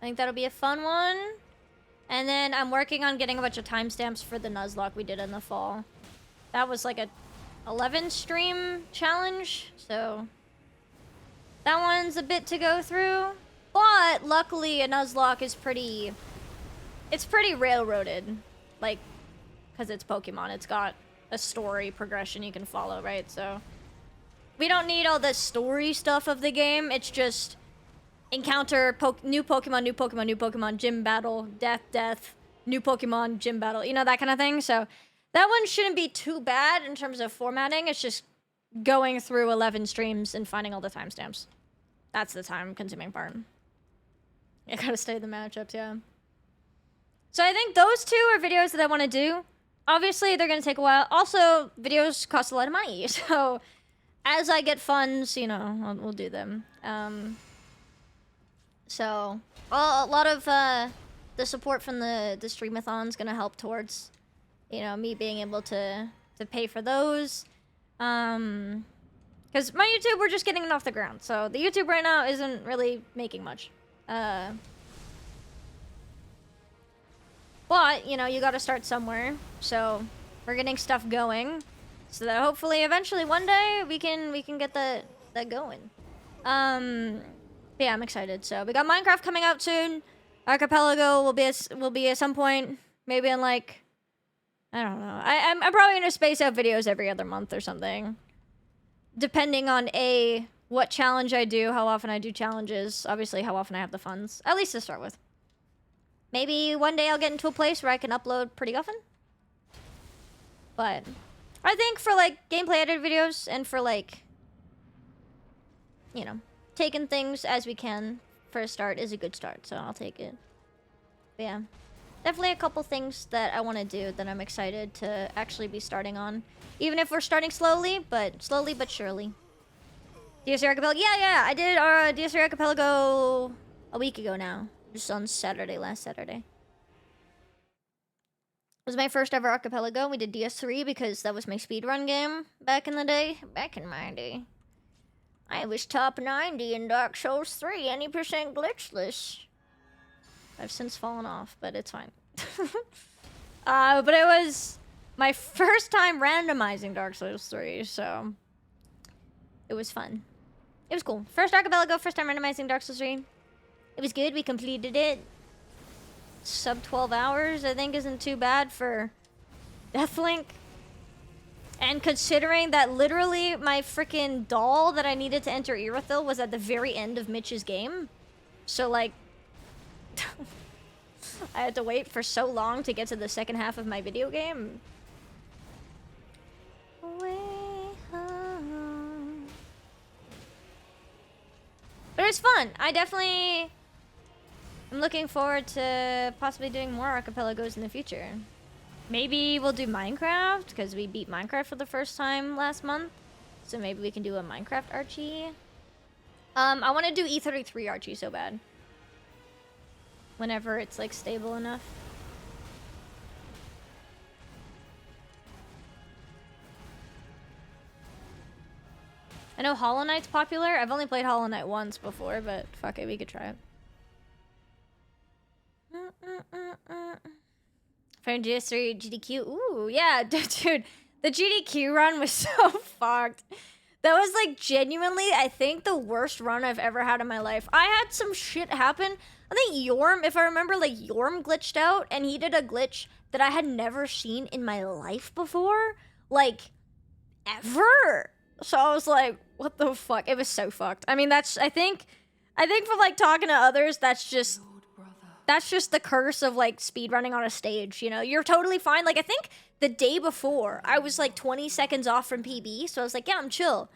Speaker 1: I think that'll be a fun one. And then I'm working on getting a bunch of timestamps for the Nuzlocke we did in the fall. That was like a 11 stream challenge, so that one's a bit to go through. But luckily a Nuzlocke is pretty railroaded, like, because it's Pokemon. It's got a story progression you can follow, right? So we don't need all the story stuff of the game. It's just encounter new Pokemon, new Pokemon, new Pokemon, gym battle, death, new Pokemon, gym battle, you know, that kind of thing. So that one shouldn't be too bad in terms of formatting. It's just going through 11 streams and finding all the timestamps. That's the time-consuming part. You gotta study the matchups, yeah. So I think those two are videos that I want to do. Obviously, they're going to take a while. Also, videos cost a lot of money. So as I get funds, you know, we'll do them. So a lot of the support from the streamathon is going to help towards, you know, me being able to pay for those. Because my YouTube, we're just getting it off the ground. So the YouTube right now isn't really making much. But, you know, you gotta start somewhere. So we're getting stuff going. So that hopefully, eventually, one day, we can get that going. Yeah, I'm excited. So we got Minecraft coming out soon. Archipelago will be at some point. Maybe in like, I don't know. I'm probably gonna space out videos every other month or something. Depending on what challenge I do, how often I do challenges, obviously how often I have the funds. At least to start with. Maybe one day I'll get into a place where I can upload pretty often. But I think for like gameplay edited videos and for like, you know, taking things as we can for a start is a good start, so I'll take it. But yeah. Definitely a couple things that I want to do that I'm excited to actually be starting on. Even if we're starting slowly but surely. DSR Archipelago. Yeah, I did our DSR Archipelago a week ago now. Just on Saturday, last Saturday. It was my first ever Archipelago. We did DS3 because that was my speedrun game back in the day. Back in my day. I was top 90 in Dark Souls 3, any percent glitchless. I've since fallen off, but it's fine. But it was my first time randomizing Dark Souls 3, so it was fun. It was cool. First Archipelago, first time randomizing Dark Souls 3. It was good. We completed it. Sub 12 hours, I think, isn't too bad for Deathlink. And considering that literally my freaking doll that I needed to enter Irithyll was at the very end of Mitch's game. So, like, I had to wait for so long to get to the second half of my video game. Way home. But it was fun. I'm looking forward to possibly doing more Archipelagos in the future. Maybe we'll do Minecraft, because we beat Minecraft for the first time last month. So maybe we can do a Minecraft Archie. I want to do E33 Archie so bad. Whenever it's, like, stable enough. I know Hollow Knight's popular. I've only played Hollow Knight once before, but fuck it, we could try it. From GS3 GDQ. Ooh, yeah, dude. The GDQ run was so fucked. That was, like, genuinely, I think, the worst run I've ever had in my life. I had some shit happen. I think Yorm, if I remember, like, Yorm glitched out, and he did a glitch that I had never seen in my life before. Like, ever. So I was like, what the fuck? It was so fucked. I mean, I think from, like, talking to others, that's just the curse of, like, speedrunning on a stage, you know? You're totally fine. Like, I think the day before, I was, like, 20 seconds off from PB, so I was like, yeah, I'm chill.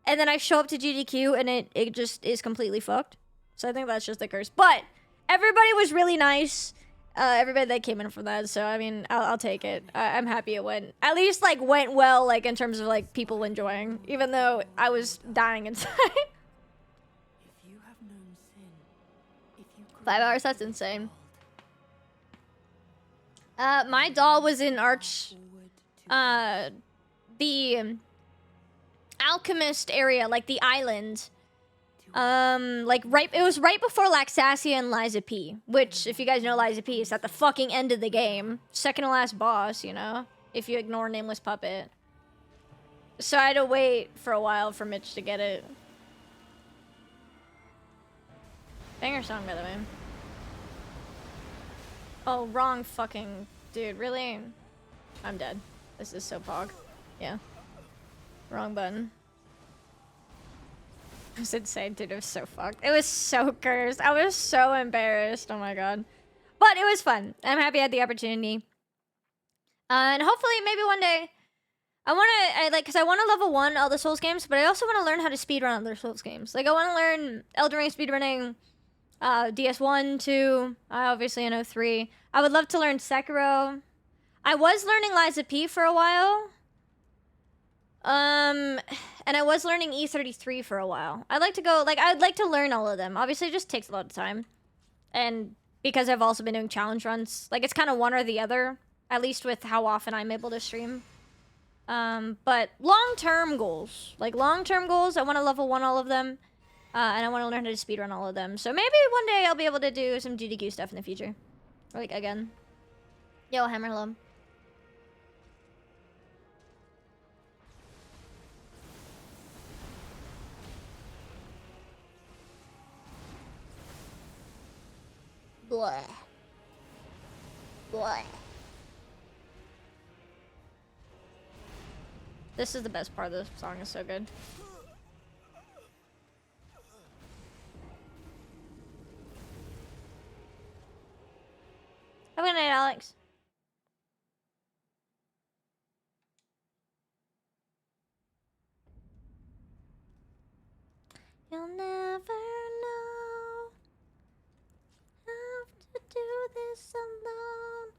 Speaker 1: And then I show up to GDQ, and it just is completely fucked. So I think that's just the curse. But everybody was really nice. Everybody that came in from that, so, I mean, I'll take it. I'm happy it went. At least, like, went well, like, in terms of, like, people enjoying. Even though I was dying inside. 5 hours, that's insane. My doll was in the Alchemist area, like the island. It was right before Laxasia and Liza P, which, if you guys know Liza P, is at the fucking end of the game. Second to last boss, you know? If you ignore Nameless Puppet. So I had to wait for a while for Mitch to get it. Banger song, by the way. Oh, wrong fucking... Dude, really? I'm dead. This is so pog. Yeah. Wrong button. I was insane, dude. It was so fucked. It was so cursed. I was so embarrassed. Oh my god. But it was fun. I'm happy I had the opportunity. And hopefully, maybe one day... because I want to level 1 all the Souls games, but I also want to learn how to speedrun other Souls games. Like, I want to learn Elden Ring speedrunning... DS1, 2, obviously I know 3. I would love to learn Sekiro. I was learning Liza P for a while. And I was learning E33 for a while. I'd like to go, like, I'd like to learn all of them. Obviously, it just takes a lot of time. And because I've also been doing challenge runs, like, it's kind of one or the other, at least with how often I'm able to stream. But long-term goals. Like, long-term goals, I want to level 1 all of them. And I want to learn how to speedrun all of them. So maybe one day I'll be able to do some GDQ stuff in the future. Or, like, again. Yo, Hammerlum. Blah. Blah. This is the best part of the song. It's so good. Have a good night, Alex. You'll never know how to do this alone.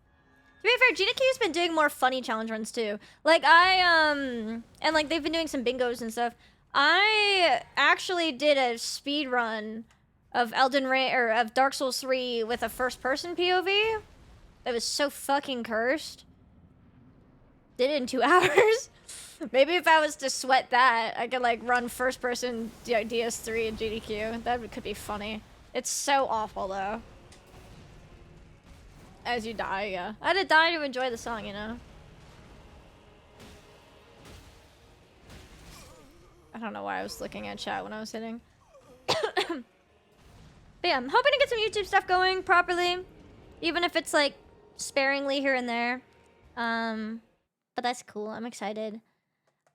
Speaker 1: To be fair, GDQ's been doing more funny challenge runs too. Like and like they've been doing some bingos and stuff. I actually did a speed run of Elden Ring or of Dark Souls 3 with a first-person POV. That was so fucking cursed. Did it in 2 hours. Maybe if I was to sweat that, I could like run first-person DS3 and GDQ. That could be funny. It's so awful though. As you die, yeah. I had to die to enjoy the song, you know? I don't know why I was looking at chat when I was hitting. But yeah, I'm hoping to get some YouTube stuff going properly. Even if it's like sparingly here and there. But that's cool. I'm excited.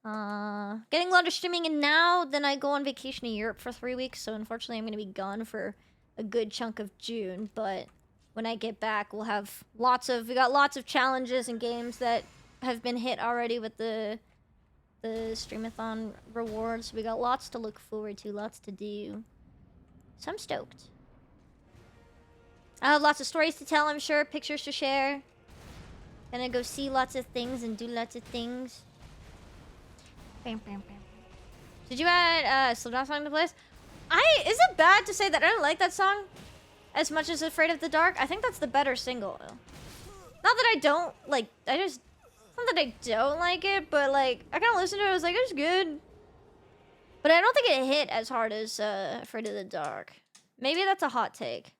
Speaker 1: Getting a lot of streaming in now. Then I go on vacation to Europe for 3 weeks. So unfortunately, I'm going to be gone for a good chunk of June. But when I get back, we'll have we got lots of challenges and games that have been hit already with the Streamathon rewards. We got lots to look forward to, lots to do. So I'm stoked. I have lots of stories to tell, I'm sure, pictures to share. Gonna go see lots of things and do lots of things. Bam, bam, bam. Did you add Slipknot song to the playlist? Is it bad to say that I don't like that song as much as Afraid of the Dark? I think that's the better single. Not that I don't like, not that I don't like it, but like, I kind of listened to it, I was like, it's good. But I don't think it hit as hard as Afraid of the Dark. Maybe that's a hot take.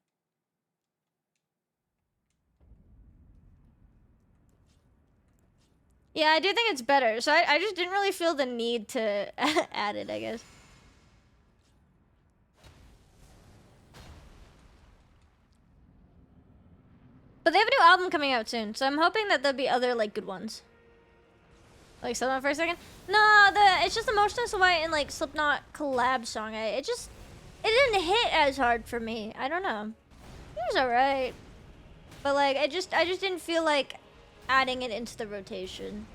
Speaker 1: Yeah, I do think it's better. So I just didn't really feel the need to add it, I guess. But they have a new album coming out soon, so I'm hoping that there'll be other, like, good ones. Like, Slipknot for a second? No, it's just the Motionless White and, like, Slipknot collab song. It didn't hit as hard for me. I don't know. It was alright. But, like, I just didn't feel like adding it into the rotation.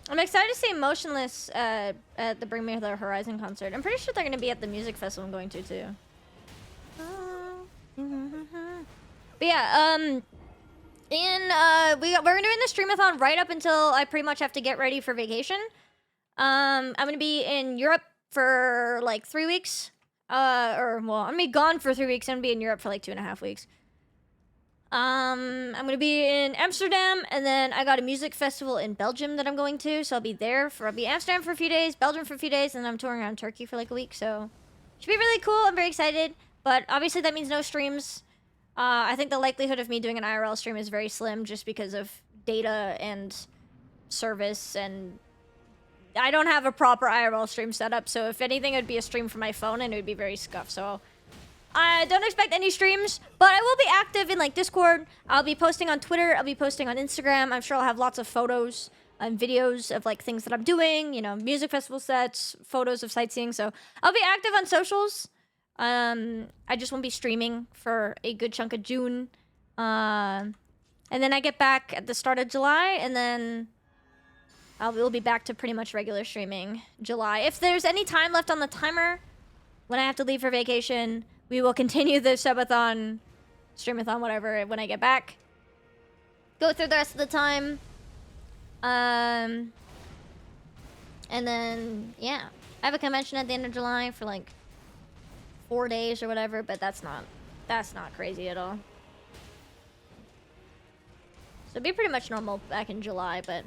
Speaker 1: I'm excited to see Motionless at the Bring Me the Horizon concert. I'm pretty sure they're going to be at the music festival I'm going to, too. But yeah, we're doing the Streamathon right up until I pretty much have to get ready for vacation. I'm going to be in Europe for like 3 weeks. I'm going to be gone for 3 weeks. I'm going to be in Europe for like 2.5 weeks. I'm gonna be in Amsterdam, and then I got a music festival in Belgium that I'm going to, so I'll be Amsterdam for a few days, Belgium for a few days, and then I'm touring around Turkey for like a week, so should be really cool. I'm very excited, but obviously that means no streams. I think the likelihood of me doing an IRL stream is very slim just because of data and service, and I don't have a proper IRL stream set up, so if anything, it would be a stream from my phone, and it would be very scuffed, so I don't expect any streams, but I will be active in like Discord. I'll be posting on Twitter. I'll be posting on Instagram. I'm sure I'll have lots of photos and videos of like things that I'm doing, you know, music festival sets, photos of sightseeing. So I'll be active on socials. I just won't be streaming for a good chunk of June. And then I get back at the start of July, and then we'll be back to pretty much regular streaming July. If there's any time left on the timer when I have to leave for vacation, we will continue the subathon, streamathon, whatever, when I get back. Go through the rest of the time. And then, yeah. I have a convention at the end of July for like 4 days or whatever, but that's not crazy at all. So it'd be pretty much normal back in July, but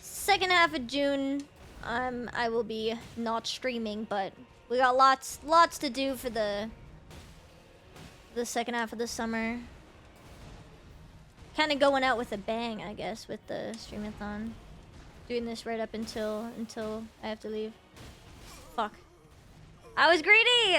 Speaker 1: second half of June, I will be not streaming, but we got lots to do for the second half of the summer. Kind of going out with a bang, I guess, with the streamathon. Doing this right up until I have to leave. Fuck. I was greedy!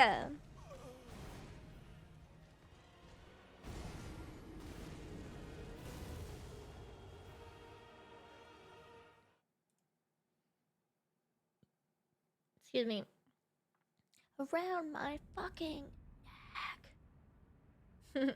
Speaker 1: Excuse me. Around my fucking neck.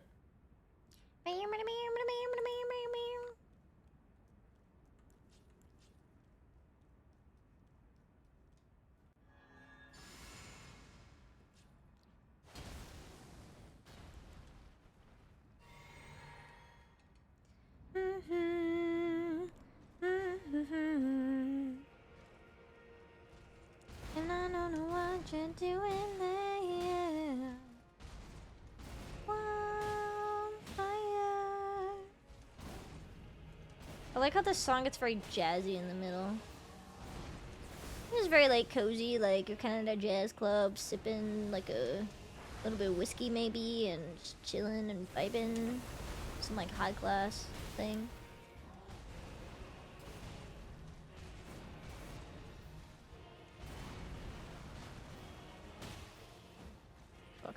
Speaker 1: And I don't know what you're doing there. Wildfire. I like how this song gets very jazzy in the middle. It's very like cozy, like you're kind of at a jazz club, sipping like a little bit of whiskey maybe, and just chilling and vibing. Some like high class thing. Fuck.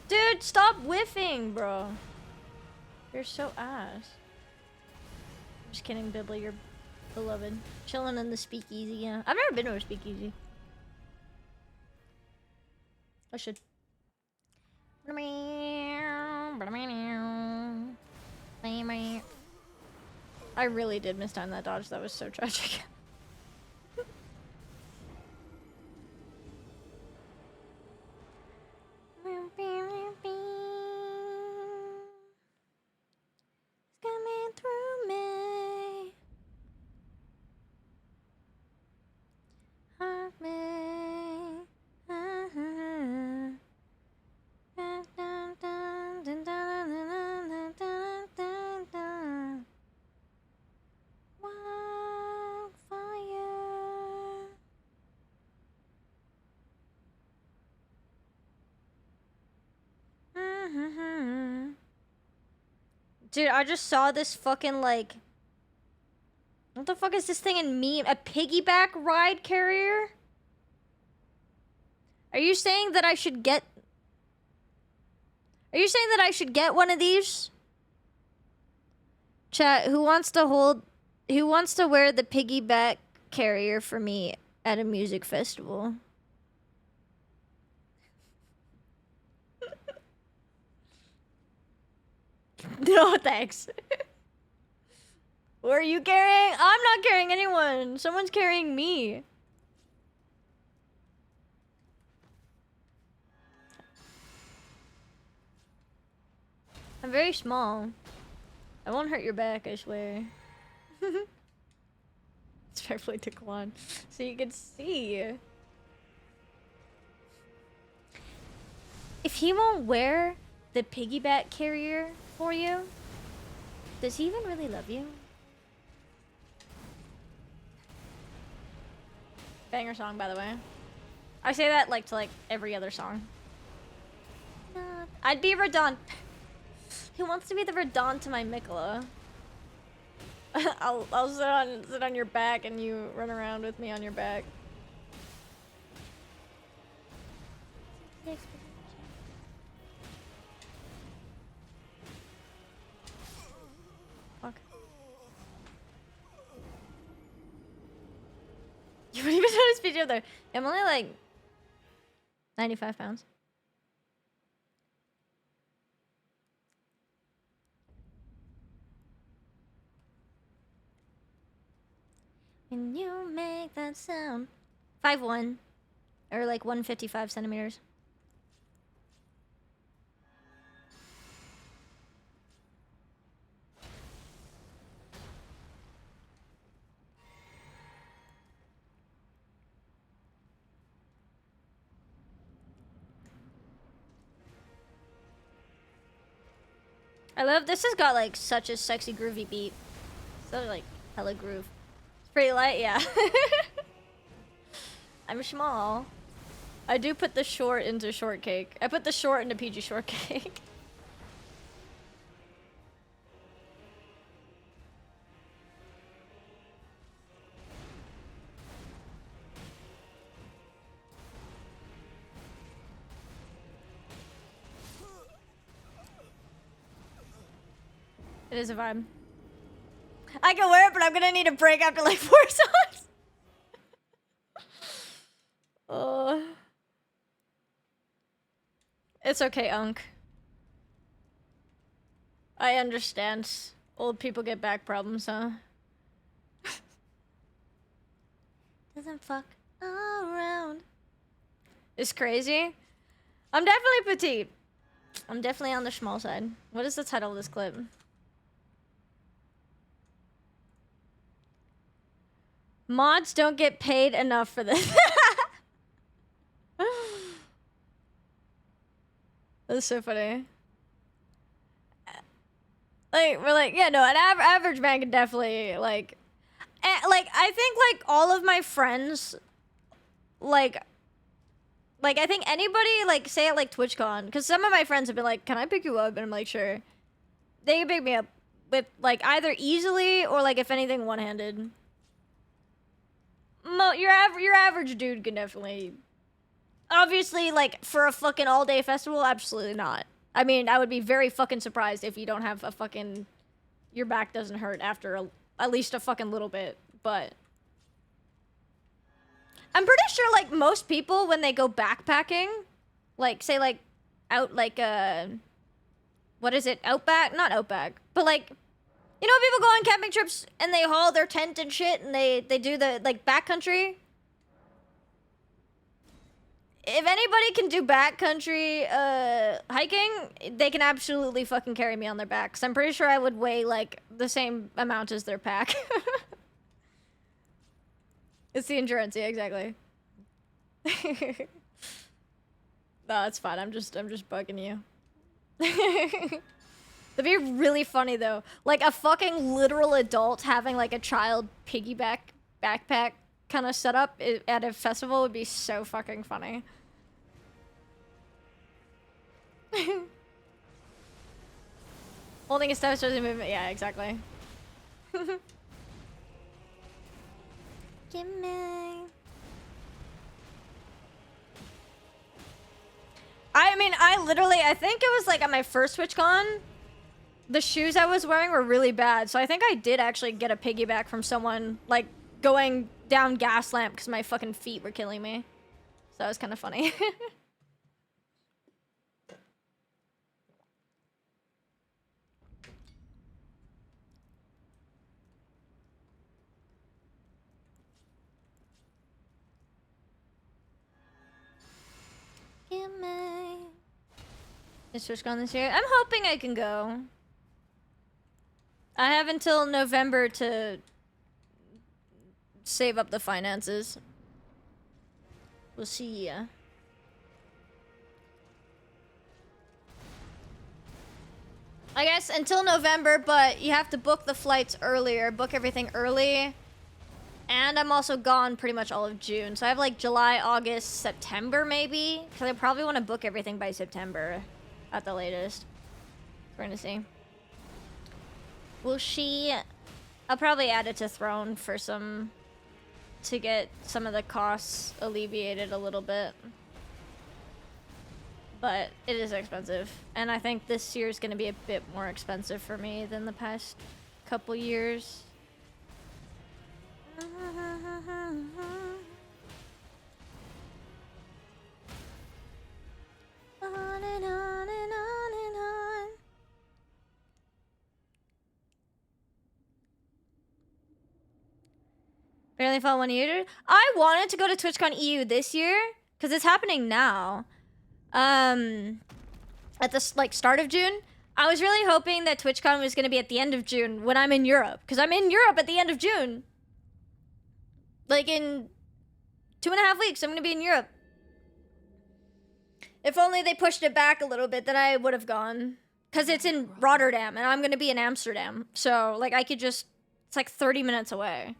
Speaker 1: Dude, stop whiffing, bro. You're so ass. Just kidding, Bibli, you're beloved. Chilling in the speakeasy, yeah. I've never been to a speakeasy. I should. I really did mistime that dodge. That was so tragic. Coming through me. Heart me. Wildfire. Dude, I just saw this fucking like, what the fuck is this thing in meme? A piggyback ride carrier? Are you saying that I should get? Are you saying that I should get one of these? Chat, who wants to wear the piggyback carrier for me at a music festival? No, thanks. Who are you carrying? I'm not carrying anyone. Someone's carrying me. I'm very small. I won't hurt your back, I swear. It's perfectly declined, so you can see. If he won't wear the piggyback carrier for you, does he even really love you? Banger song, by the way. I say that like to like every other song. I'd be Radon. Who wants to be the Radon to my Mikola? I'll sit on your back and you run around with me on your back. Fuck. You wouldn't even notice me there. I'm only like 95 pounds. And you make that sound. 5'1", or like 155 centimeters. I love this. Has got like such a sexy groovy beat. So like hella groove. It's pretty light, yeah. I'm small. I do put the short into shortcake. I put the short into PeachyShortcake. It is a vibe. I can wear it, but I'm gonna need a break after like 4 songs. It's okay, Unk. I understand. Old people get back problems, huh? Doesn't fuck around. It's crazy. I'm definitely petite. I'm definitely on the small side. What is the title of this clip? Mods don't get paid enough for this. That's so funny. Like, we're like, yeah, no, an average man can definitely, like, I think, like, all of my friends, like, I think anybody, like, say at, like, TwitchCon, because some of my friends have been like, can I pick you up? And I'm like, sure. They can pick me up with, like, either easily or, like, if anything, one-handed. Your average dude can definitely... Obviously, like, for a fucking all-day festival, absolutely not. I mean, I would be very fucking surprised if you don't have a fucking... Your back doesn't hurt after at least a fucking little bit, but... I'm pretty sure, like, most people, when they go backpacking, like, say, like, out, like, what is it? Outback? Not Outback, but, like... You know, people go on camping trips and they haul their tent and shit and they do the, like, backcountry. If anybody can do backcountry, hiking, they can absolutely fucking carry me on their backs. I'm pretty sure I would weigh, like, the same amount as their pack. It's the endurance, yeah, exactly. No, it's fine. I'm just bugging you. That'd be really funny, though. Like, a fucking literal adult having, like, a child piggyback backpack kind of setup at a festival would be so fucking funny. Holding a step shows a movement. Yeah, exactly. Give me... I mean, I think it was, like, at my first TwitchCon, the shoes I was wearing were really bad, so I think I did actually get a piggyback from someone, like, going down Gaslamp because my fucking feet were killing me. So that was kind of funny. Is TwitchCon this year? I'm hoping I can go. I have until November to save up the finances. We'll see ya. I guess until November, but you have to book the flights earlier, book everything early. And I'm also gone pretty much all of June. So I have like July, August, September maybe. Because I probably want to book everything by September at the latest. We're gonna see. Will she... I'll probably add it to Throne for some... to get some of the costs alleviated a little bit. But it is expensive. And I think this year is going to be a bit more expensive for me than the past couple years. On and on and on and on. Barely fought 1 year. I wanted to go to TwitchCon EU this year because it's happening now. At the like start of June. I was really hoping that TwitchCon was going to be at the end of June when I'm in Europe, because I'm in Europe at the end of June. Like in 2.5 weeks, I'm going to be in Europe. If only they pushed it back a little bit, then I would have gone. Because it's in Rotterdam, and I'm going to be in Amsterdam. So, like, I could just... It's like 30 minutes away.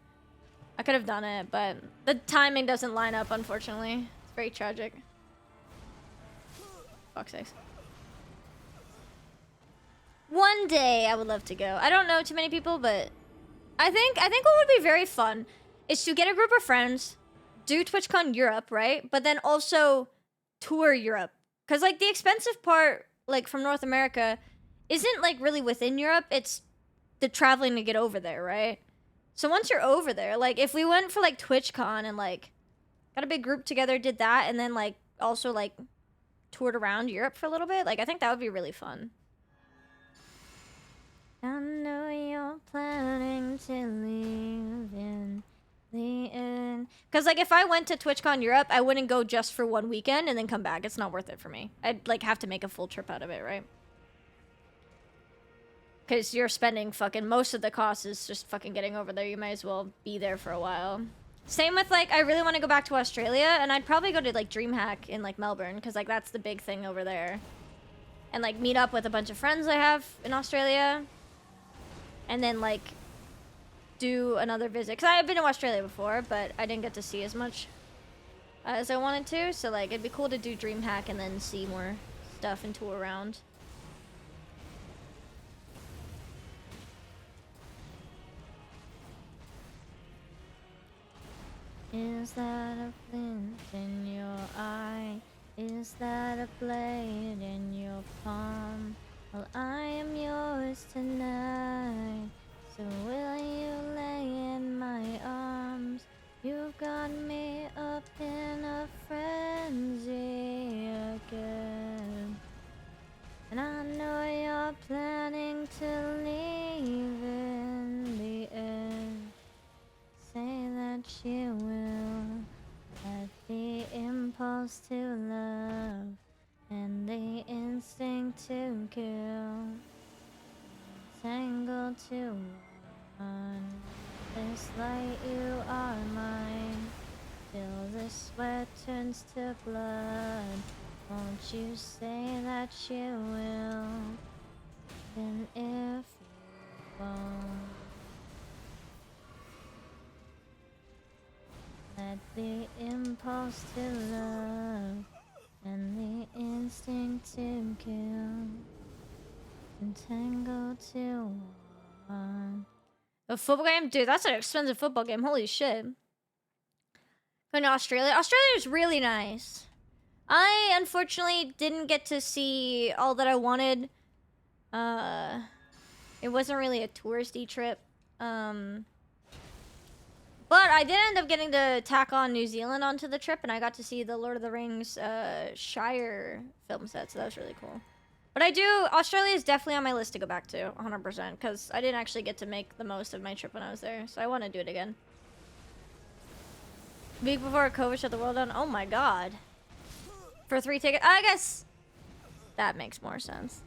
Speaker 1: I could have done it, but the timing doesn't line up, unfortunately. It's very tragic. Fuck's sakes. One day I would love to go. I don't know too many people, but I think what would be very fun is to get a group of friends, do TwitchCon Europe, right? But then also tour Europe. Because, like, the expensive part, like, from North America isn't, like, really within Europe. It's the traveling to get over there, right? So once you're over there, like, if we went for, like, TwitchCon and, like, got a big group together, did that, and then, like, also, like, toured around Europe for a little bit, like, I think that would be really fun. I know you're planning to leave in the end. Because, like, if I went to TwitchCon Europe, I wouldn't go just for 1 weekend and then come back. It's not worth it for me. I'd, like, have to make a full trip out of it, right? Because you're spending fucking most of the cost is just fucking getting over there. You might as well be there for a while. Same with, like, I really want to go back to Australia, and I'd probably go to, like, DreamHack in, like, Melbourne, because, like, that's the big thing over there. And, like, meet up with a bunch of friends I have in Australia. And then, like, do another visit. Because I have been to Australia before, but I didn't get to see as much as I wanted to. So, like, it'd be cool to do DreamHack and then see more stuff and tour around. Is that a flint in your eye? Is that a blade in your palm? Well, I am yours tonight. So will you lay in my arms? You've got me up in a frenzy again. And I know you're planning to leave in the end. Say that you will. Let the impulse to love and the instinct to kill tangle to one. This light, you are mine. Till the sweat turns to blood. Won't you say that you will? Then if you won't, let the impulse to love and the instinct to kill entangle to one. A football game? Dude, that's an expensive football game. Holy shit. Going to Australia? Australia is really nice. I, unfortunately, didn't get to see all that I wanted. It wasn't really a touristy trip. But I did end up getting to tack on New Zealand onto the trip, and I got to see the Lord of the Rings Shire film set, so that was really cool. But Australia is definitely on my list to go back to, 100%, because I didn't actually get to make the most of my trip when I was there, so I want to do it again. Week before COVID shut the world down? Oh my god. For 3 tickets? I guess that makes more sense.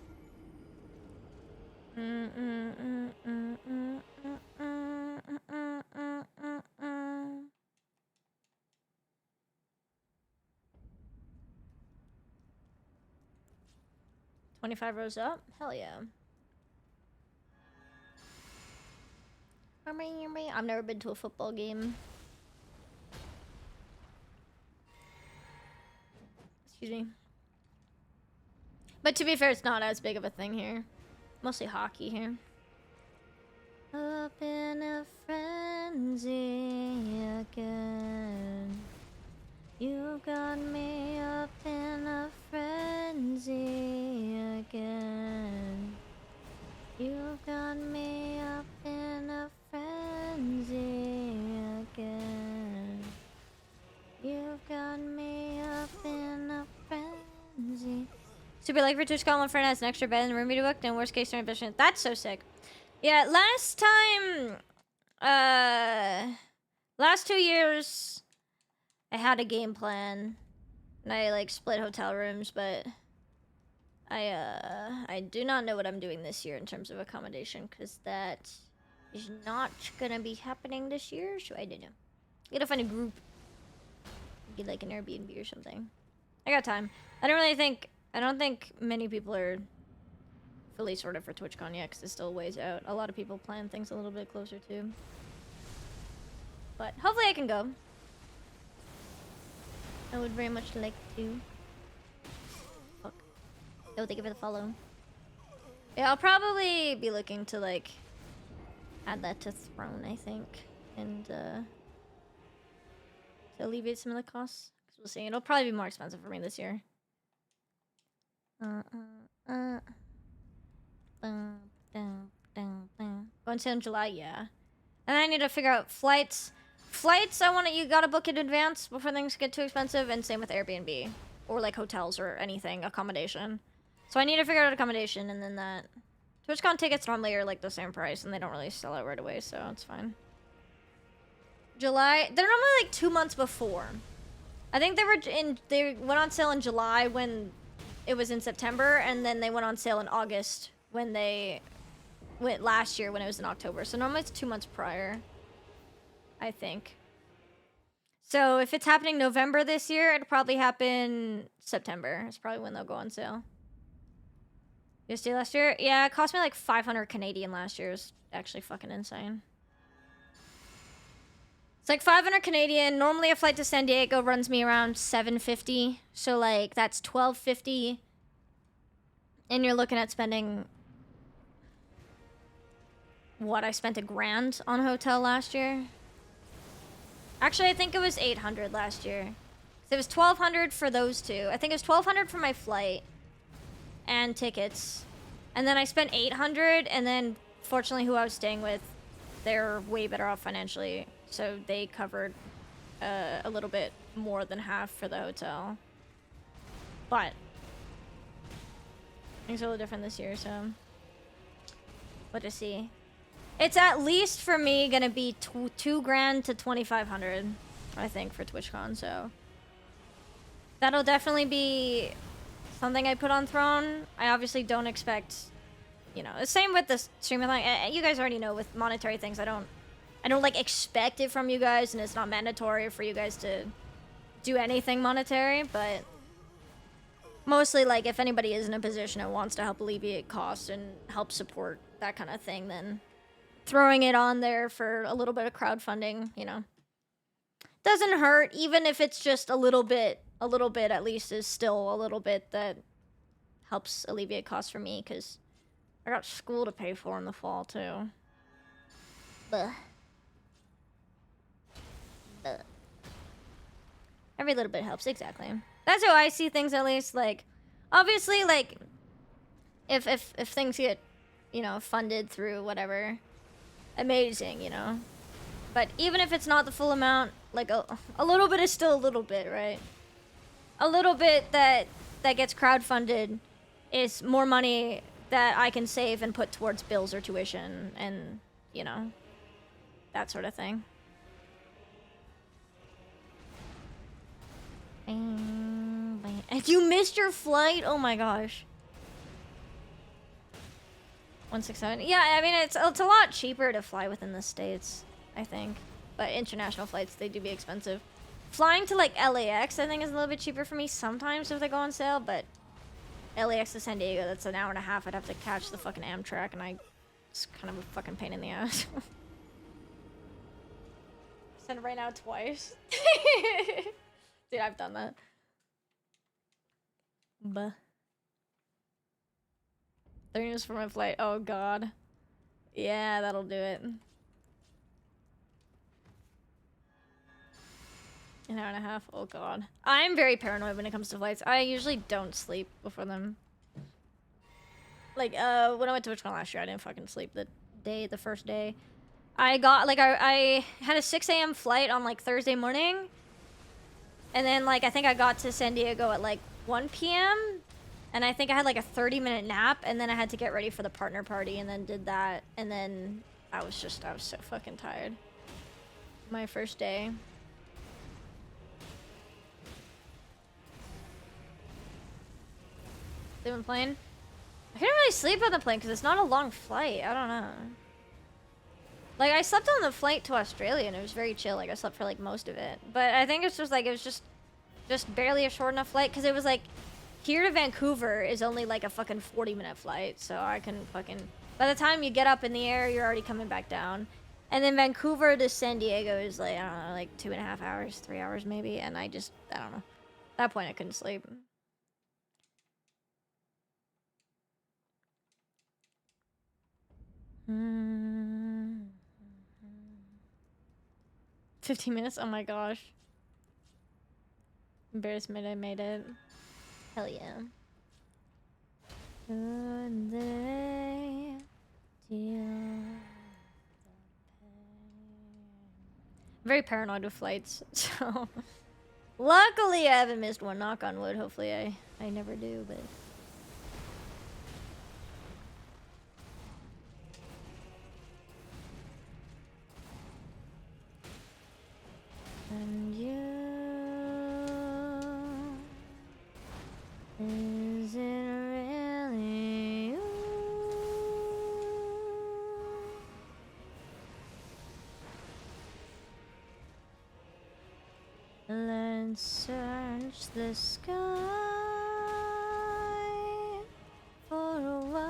Speaker 1: 25 rows up? Hell yeah. I've never been to a football game. Excuse me. But to be fair, it's not as big of a thing here. Mostly hockey here. Up in a frenzy again. You got me up in a frenzy again. You got me up in To be like for TwitchCon, one friend has an extra bed in the room you booked, and worst case scenario vision. That's so sick. Yeah, last time, last 2 years, I had a game plan, and I like split hotel rooms, but I do not know what I'm doing this year in terms of accommodation, because that is not gonna be happening this year, so I don't know. Gotta find a group. Get like an Airbnb or something. I got time. I don't think many people are fully sorted for TwitchCon yet, because it's still ways out. A lot of people plan things a little bit closer too. But hopefully I can go. I would very much like to. Fuck. Oh, thank you for the follow. Yeah, I'll probably be looking to like add that to Throne, I think, and to alleviate some of the costs. Cause we'll see. It'll probably be more expensive for me this year. Going to in July, yeah. And I need to figure out flights. Flights, you gotta book in advance before things get too expensive, and same with Airbnb. Or like hotels or anything, accommodation. So I need to figure out accommodation, and then that. TwitchCon tickets normally are like the same price, and they don't really sell out right away, so it's fine. July, they're normally like 2 months before. I think they went on sale in July when it was in September, and then they went on sale in August when they went last year when it was in October. So normally it's 2 months prior, I think. So if it's happening November this year, it'll probably happen September. It's probably when they'll go on sale. USD last year? Yeah, it cost me like 500 Canadian last year. It was actually fucking insane. It's like 500 Canadian. Normally a flight to San Diego runs me around 750. So like that's 1250. And you're looking at spending what? I spent $1,000 on a hotel last year. Actually, I think it was 800 last year. So it was 1200 for those two. I think it was 1200 for my flight and tickets. And then I spent 800, and then fortunately who I was staying with, they're way better off financially. So they covered a little bit more than half for the hotel. But things are a little different this year, so what to see. It's at least for me gonna be $2,000 to $2,500, I think, for TwitchCon. So that'll definitely be something I put on Throne. I obviously don't expect, you know, the same with the streaming. Like you guys already know with monetary things, I don't like expect it from you guys, and it's not mandatory for you guys to do anything monetary, but mostly like if anybody is in a position that wants to help alleviate costs and help support that kind of thing, then throwing it on there for a little bit of crowdfunding, you know, doesn't hurt. Even if it's just a little bit at least is still a little bit that helps alleviate costs for me, because I got school to pay for in the fall too. Ugh. Every little bit helps, exactly. That's how I see things, at least. Like, obviously, like, if things get, you know, funded through whatever, amazing, you know. But even if it's not the full amount, like a little bit is still a little bit, right? A little bit that gets crowdfunded is more money that I can save and put towards bills or tuition and, you know, that sort of thing. And you missed your flight? Oh my gosh. 167. Yeah, I mean, it's a lot cheaper to fly within the States, I think. But international flights, they do be expensive. Flying to, like, LAX, I think, is a little bit cheaper for me sometimes if they go on sale, but LAX to San Diego, that's an hour and a half. I'd have to catch the fucking Amtrak, and it's kind of a fucking pain in the ass. Send it right now twice. Dude, I've done that. Buh. 30 minutes for my flight. Oh, God. Yeah, that'll do it. An hour and a half. Oh, God. I'm very paranoid when it comes to flights. I usually don't sleep before them. Like, when I went to TwitchCon last year, I didn't fucking sleep the first day. I got, like, I had a 6 a.m. flight on, like, Thursday morning. And then, like, I think I got to San Diego at, like, 1 p.m. And I think I had like a 30-minute nap, and then I had to get ready for the partner party, and then did that, and then I was so fucking tired. My first day. Sleep on the plane? I couldn't really sleep on the plane because it's not a long flight. I don't know. Like, I slept on the flight to Australia, and it was very chill. Like, I slept for like most of it. But I think it's just like, it was just barely a short enough flight, because it was like, here to Vancouver is only like a fucking 40-minute flight, so I couldn't fucking... By the time you get up in the air, you're already coming back down. And then Vancouver to San Diego is like, I don't know, like 2.5 hours, 3 hours maybe, and I don't know. At that point, I couldn't sleep. Hmm. 15 minutes? Oh my gosh. Embarrassment I made it. Hell yeah. Good day, deal I'm very paranoid with flights, so... Luckily, I haven't missed one. Knock on wood. Hopefully, I never do, but... And you... Is it really you? Let's search the sky for a while,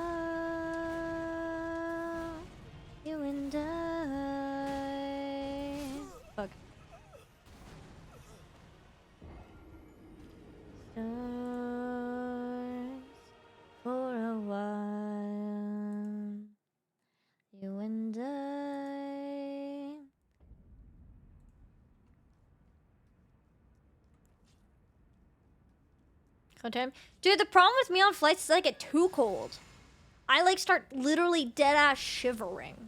Speaker 1: you and I. Fuck. Stars for a while, you and I. Time. Dude, the problem with me on flights is I get too cold. I like start literally dead ass shivering.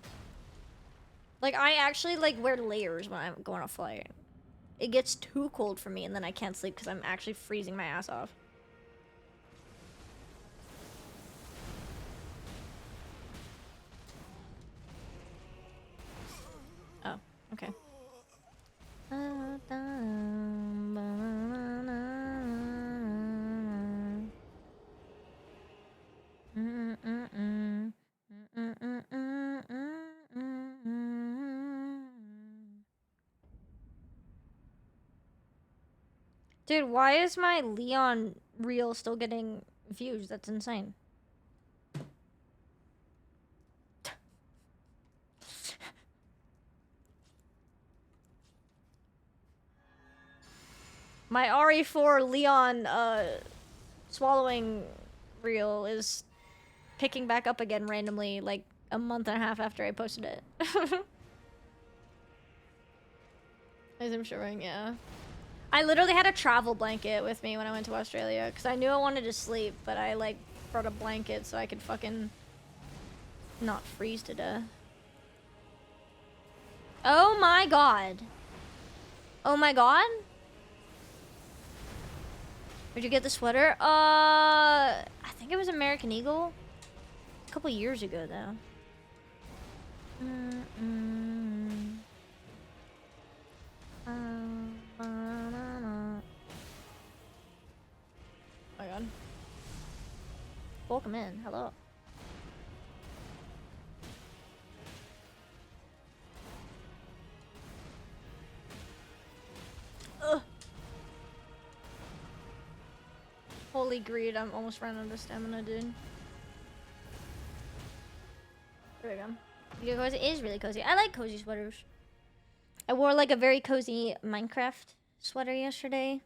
Speaker 1: Like I actually like wear layers when I'm going on a flight. It gets too cold for me and then I can't sleep because I'm actually freezing my ass off. Oh, okay. Dude, why is my Leon reel still getting views? That's insane. My RE4 Leon swallowing reel is picking back up again randomly like a month and a half after I posted it. As I'm showing, yeah. I literally had a travel blanket with me when I went to Australia because I knew I wanted to sleep, but I like brought a blanket so I could fucking not freeze to death. Oh my god. Oh my god? Where'd you get the sweater? I think it was American Eagle. A couple years ago, though. Oh my god. Welcome in. Hello. Ugh. Holy greed, I'm almost running out of stamina, dude. There we go. You cozy? It is really cozy. I like cozy sweaters. I wore like a very cozy Minecraft sweater yesterday.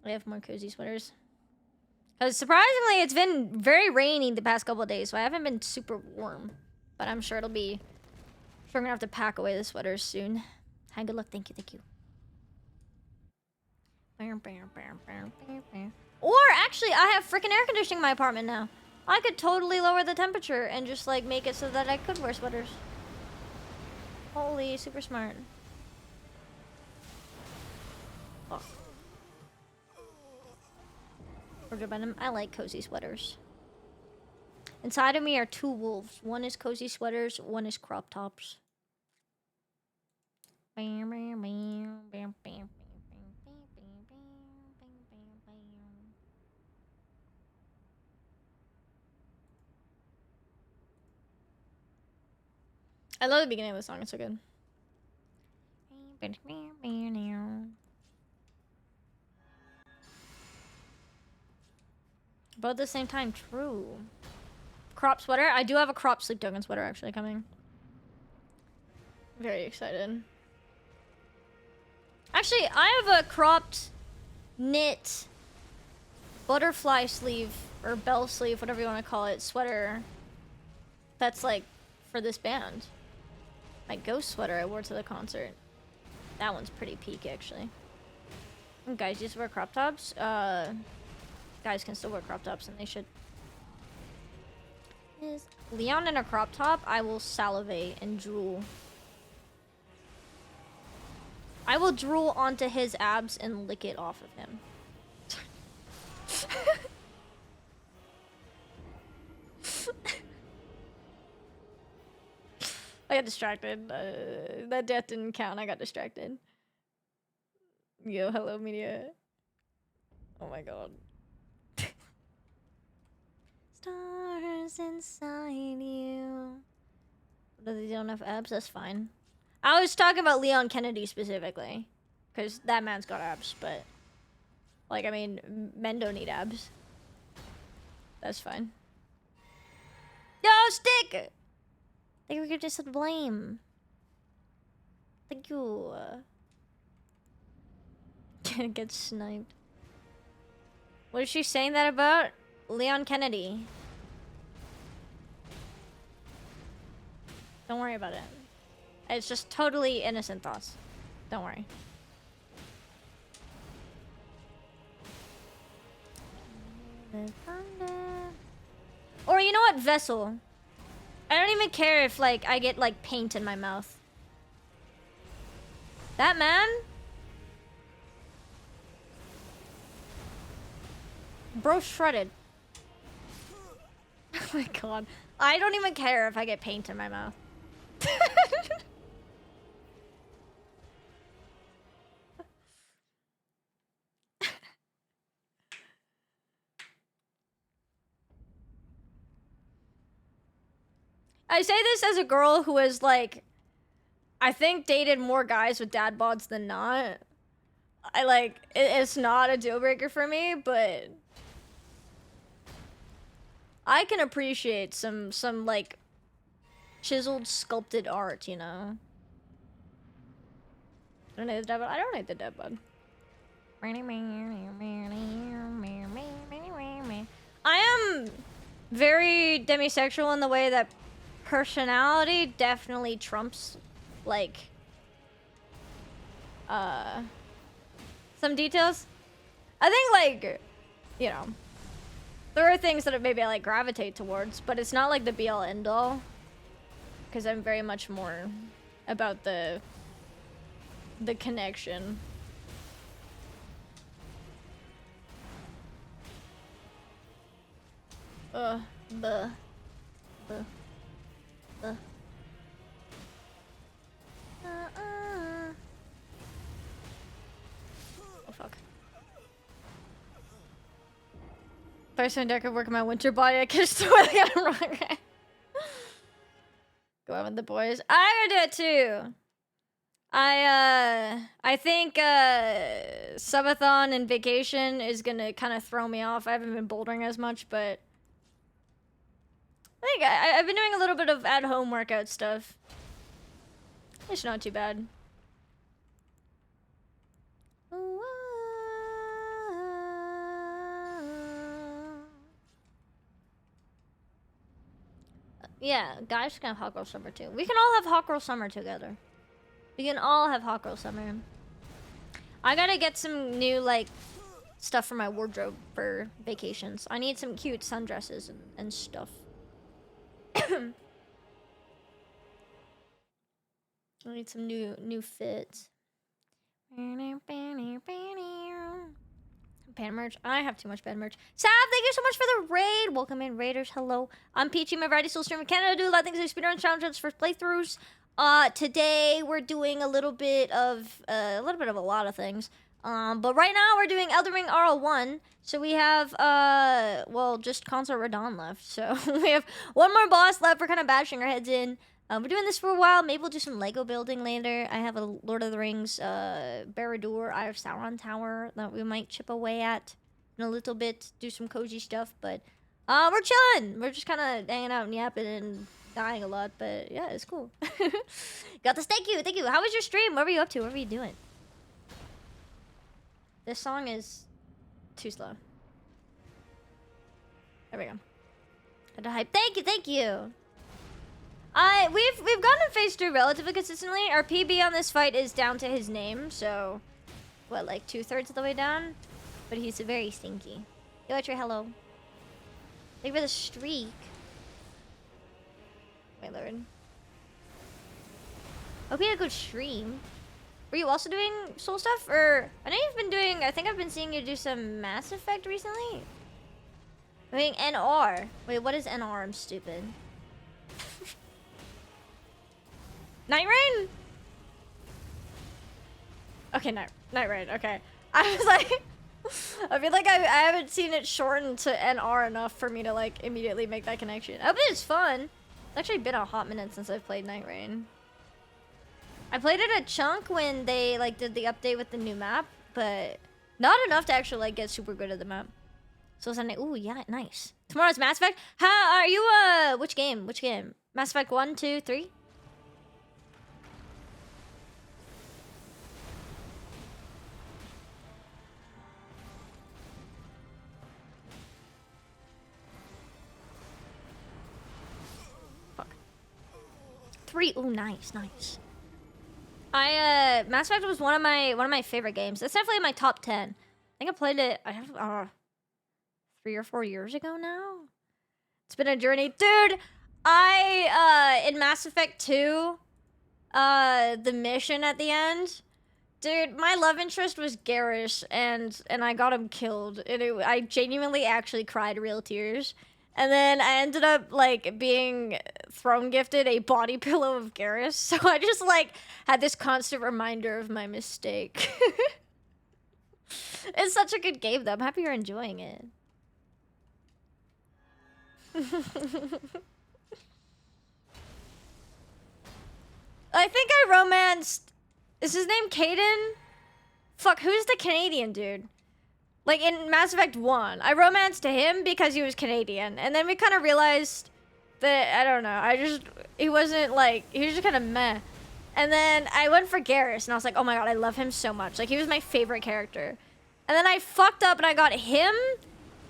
Speaker 1: I have more cozy sweaters. Because surprisingly, it's been very rainy the past couple of days, so I haven't been super warm. But I'm sure it'll be... Sure, I'm gonna have to pack away the sweaters soon. Hi, good luck. Thank you, thank you. Or actually, I have freaking air conditioning in my apartment now. I could totally lower the temperature and just like make it so that I could wear sweaters. Holy, super smart. Oh. We're good about them. I like cozy sweaters. Inside of me are two wolves. One is cozy sweaters, one is crop tops. I love the beginning of the song, it's so good. Both at the same time, true. Crop sweater? I do have a crop sleep token sweater actually coming. Very excited. Actually, I have a cropped knit butterfly sleeve or bell sleeve, whatever you want to call it, sweater that's like for this band. My ghost sweater I wore to the concert. That one's pretty peak actually. And guys used to wear crop tops. Guys can still wear crop tops and they should. Is Leon in a crop top? I will salivate and drool. I will drool onto his abs and lick it off of him. I got distracted. That death didn't count. I got distracted. Yo, hello, media. Oh my god. Stars inside you. Do they don't have abs? That's fine. I was talking about Leon Kennedy specifically. Because that man's got abs, but... Like, I mean, men don't need abs. That's fine. Yo, stick! Thank you for just the blame. Thank you. Can't get sniped. What is she saying that about? Leon Kennedy. Don't worry about it. It's just totally innocent thoughts. Don't worry. Or you know what? Vessel. I don't even care if like I get like paint in my mouth. That man? Bro shredded. Oh my god. I don't even care if I get paint in my mouth. I say this as a girl who has like, I think dated more guys with dad bods than not. I like, it's not a deal breaker for me, but I can appreciate some like chiseled, sculpted art, you know? I don't hate the dad bod. I don't hate the dad bod. I am very demisexual in the way that personality definitely trumps, like, some details. I think, like, you know, there are things that maybe I, like, gravitate towards, but it's not, like, the be-all, end-all. Because I'm very much more about the connection. The. Oh, fuck. First time I could work in my winter body, I kissed the way I got him wrong. Go out with the boys. I'm gonna do it too. I think, subathon and vacation is gonna kind of throw me off. I haven't been bouldering as much, but I think I've been doing a little bit of at-home workout stuff. It's not too bad. Yeah, guys can have hot girl summer too. We can all have hot girl summer together. We can all have hot girl summer. I gotta get some new, like, stuff for my wardrobe for vacations. I need some cute sundresses and stuff. I need some new fits. pan merch. I have too much pan merch. Sav, thank you so much for the raid. Welcome in, raiders. Hello. I'm Peachy. My variety still stream in Canada. Do a lot of things like speedrun challenges for playthroughs. Today we're doing a little bit of a lot of things. But right now we're doing Elden Ring RL1. So we have well, just Consort Radon left. So we have one more boss left. We're kind of bashing our heads in. We're doing this for a while. Maybe we'll do some Lego building later. I have a Lord of the Rings Barad-dûr, Eye of Sauron tower that we might chip away at in a little bit. Do some cozy stuff, but we're chilling. We're just kind of hanging out and yapping and dying a lot, but yeah, it's cool. Got this. Thank you. How was your stream? What were you up to? What were you doing? This song is too slow. There we go. Had to hype. Thank you. We've gotten phase 3 relatively consistently. Our PB on this fight is down to his name, so what, like 2/3 of the way down? But he's very stinky. Yo, Etcher, hello. Thank you for the streak. My lord. Hope you had a good stream. Were you also doing soul stuff? Or I know you've been doing, I think I've been seeing you do some Mass Effect recently. I'm doing NR. Wait, what is NR? I'm stupid. Night Rain? Okay, Night Rain, okay. I was like, I feel like I haven't seen it shortened to NR enough for me to like immediately make that connection. I hope it's fun. It's actually been a hot minute since I've played Night Rain. I played it a chunk when they like did the update with the new map, but not enough to actually like get super good at the map. So Sunday, ooh, yeah, nice. Tomorrow's Mass Effect. How are you? Which game? Mass Effect 1, 2, 3? Fuck. 3. Ooh, nice. Mass Effect was one of my favorite games. It's definitely in my top 10. I think I played it 3 or 4 years ago now. It's been a journey, dude. In Mass Effect 2, the mission at the end, dude, my love interest was Garrus, and I got him killed. And I genuinely actually cried real tears. And then I ended up, like, being throne gifted a body pillow of Garrus. So I just, like, had this constant reminder of my mistake. It's such a good game, though. I'm happy you're enjoying it. I think I romanced... Is his name Caden? Fuck, who's the Canadian dude? Like, in Mass Effect 1, I romanced him because he was Canadian. And then we kind of realized that, I don't know, he wasn't, like, he was just kind of meh. And then I went for Garrus, and I was like, oh my god, I love him so much. Like, he was my favorite character. And then I fucked up, and I got him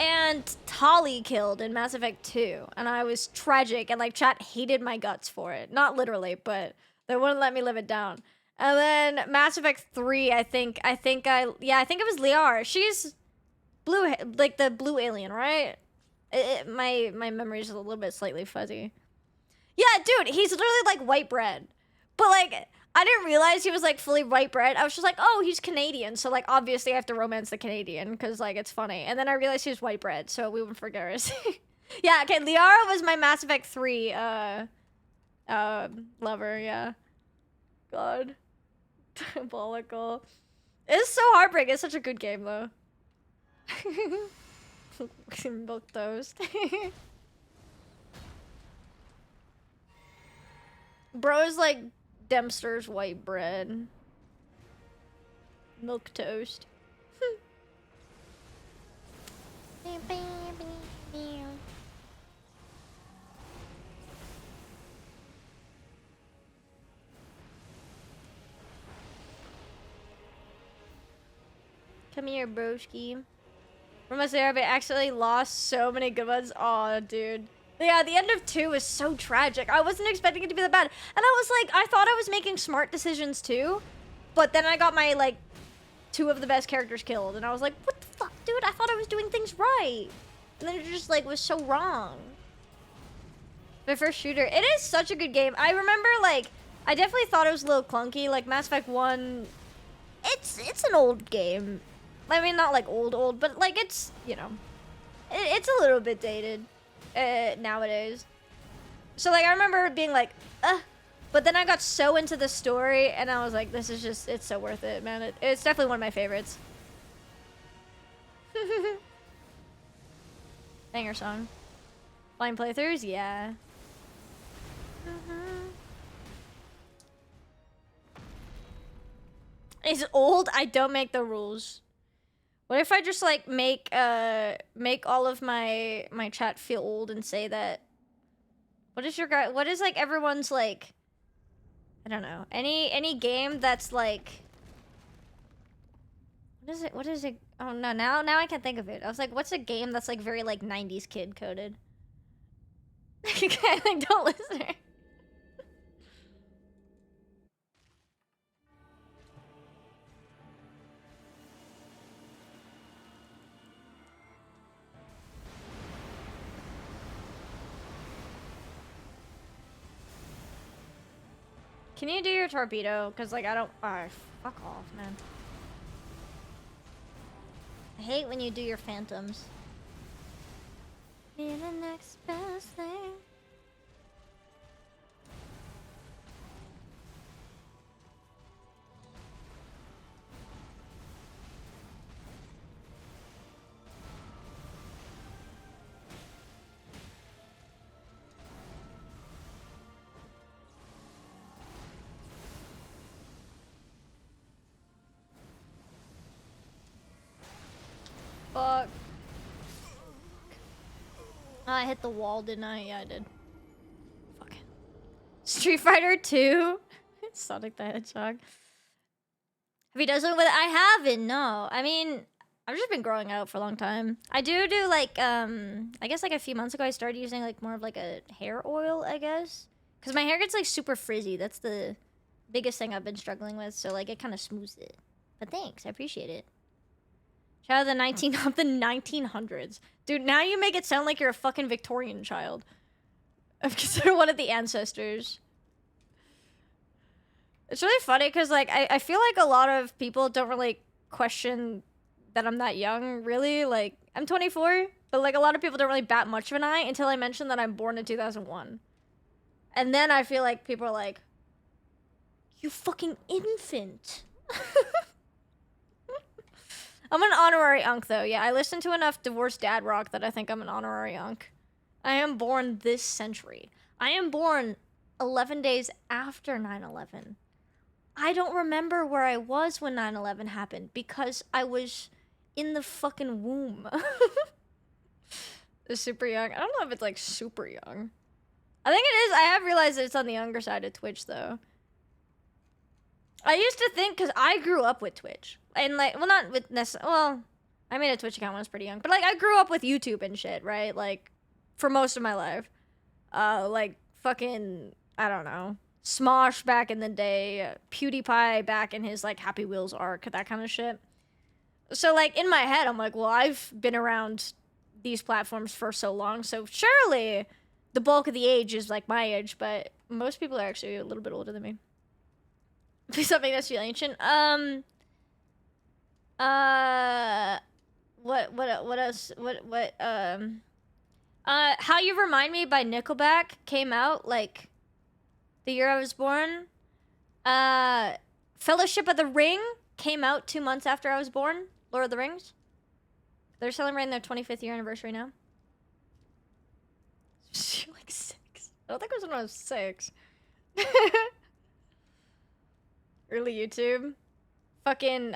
Speaker 1: and Tali killed in Mass Effect 2. And I was tragic, and, like, chat hated my guts for it. Not literally, but they wouldn't let me live it down. And then Mass Effect 3, I think it was Liara. She's... blue, like the blue alien, right? My memory is a little bit slightly fuzzy. Yeah, dude, he's literally like white bread. But like, I didn't realize he was like fully white bread. I was just like, oh, he's Canadian. So like, obviously I have to romance the Canadian because like, it's funny. And then I realized he was white bread. So we went for Garrus. Yeah, okay, Liara was my Mass Effect 3 lover, yeah. God. Diabolical. It's so heartbreaking. It's such a good game though. Milk toast. Bro is like Dempster's white bread. Milk toast. Come here, broski. From there, I accidentally lost so many good ones. Aw, dude. Yeah, the end of 2 was so tragic. I wasn't expecting it to be that bad. And I was like, I thought I was making smart decisions too. But then I got my, like, 2 of the best characters killed. And I was like, what the fuck, dude? I thought I was doing things right. And then it just, like, was so wrong. My first shooter. It is such a good game. I remember, like, I definitely thought it was a little clunky. Like, Mass Effect 1, it's an old game. I mean, not like old, but like it's, you know, it's a little bit dated nowadays. So like I remember being like, but then I got so into the story and I was like, this is just, it's so worth it, man. It's definitely one of my favorites. Banger song. Blind playthroughs, yeah. Is old? I don't make the rules. What if I just like make all of my chat feel old and say that? What is your guy? What is like everyone's like? I don't know. Any game that's like. What is it? What is it? Oh no! Now I can't think of it. I was like, what's a game that's like very like '90s kid coded? Like, don't listen. Can you do your torpedo? Cause like I don't. Fuck off, man. I hate when you do your phantoms. Be the next best thing. Fuck. Oh, I hit the wall, didn't I? Yeah, I did. Fuck. Street Fighter 2? Sonic the Hedgehog. Have you done something with it? I haven't, no. I mean, I've just been growing out for a long time. I do like, I guess like a few months ago I started using like more of like a hair oil, I guess. Because my hair gets like super frizzy. That's the biggest thing I've been struggling with. So like it kind of smooths it. But thanks, I appreciate it. Shout out the 1900s. Dude, now you make it sound like you're a fucking Victorian child. I'm considered one of the ancestors. It's really funny because, like, I feel like a lot of people don't really question that I'm that young, really. Like, I'm 24, but, like, a lot of people don't really bat much of an eye until I mention that I'm born in 2001. And then I feel like people are like, you fucking infant. I'm an honorary unk, though. Yeah, I listen to enough divorced dad rock that I think I'm an honorary unk. I am born this century. I am born 11 days after 9/11. I don't remember where I was when 9/11 happened because I was in the fucking womb. It's super young. I don't know if it's like super young. I think it is. I have realized that it's on the younger side of Twitch, though. I used to think, because I grew up with Twitch. And, like, well, not with necessarily, well, I made a Twitch account when I was pretty young. But, like, I grew up with YouTube and shit, right? Like, for most of my life. Like, fucking, I don't know. Smosh back in the day. PewDiePie back in his, like, Happy Wheels arc. That kind of shit. So, like, in my head, I'm like, well, I've been around these platforms for so long. So, surely the bulk of the age is, like, my age. But most people are actually a little bit older than me. Please don't make us feel ancient. What else? How You Remind Me by Nickelback came out, like, the year I was born. Fellowship of the Ring came out 2 months after I was born. Lord of the Rings. They're celebrating their 25th year anniversary now. Like 6. I don't think it was when I was 6. Early YouTube. Fucking,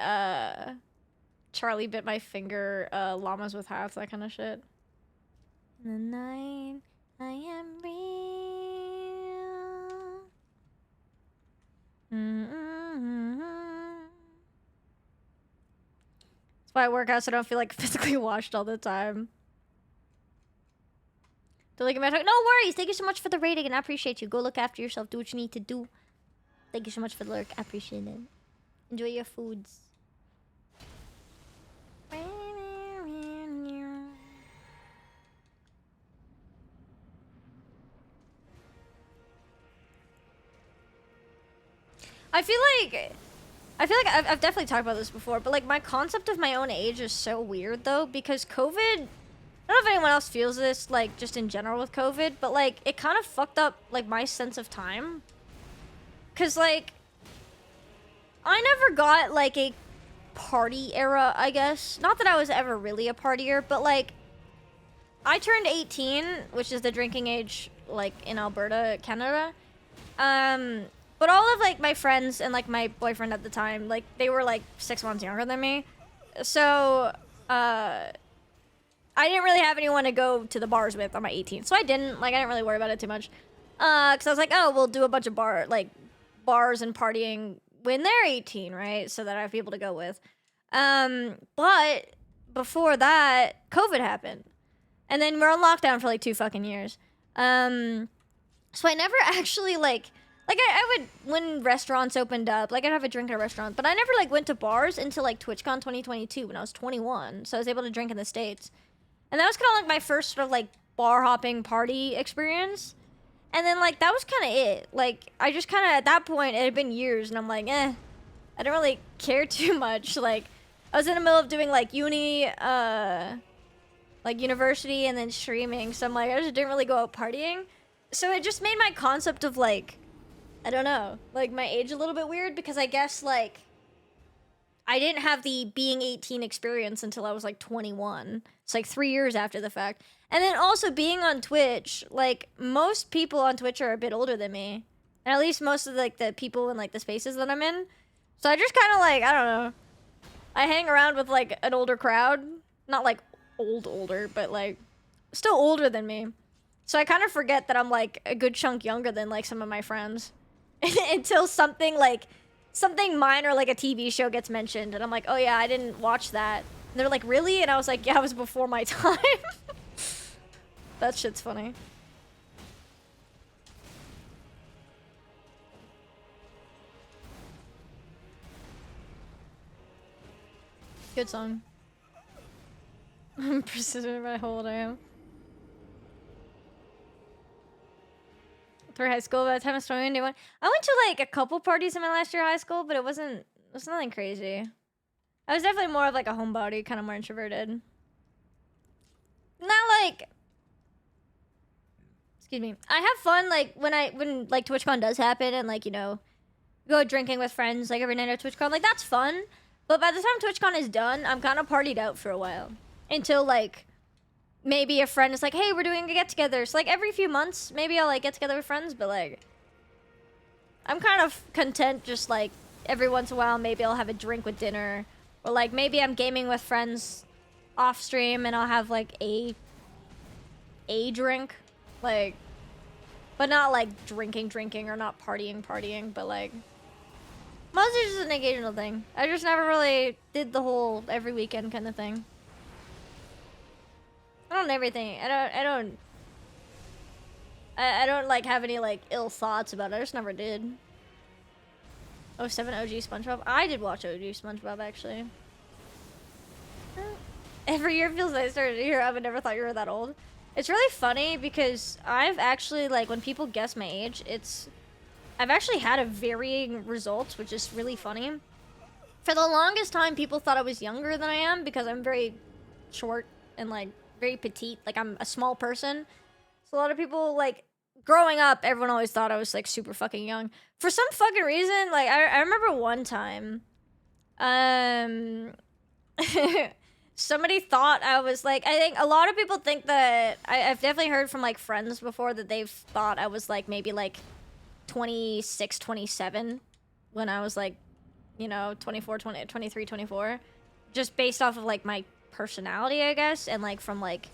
Speaker 1: Charlie Bit My Finger, Llamas with Hats, that kind of shit. In the night, I am real. That's why I work out so I don't feel like physically washed all the time. No worries. Thank you so much for the rating, and I appreciate you. Go look after yourself. Do what you need to do. Thank you so much for the lurk. I appreciate it. Enjoy your foods. I feel like I feel like I've definitely talked about this before, but like my concept of my own age is so weird though, because COVID, I don't know if anyone else feels this, like just in general with COVID, but like it kind of fucked up like my sense of time. Cause like, I never got like a party era, I guess. Not that I was ever really a partier, but like, I turned 18, which is the drinking age, like in Alberta, Canada. But all of like my friends and like my boyfriend at the time, like they were like 6 months younger than me. So, I didn't really have anyone to go to the bars with on my 18th. So I didn't really worry about it too much. Cause I was like, oh, we'll do a bunch of bars and partying when they're 18, right? So that I have people to go with. But before that, COVID happened. And then we're on lockdown for like 2 fucking years. So I never actually like I would, when restaurants opened up, like I'd have a drink at a restaurant, but I never like went to bars until like TwitchCon 2022 when I was 21. So I was able to drink in the States. And that was kind of like my first sort of like bar hopping party experience. And then like that was kind of it. Like I just kind of, at that point, it had been years and I'm like, I don't really care too much. Like I was in the middle of doing like university and then streaming. So I'm like, I just didn't really go out partying. So it just made my concept of like, I don't know, like my age a little bit weird, because I guess like I didn't have the being 18 experience until I was like 21. It's like 3 years after the fact. And then also being on Twitch, like most people on Twitch are a bit older than me. And at least most of like the people in like the spaces that I'm in. So I just kind of like, I don't know. I hang around with like an older crowd. Not like older, but like still older than me. So I kind of forget that I'm like a good chunk younger than like some of my friends. Until something minor like a TV show gets mentioned and I'm like, oh yeah, I didn't watch that. And they're like, really? And I was like, yeah, it was before my time. That shit's funny. Good song. I'm persistent about how old I am. Through high school, by the time I was 21. I went to like a couple parties in my last year of high school, but it was nothing crazy. I was definitely more of like a homebody, kind of more introverted. Not like, excuse me. I have fun like when like TwitchCon does happen and like, you know, go drinking with friends like every night at TwitchCon. Like that's fun. But by the time TwitchCon is done, I'm kind of partied out for a while. Until like maybe a friend is like, hey, we're doing a get-together. So, like, every few months, maybe I'll, like, get together with friends. But, like, I'm kind of content just, like, every once in a while, maybe I'll have a drink with dinner. Or, like, maybe I'm gaming with friends off-stream and I'll have, like, a drink. Like, but not, like, drinking or not partying. But, like, mostly just an occasional thing. I just never really did the whole every weekend kind of thing. I don't everything. I don't like have any like ill thoughts about it. I just never did. 07 OG SpongeBob. I did watch OG SpongeBob actually. Every year feels like I started to hear. I would never thought you were that old. It's really funny because I've actually like when people guess my age, I've actually had a varying results, which is really funny. For the longest time, people thought I was younger than I am because I'm very short and like very petite, like I'm a small person. So a lot of people, like, growing up, everyone always thought I was like super fucking young. For some fucking reason, like I remember one time, somebody thought I was like, I think a lot of people think that, I've definitely heard from like friends before that they've thought I was like maybe like 26, 27 when I was like, you know, 24, 20, 23, 24. Just based off of like my personality, I guess, and like from like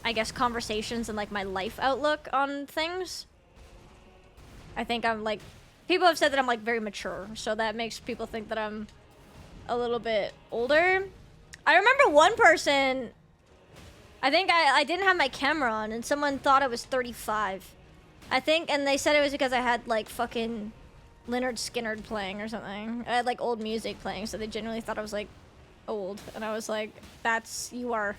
Speaker 1: I guess conversations and like my life outlook on things. I think I'm like, people have said that I'm like very mature, so that makes people think that I'm a little bit older. I remember one person, I think I didn't have my camera on and someone thought I was 35. I think, and they said it was because I had like fucking Lynyrd Skynyrd playing or something. I had like old music playing, so they genuinely thought I was like old. And I was like, you are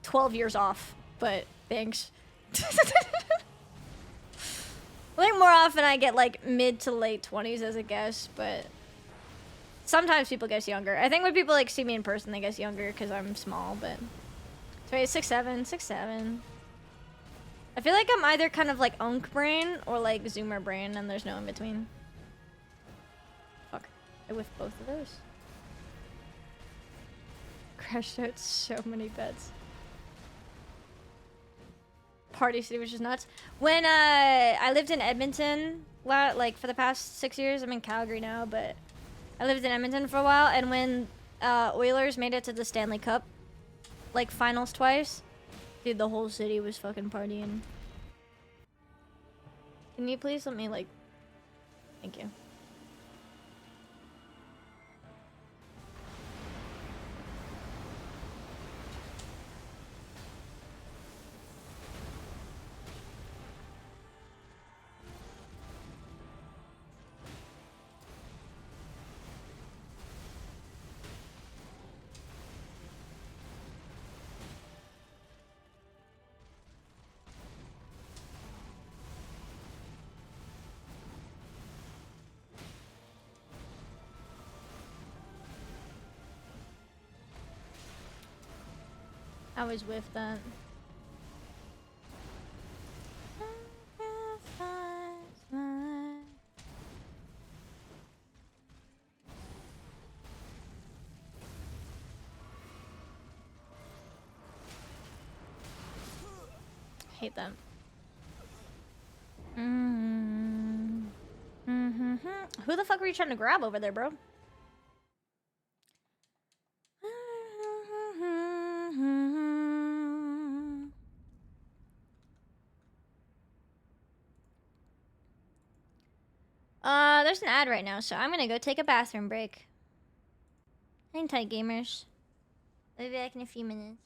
Speaker 1: 12 years off, but thanks. I think more often I get like mid to late 20s as a guess, but Sometimes people guess younger. I think when people like see me in person, they guess younger because I'm small. But so wait, 6'7", 6'7". I feel like I'm either kind of like Unk brain or like Zoomer brain, and there's no in between. Fuck, I whiffed both of those. Crashed out so many beds. Party City was just nuts. When I lived in Edmonton, like for the past 6 years, I'm in Calgary now, but I lived in Edmonton for a while, and when Oilers made it to the Stanley Cup, like finals twice, dude, the whole city was fucking partying. Can you please let me like, thank you. I always whiff that. Hate that. Who the fuck were you trying to grab over there, bro? There's an ad right now, so I'm gonna go take a bathroom break. Hang tight, gamers. I'll be back in a few minutes.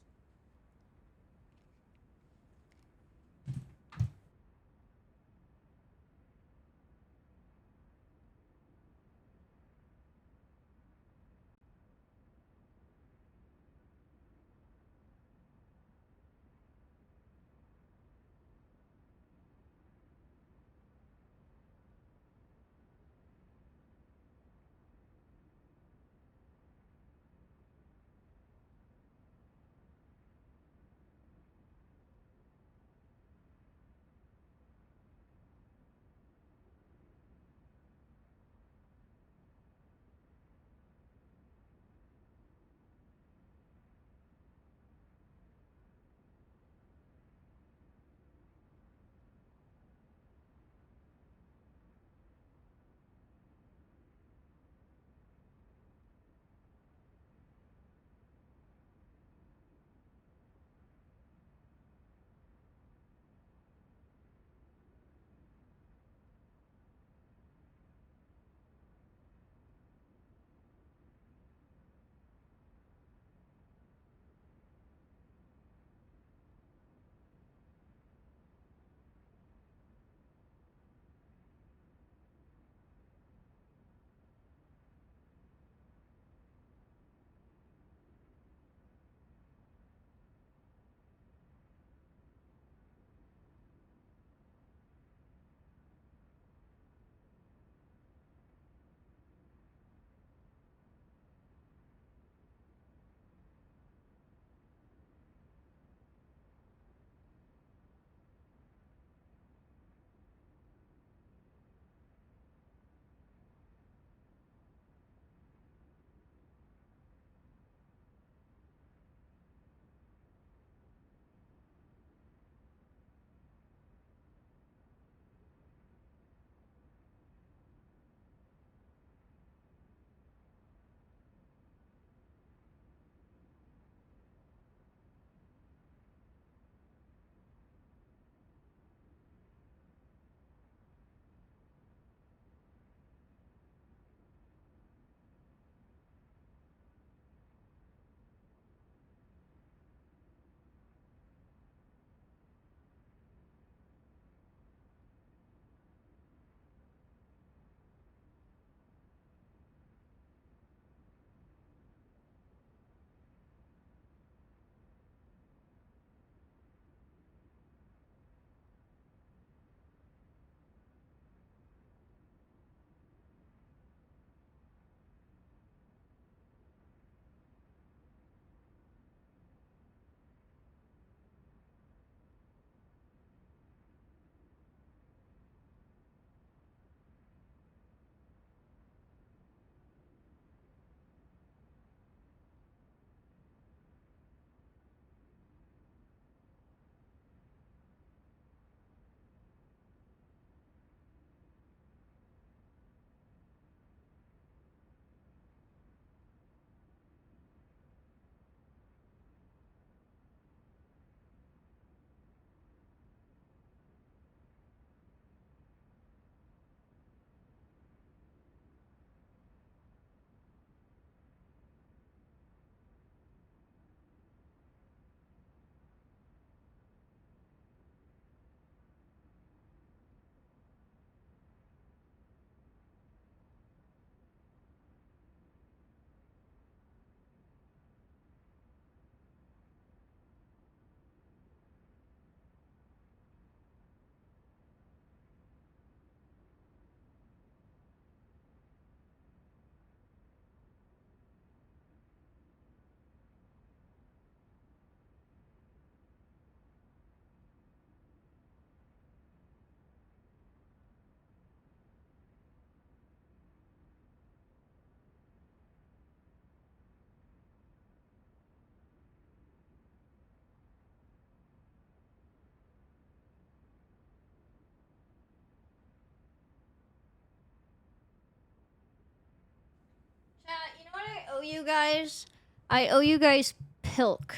Speaker 1: you guys. I owe you guys pilk.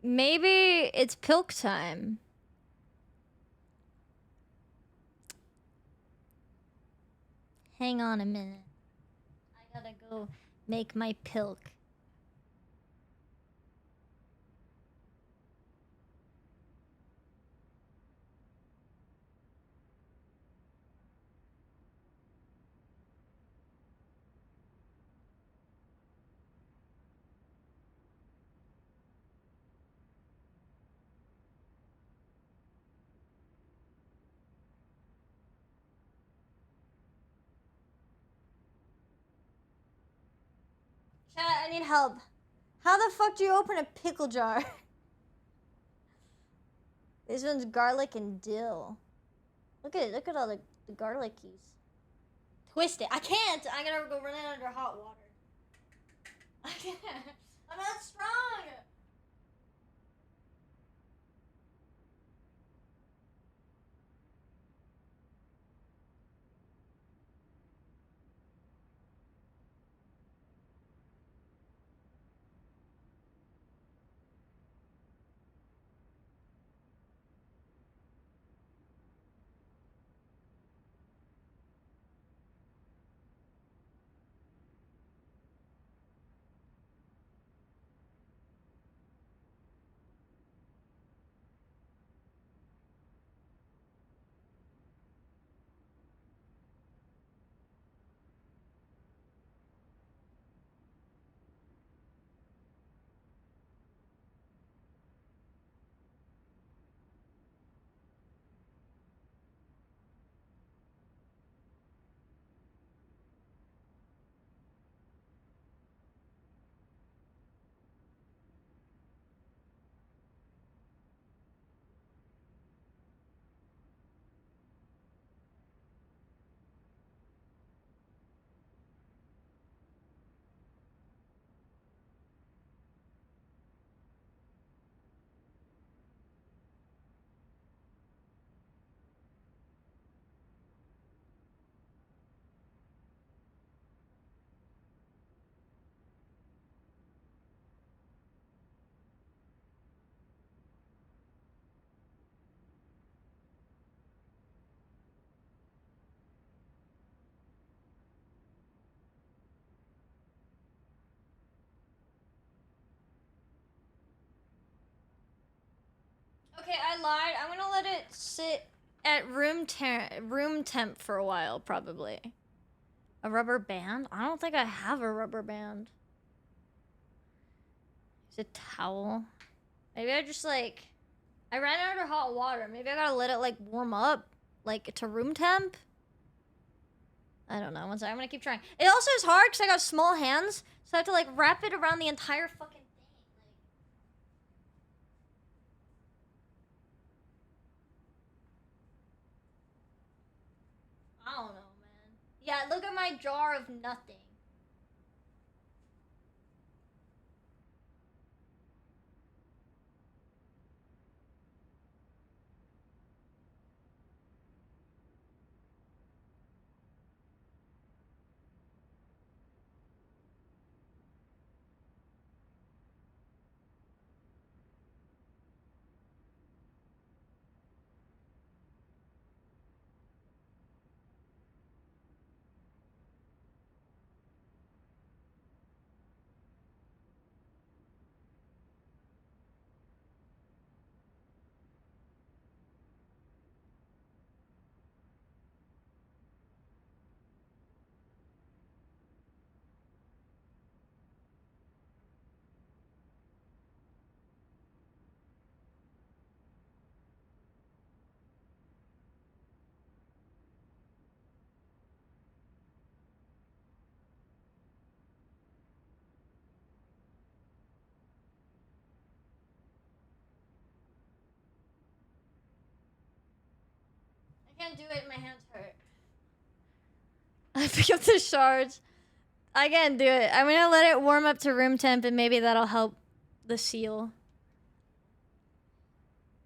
Speaker 1: Maybe it's pilk time. Hang on a minute. I gotta go make my pilk. Chat, I need help. How the fuck do you open a pickle jar? This one's garlic and dill. Look at all the garlicies. Twist it. I can't! I'm gonna go run it under hot water. I can't. I'm not strong! Okay, I lied. I'm gonna let it sit at room temp for a while, probably. A rubber band? I don't think I have a rubber band. Is it a towel? Maybe I just like... I ran it under hot water. Maybe I gotta let it like warm up, like to room temp. I don't know. One second. I'm gonna keep trying. It also is hard because I got small hands, so I have to like wrap it around the entire fucking thing. Like, I don't know, man. Yeah, look at my jar of nothing. I can't do it. My hands hurt. I pick up the shards. I can't do it. I'm gonna let it warm up to room temp and maybe that'll help the seal.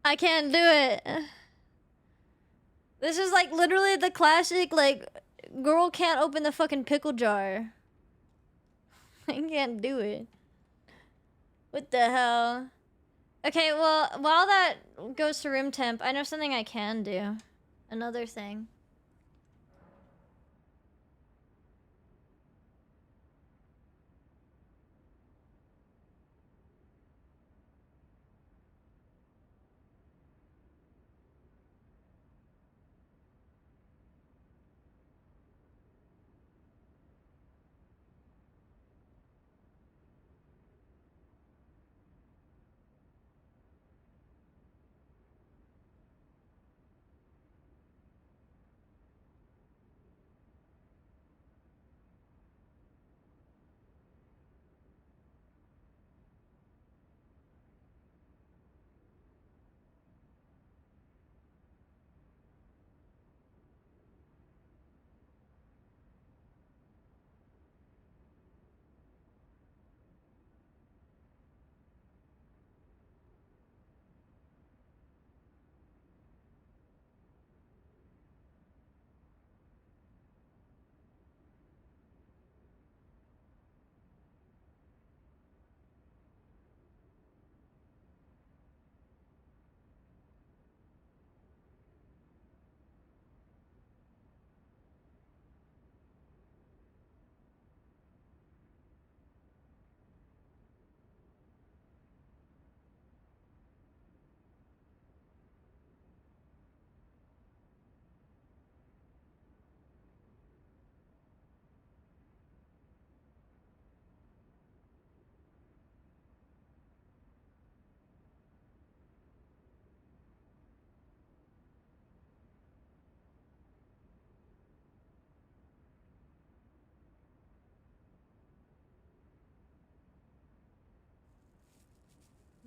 Speaker 1: I can't do it. This is like literally the classic, like, girl can't open the fucking pickle jar. I can't do it. What the hell? Okay, well, while that goes to room temp, I know something I can do. Another thing.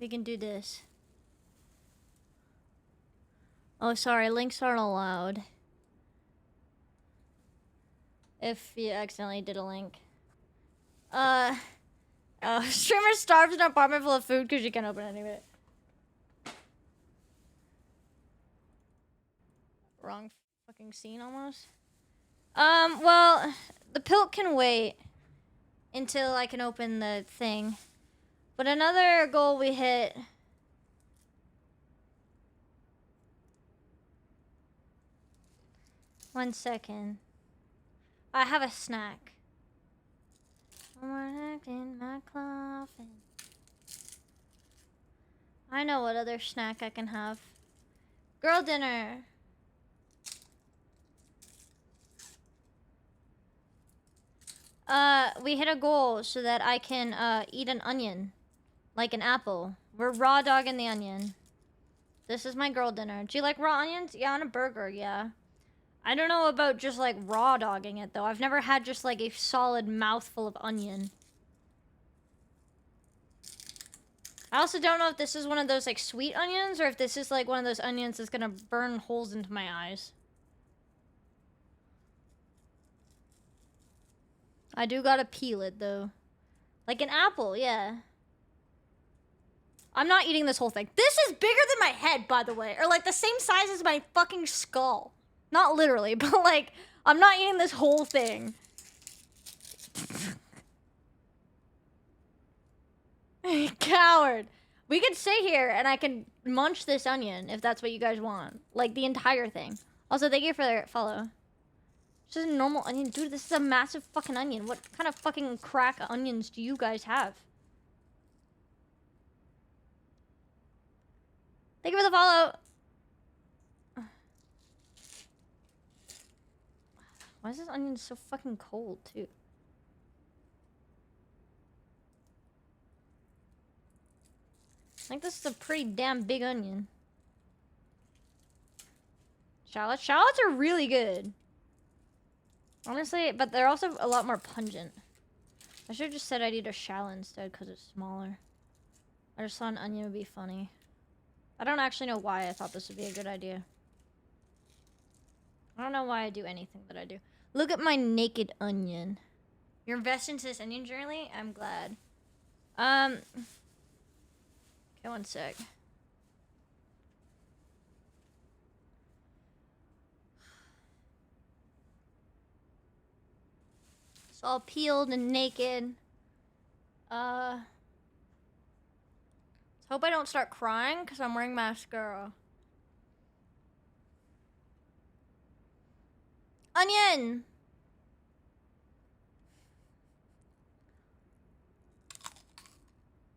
Speaker 1: We can do this. Oh, sorry, links aren't allowed. If you accidentally did a link. Streamer starves in an apartment full of food because you can't open any of it. Wrong fucking scene almost. Well, the pilt can wait until I can open the thing. But another goal we hit. One second. I have a snack. In my coffin. I know what other snack I can have. Girl dinner. We hit a goal so that I can eat an onion. Like an apple. We're raw dogging the onion. This is my girl dinner. Do you like raw onions? Yeah, on a burger, yeah. I don't know about just like raw dogging it though. I've never had just like a solid mouthful of onion. I also don't know if this is one of those like sweet onions or if this is like one of those onions that's gonna burn holes into my eyes. I do gotta peel it though. Like an apple, yeah. I'm not eating this whole thing. This is bigger than my head, by the way. Or like the same size as my fucking skull. Not literally, but like, I'm not eating this whole thing. Coward. We could sit here and I can munch this onion if that's what you guys want. Like the entire thing. Also, thank you for the follow. This is a normal onion. Dude, this is a massive fucking onion. What kind of fucking crack onions do you guys have? Thank you for the follow. Why is this onion so fucking cold, too? I think this is a pretty damn big onion. Shallots? Shallots are really good. Honestly, but they're also a lot more pungent. I should have just said I'd eat a shallot instead because it's smaller. I just thought an onion would be funny. I don't actually know why I thought this would be a good idea. I don't know why I do anything that I do. Look at my naked onion. You're invested into this onion journey? I'm glad. Okay, one sec. It's all peeled and naked. Hope I don't start crying because I'm wearing mascara. Onion!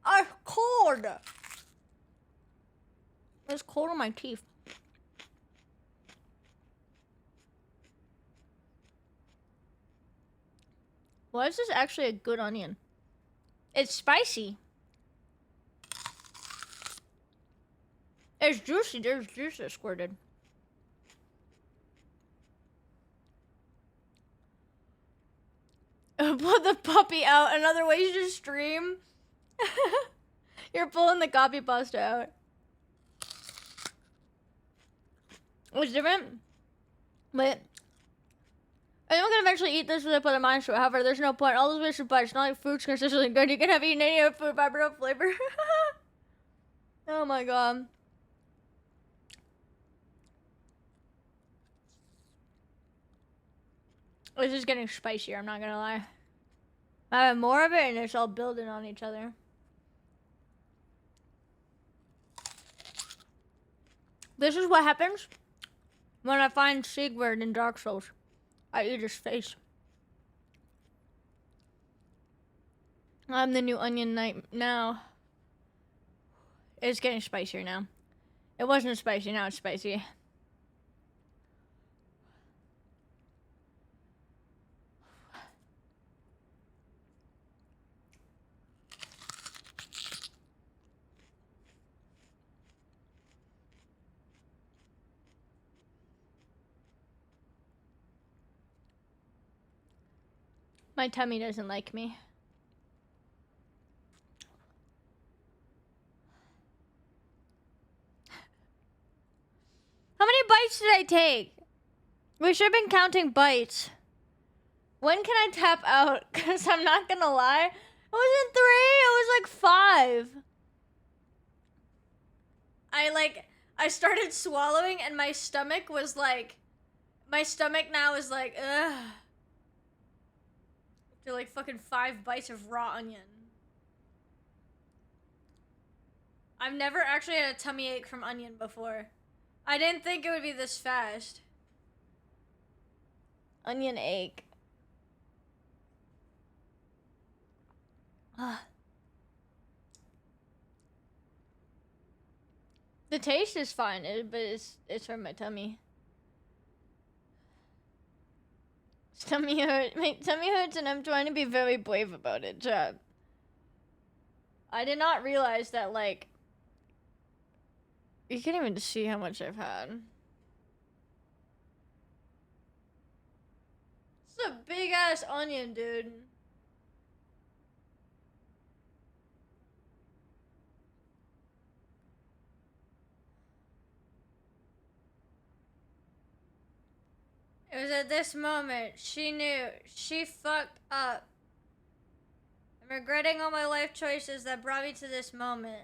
Speaker 1: I'm cold! It's cold on my teeth. Why is this actually a good onion? It's spicy. It's juicy. There's juice that squirted. Pull the puppy out. Another way to stream. You're pulling the copy pasta out. It's different. But I am gonna eventually eat this with a put a mind to it. However, there's no point. All those wasted bites. Not like food's consistently good. You can have eaten any other food by no flavor. Oh my god. This is getting spicier, I'm not gonna lie. I have more of it and it's all building on each other. This is what happens when I find Sigurd in Dark Souls. I eat his face. I'm the new onion knight now. It's getting spicier now. It wasn't spicy, now it's spicy. My tummy doesn't like me. How many bites did I take? We should have been counting bites. When can I tap out? Because I'm not gonna lie. It wasn't 3, it was like 5. I started swallowing and my stomach was like, my stomach now is like, ugh. After like fucking 5 bites of raw onion. I've never actually had a tummy ache from onion before. I didn't think it would be this fast. Onion ache. Ugh. The taste is fine, but it's from my tummy. Tummy hurt. My tummy hurts and I'm trying to be very brave about it, chat. I did not realize that, like, you can't even see how much I've had. It's a big ass onion, dude. It was at this moment she knew she fucked up. I'm regretting all my life choices that brought me to this moment.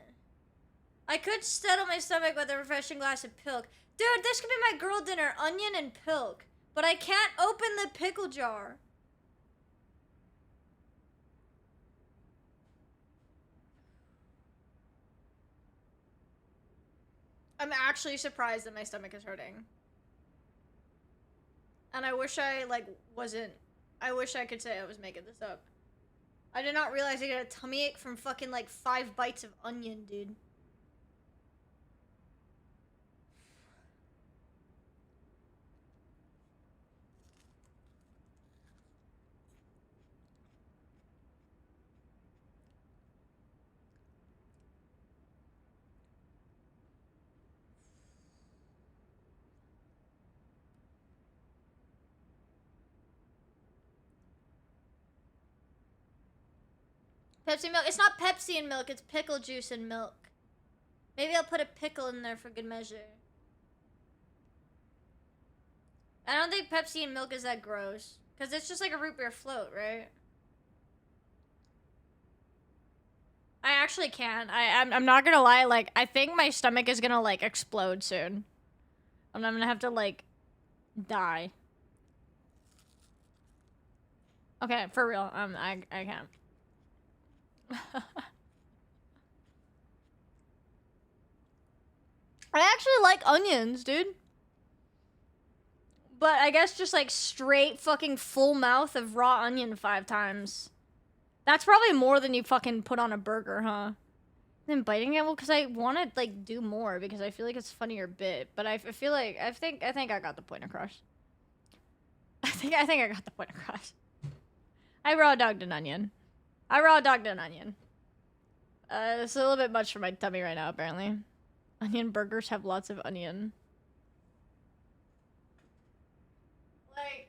Speaker 1: I could settle my stomach with a refreshing glass of pilk. Dude, this could be my girl dinner, onion and pilk. But I can't open the pickle jar. I'm actually surprised that my stomach is hurting. And I wish I, like, wasn't... I wish I could say I was making this up. I did not realize I got a tummy ache from fucking, like, 5 bites of onion, dude. Pepsi milk. It's not Pepsi and milk, it's pickle juice and milk. Maybe I'll put a pickle in there for good measure. I don't think Pepsi and milk is that gross. Because it's just like a root beer float, right? I actually can. I'm not gonna lie, like, I think my stomach is gonna, like, explode soon. And I'm gonna have to, like, die. Okay, for real. I can't. I actually like onions, dude. But I guess just like straight fucking full mouth of raw onion 5 times. That's probably more than you fucking put on a burger, huh? Then biting it, well, because I want to like do more because I feel like it's a funnier bit. But I feel like I think I got the point across. I think I got the point across. I raw dogged an onion. I raw dogged an onion. It's a little bit much for my tummy right now, apparently. Onion burgers have lots of onion. Like,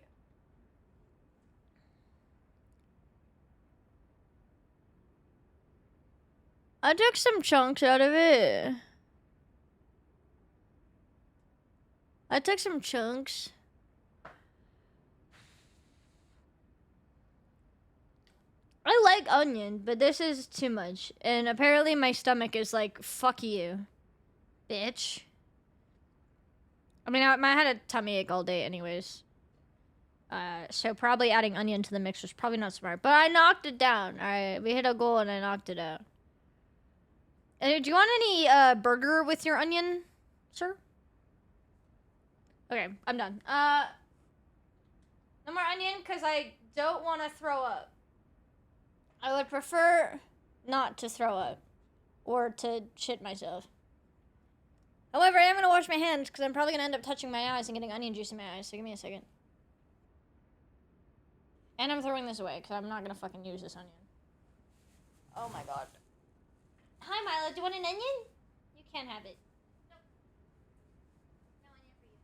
Speaker 1: I took some chunks out of it. I took some chunks. I like onion, but this is too much. And apparently my stomach is like, fuck you, bitch. I mean, I had a tummy ache all day anyways. So probably adding onion to the mix was probably not smart. But I knocked it down. Alright, we hit a goal and I knocked it out. Do you want any burger with your onion, sir? Okay, I'm done. No more onion because I don't want to throw up. I would prefer not to throw up or to shit myself. However, I am going to wash my hands because I'm probably going to end up touching my eyes and getting onion juice in my eyes, so give me a second. And I'm throwing this away because I'm not going to fucking use this onion. Oh my god. Hi, Milo. Do you want an onion? You can't have it. Nope. No onion for you.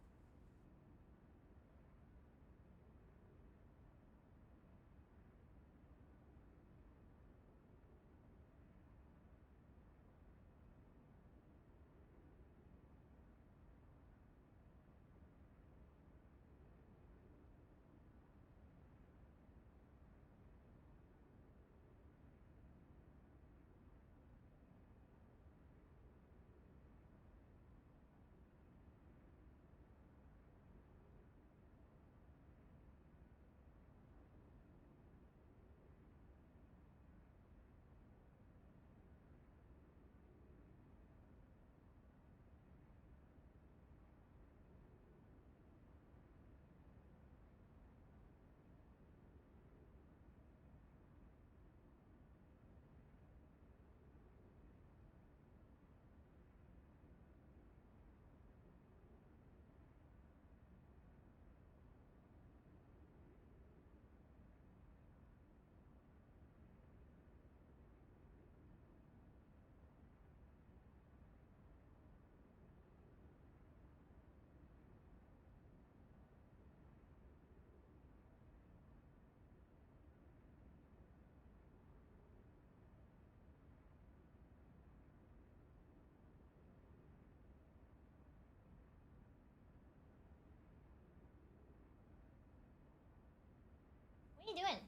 Speaker 1: What are you doing?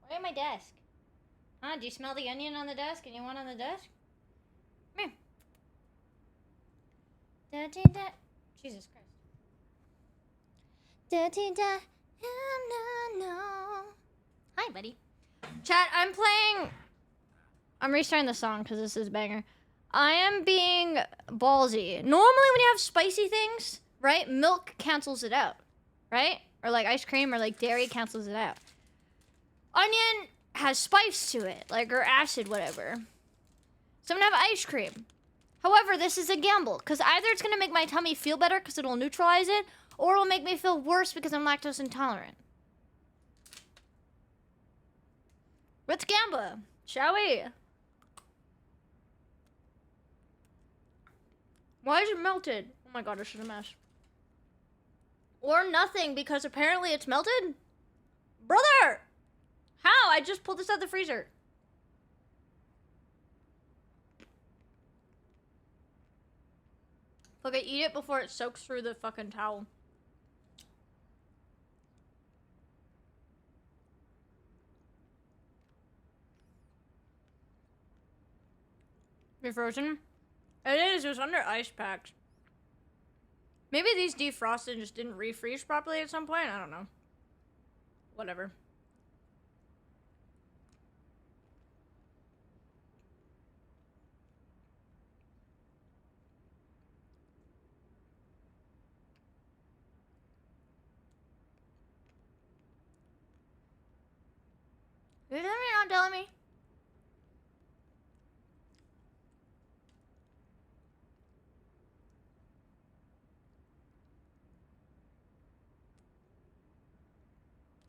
Speaker 1: Where at my desk? Huh? Do you smell the onion on the desk and you want on the desk? Come here. Da, da, da. Jesus Christ. Da, da, da. No, no. Hi, buddy. Chat, I'm restarting the song because this is a banger. I am being ballsy. Normally when you have spicy things, right, milk cancels it out, right? Or like ice cream or like dairy cancels it out. Onion has spice to it, like, or acid, whatever. So I'm gonna have ice cream. However, this is a gamble, because either it's gonna make my tummy feel better because it'll neutralize it, or it'll make me feel worse because I'm lactose intolerant. Let's gamble, shall we? Why is it melted? Oh my god, this is a mess. Or nothing, because apparently it's melted? Brother! How? I just pulled this out of the freezer. Okay, eat it before it soaks through the fucking towel. You're frozen? It is, it was under ice packs. Maybe these defrosted and just didn't refreeze properly at some point, I don't know. Whatever. You're not telling me?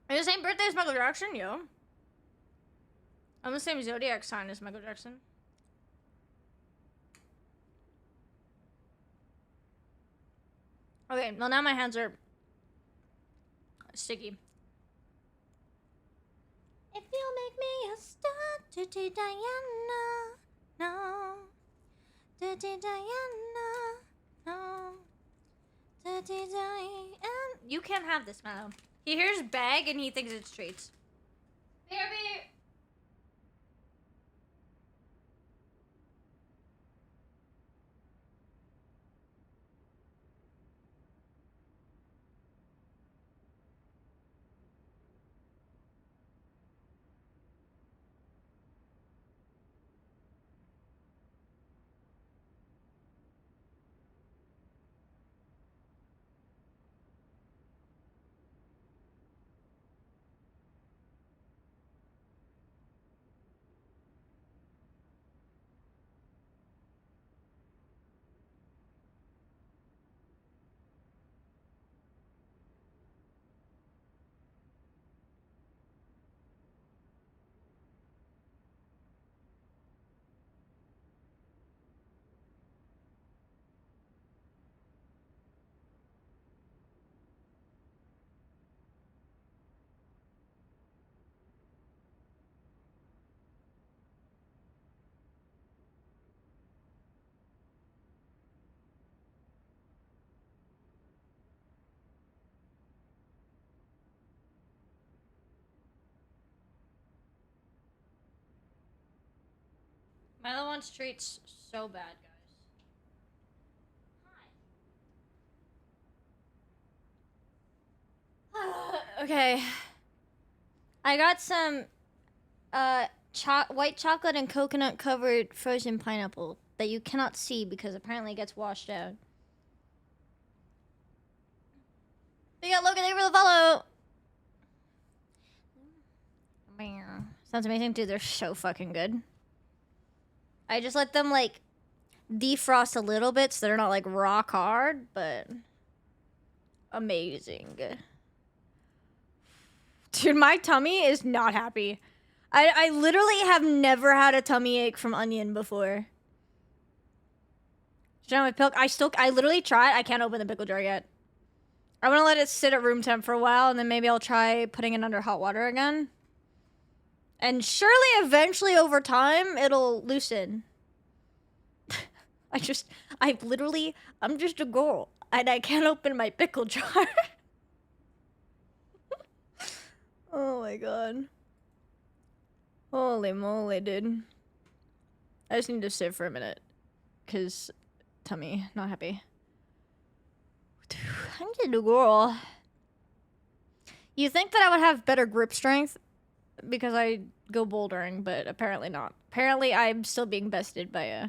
Speaker 1: Are you the same birthday as Michael Jackson? Yo. I'm the same zodiac sign as Michael Jackson. Okay, well now my hands are sticky. If you make me a star, dirty Diana, no. Dirty Diana, no. Dirty Diana. You can't have this, Mallow. He hears bag and he thinks it's treats. Baby! Milo wants treats so bad, guys. Hi. Okay. I got some white chocolate and coconut covered frozen pineapple that you cannot see because apparently it gets washed out. We got Logan, thank you for the follow. Sounds amazing, dude. They're so fucking good. I just let them like defrost a little bit so they're not like rock hard, but amazing. Dude, my tummy is not happy. I literally have never had a tummy ache from onion before. I literally tried. I can't open the pickle jar yet. I'm gonna let it sit at room temp for a while, and then maybe I'll try putting it under hot water again. And surely, eventually, over time, it'll loosen. I'm just a girl, and I can't open my pickle jar. Oh my god. Holy moly, dude. I just need to sit for a minute. Because tummy, not happy. I'm just a girl. You think that I would have better grip strength because I go bouldering, but apparently not. Apparently I'm still being bested by a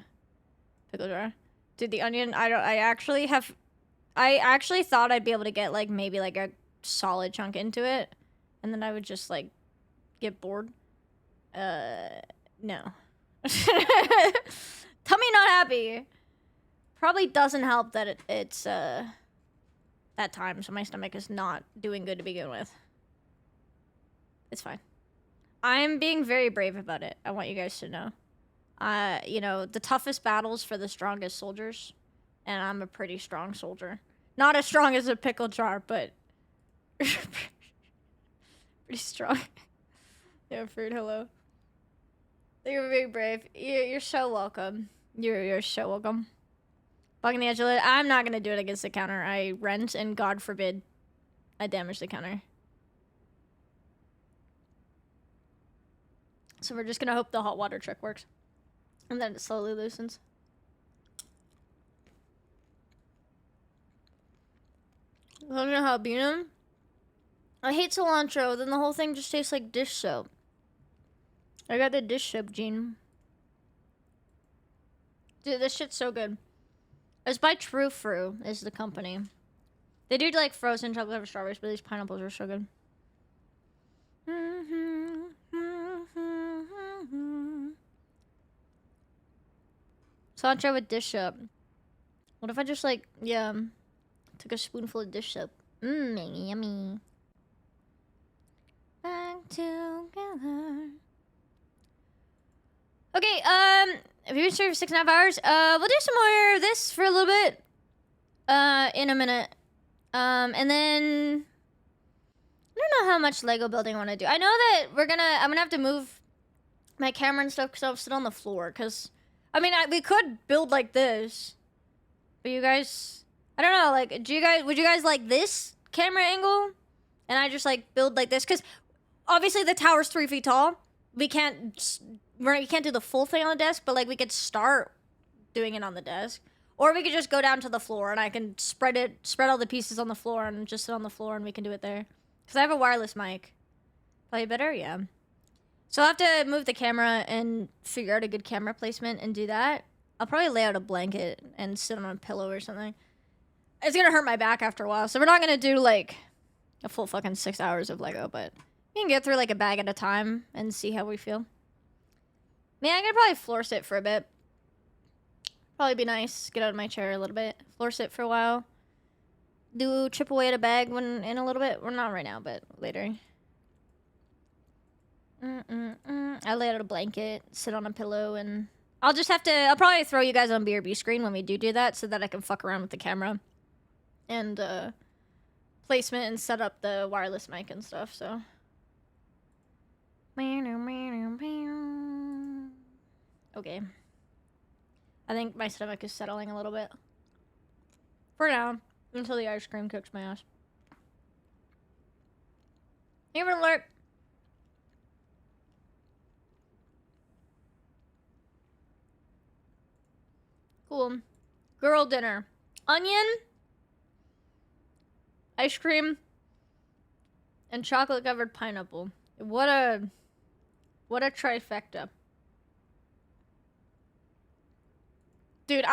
Speaker 1: pickle jar. Dude, the onion, I actually thought I'd be able to get like maybe like a solid chunk into it, and then I would just like get bored. No. Tummy not happy. Probably doesn't help that it's that time, so my stomach is not doing good to begin with. It's fine. I'm being very brave about it. I want you guys to know. You know, the toughest battles for the strongest soldiers, and I'm a pretty strong soldier. Not as strong as a pickle jar, but pretty strong. Yeah, fruit, hello. You're very brave. You're so welcome. You're so welcome. Bugging the edge of it. I'm not gonna do it against the counter. I rent, and God forbid I damage the counter. So we're just gonna hope the hot water trick works. And then it slowly loosens. Jalapeno. I hate cilantro, then the whole thing just tastes like dish soap. I got the dish soap gene. Dude, this shit's so good. It's by True Fruit is the company. They do like frozen chocolate covered strawberries, but these pineapples are so good. Cilantro with dish soap. What if I just like, yeah, took a spoonful of dish soap? Mmm, yummy. Back together. Okay, if you've been streaming for 6.5 hours, we'll do some more of this for a little bit, in a minute. And then, I don't know how much Lego building I want to do. I know that I'm gonna have to move my camera and stuff because I'll sit on the floor, because, I mean, we could build like this, but you guys, I don't know, like, would you guys like this camera angle? And I just, like, build like this, because obviously the tower's 3 feet tall. We can't do the full thing on the desk, but like we could start doing it on the desk, or we could just go down to the floor and I can spread all the pieces on the floor and just sit on the floor and we can do it there. Cause I have a wireless mic. Probably better, yeah. So I'll have to move the camera and figure out a good camera placement and do that. I'll probably lay out a blanket and sit on a pillow or something. It's gonna hurt my back after a while, so we're not gonna do like a full fucking 6 hours of Lego, but we can get through like a bag at a time and see how we feel. Man, I'm gonna probably floor sit for a bit. Probably be nice. Get out of my chair a little bit. Floor sit for a while. Chip away at a bag in a little bit. Well, not right now, but later. I lay out a blanket, sit on a pillow, and I'll probably throw you guys on BRB screen when we do that so that I can fuck around with the camera. And, placement and set up the wireless mic and stuff, so. Okay. I think my stomach is settling a little bit. For now. Until the ice cream cooks my ass. Even alert! Cool. Girl dinner. Onion, ice cream, and chocolate covered pineapple. What a trifecta. Dude,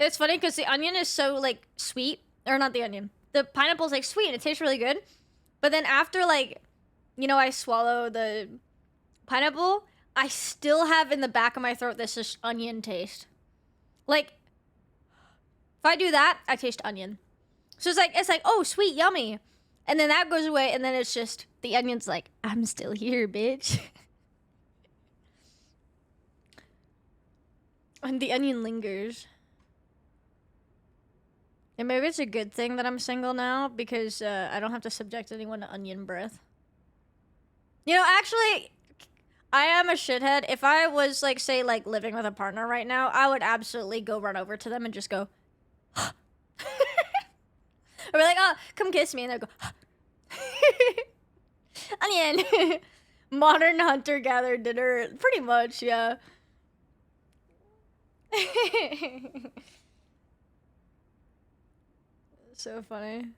Speaker 1: it's funny because the onion is so, like, sweet. Or not the onion. The pineapple's, like, sweet and it tastes really good. But then after, like, you know, I swallow the pineapple, I still have in the back of my throat this just onion taste. Like, if I do that, I taste onion. So it's like, oh, sweet, yummy. And then that goes away, and then it's just, the onion's like, I'm still here, bitch. And the onion lingers. And maybe it's a good thing that I'm single now, because I don't have to subject anyone to onion breath. You know, actually, I am a shithead. If I was, like, say, like, living with a partner right now, I would absolutely go run over to them and just go, I'd be like, oh, come kiss me, and they'd go, onion. Modern hunter-gatherer dinner. Pretty much, yeah. So funny.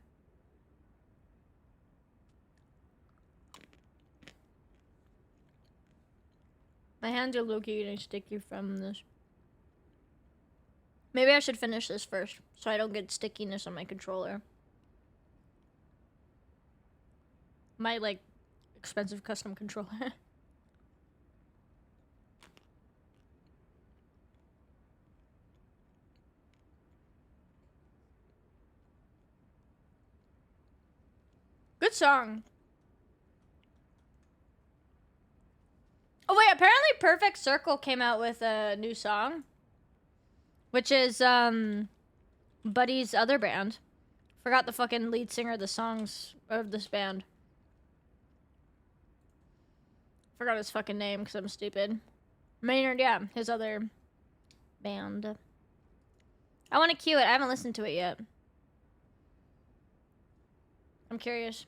Speaker 1: My hands are low-key getting sticky from this. Maybe I should finish this first, so I don't get stickiness on my controller. My, like, expensive custom controller. Good song. Oh wait, apparently Perfect Circle came out with a new song. Which is, Buddy's other band. Forgot the fucking lead singer of the songs of this band. Forgot his fucking name because I'm stupid. Maynard, yeah, his other band. I want to cue it. I haven't listened to it yet. I'm curious.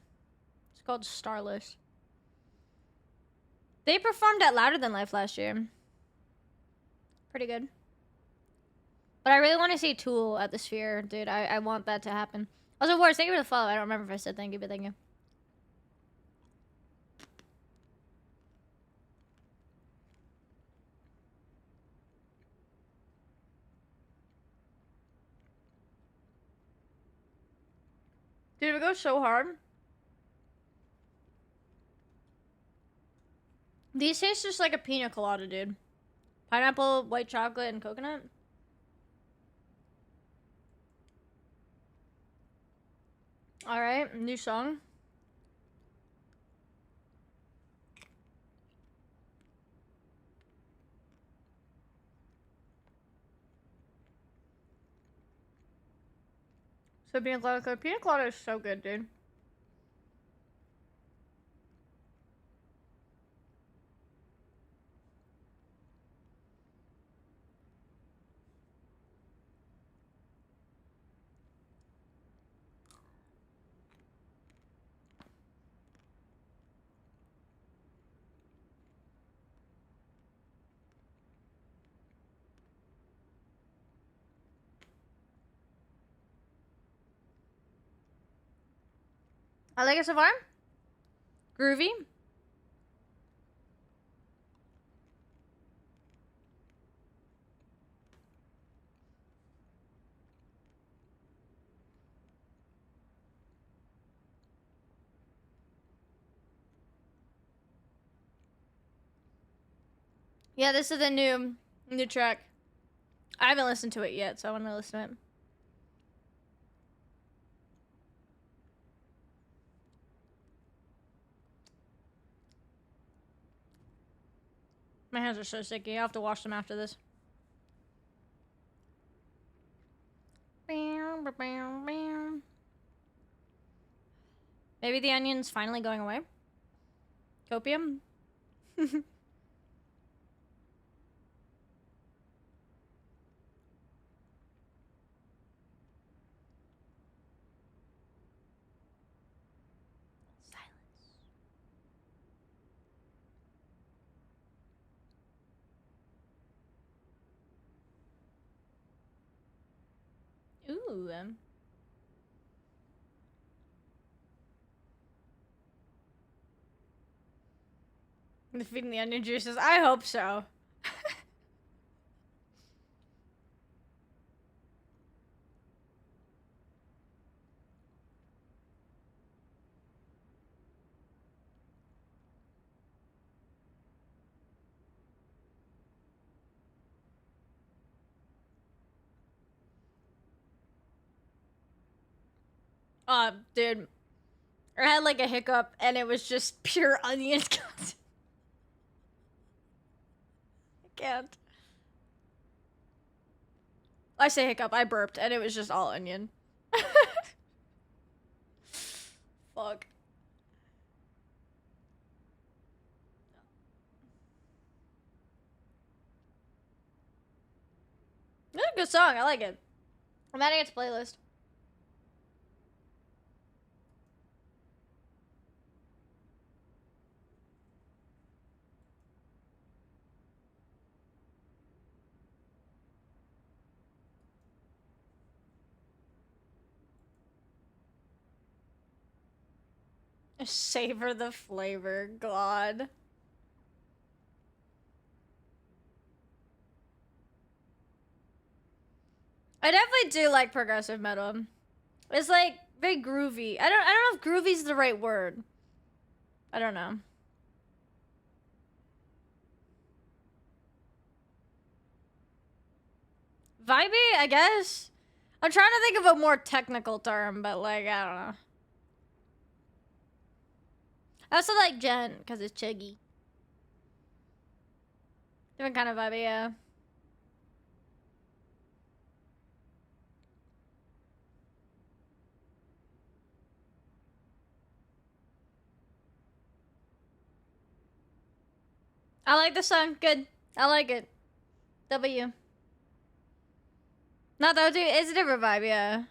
Speaker 1: It's called Starless. They performed at Louder Than Life last year. Pretty good. But I really want to see Tool at the Sphere, dude. I want that to happen. Also, Wars, thank you for the follow. I don't remember if I said thank you, but thank you. Dude, it goes so hard. These taste just like a pina colada, dude. Pineapple, white chocolate, and coconut. Alright, new song. So pina colada. Pina colada is so good, dude. I like it so far. Groovy. Yeah, this is the new track. I haven't listened to it yet, so I want to listen to it. My hands are so sticky. I'll have to wash them after this. Maybe the onion's finally going away. Copium? Ooh. Defeating the onion juices. I hope so. Dude. I had like a hiccup and it was just pure onion content. I can't. I say hiccup, I burped and it was just all onion. Fuck. That's a good song, I like it. I'm adding it to playlist. Savor the flavor, God. I definitely do like progressive metal. It's like very groovy. I don't know if groovy's the right word. I don't know. Vibey, I guess. I'm trying to think of a more technical term, but like I don't know. I also like Jen because it's chuggy. Different kind of vibey, yeah. I like the song. Good. I like it. W. Not that, dude. It's a different vibe, yeah.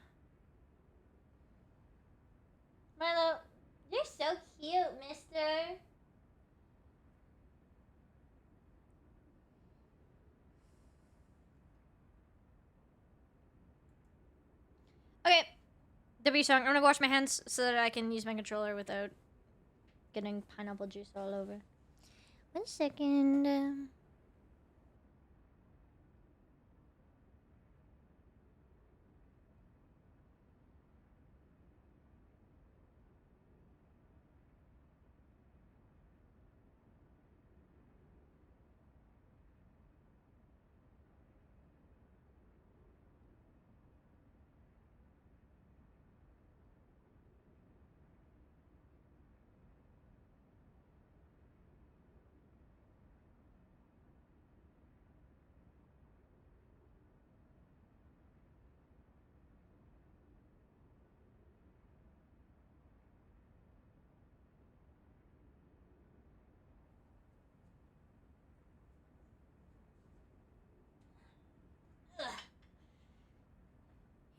Speaker 1: Milo, you're so cute, mister. Okay. W song. I'm gonna wash my hands so that I can use my controller without getting pineapple juice all over. 1 second.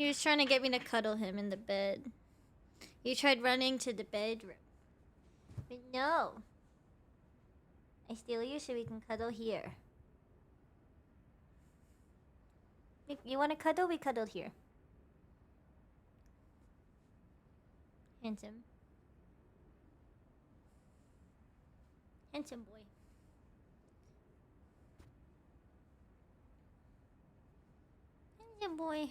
Speaker 1: He was trying to get me to cuddle him in the bed. He tried running to the bedroom. But no. I steal you so we can cuddle here. If you want to cuddle, we cuddle here. Handsome. Handsome boy. Handsome boy.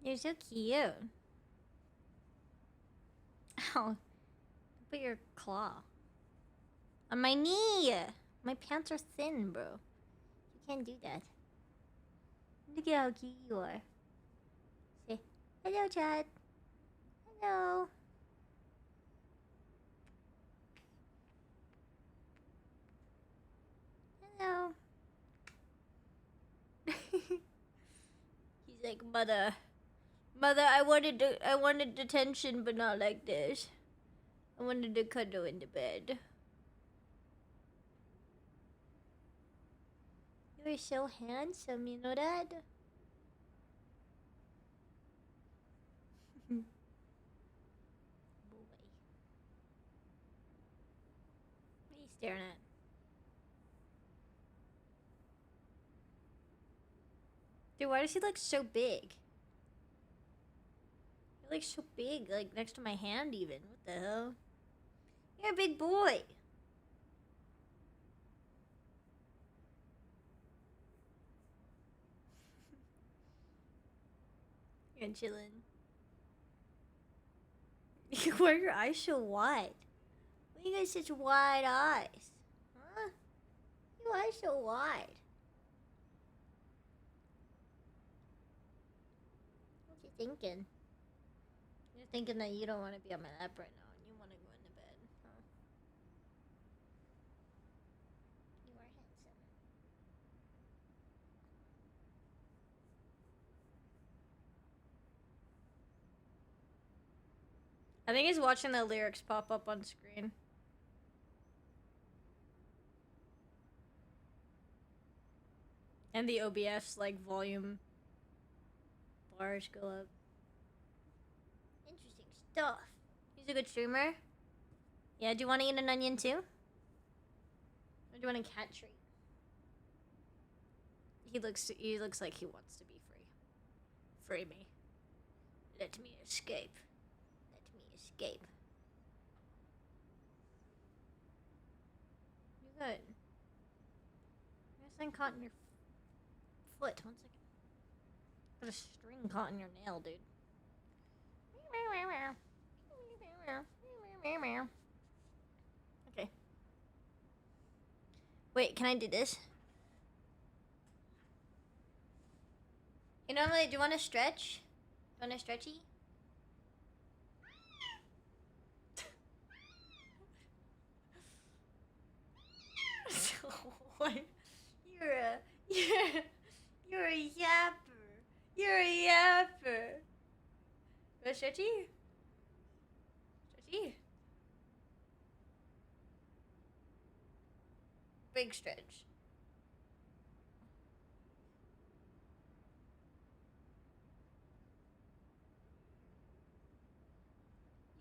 Speaker 1: You're so cute. Ow. Put your claw. On my knee! My pants are thin, bro. You can't do that. Look at how cute you are. Say, hello, Chad. Hello. Hello. He's like, mother. Mother, I wanted detention, but not like this. I wanted to cuddle in the bed. You're so handsome, you know that? Boy. What are you staring at? Dude, why does he look so big? He looks so big, like next to my hand even. What the hell? You're a big boy. You're chilling. Why are your eyes so wide? Why you guys such wide eyes? Huh? Your eyes so wide. What you thinking? You're thinking that you don't want to be on my lap right now and you want to go into bed, huh? You are handsome. I think he's watching the lyrics pop up on screen. And the OBS, like, volume bars go up. Interesting stuff. He's a good streamer. Yeah, do you want to eat an onion too? Or do you want a cat treat? He looks like he wants to be free. Free me. Let me escape. Let me escape. You're good. There's something caught in your foot. 1 second. There's a string caught in your nail, dude. Okay. Wait, can I do this? You know, do you want to stretch? Do you want a stretchy? What? You're a yapper. You're a yapper. Want stretchy? Stretchy? Big stretch.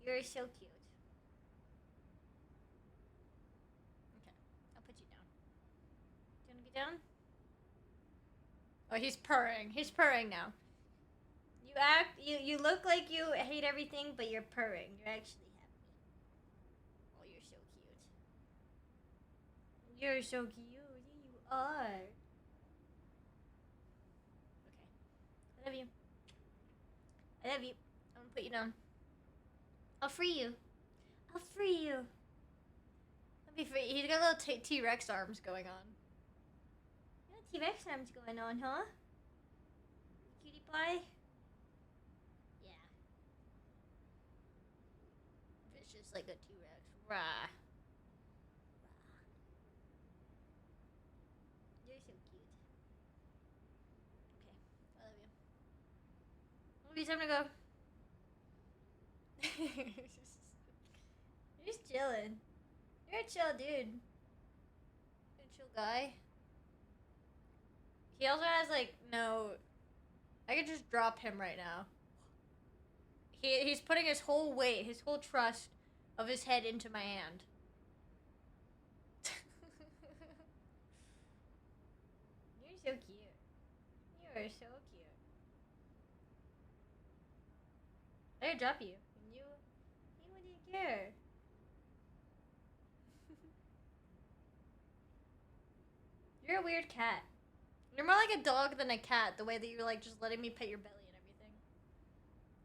Speaker 1: You're so cute. Okay, I'll put you down. Do you want to be down? Oh, he's purring. He's purring now. You look like you hate everything, but you're purring. You're actually happy. Oh, you're so cute. You're so cute. You are. Okay. I love you. I love you. I'm gonna put you down. I'll free you. I'll free you. I'll be free. He's got little T-Rex arms going on. You got T-Rex arms going on, huh? Cutie pie? Yeah. Vicious like a T-Rex. Rah. You're so cute. Okay. I love you. Maybe it's time to go. You're just chilling. You're a chill dude. chill guy. He also has like no. I could just drop him right now. He's putting his whole weight, his whole trust of his head into my hand. You're so cute. You are so cute. I could drop you. You wouldn't care. You're a weird cat. You're more like a dog than a cat, the way that you're like just letting me pet your belly and everything.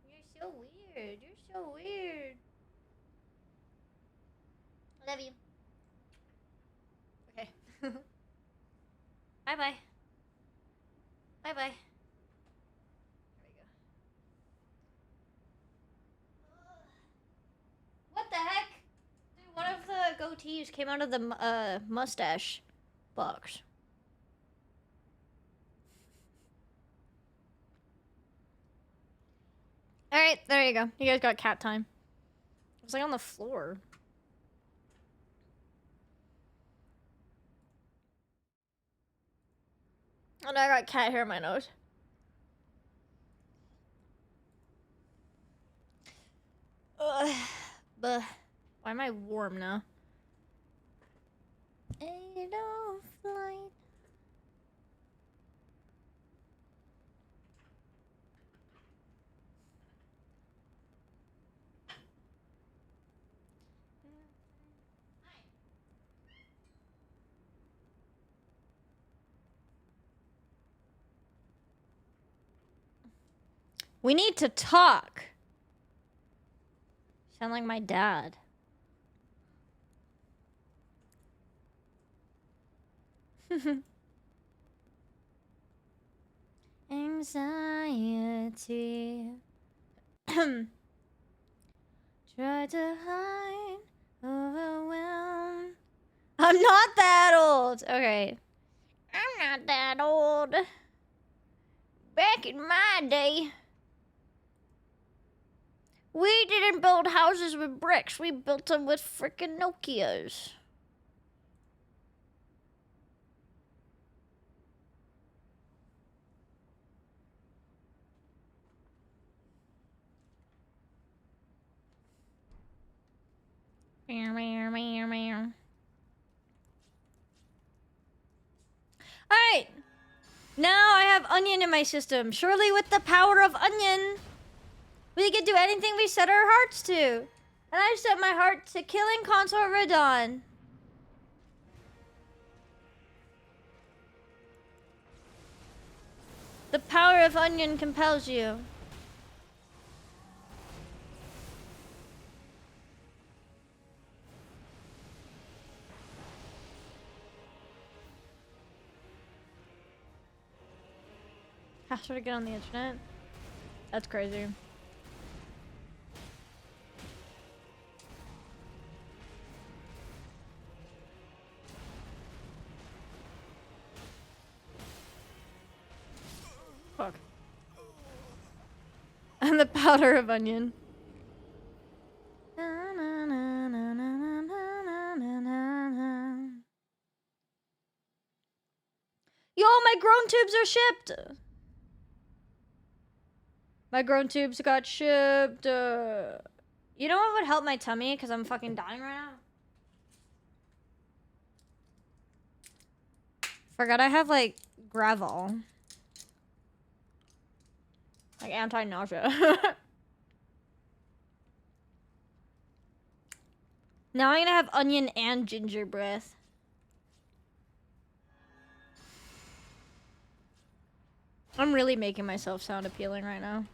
Speaker 1: You're so weird. You're so weird. I love you. Okay. Bye bye. Bye bye. There we go. What the heck? Dude, one of the goatees came out of the mustache box. Alright, there you go. You guys got cat time. It's like on the floor. And I got cat hair in my nose. Ugh. But why am I warm now? Flight. We need to talk. Sound like my dad. Anxiety. Try to hide, overwhelmed. I'm not that old. Okay. I'm not that old. Back in my day, we didn't build houses with bricks. We built them with frickin' Nokias. Alright. Now I have onion in my system. Surely with the power of onion, we can do anything we set our hearts to. And I set my heart to killing Consort Radon. The power of onion compels you. How should I get on the internet? That's crazy. Fuck. And the powder of onion. Yo, my grown tubes are shipped! My grown tubes got shipped. You know what would help my tummy? Because I'm fucking dying right now. Forgot I have, like, Gravol. Like, anti-nausea. Now I'm gonna have onion and ginger breath. I'm really making myself sound appealing right now.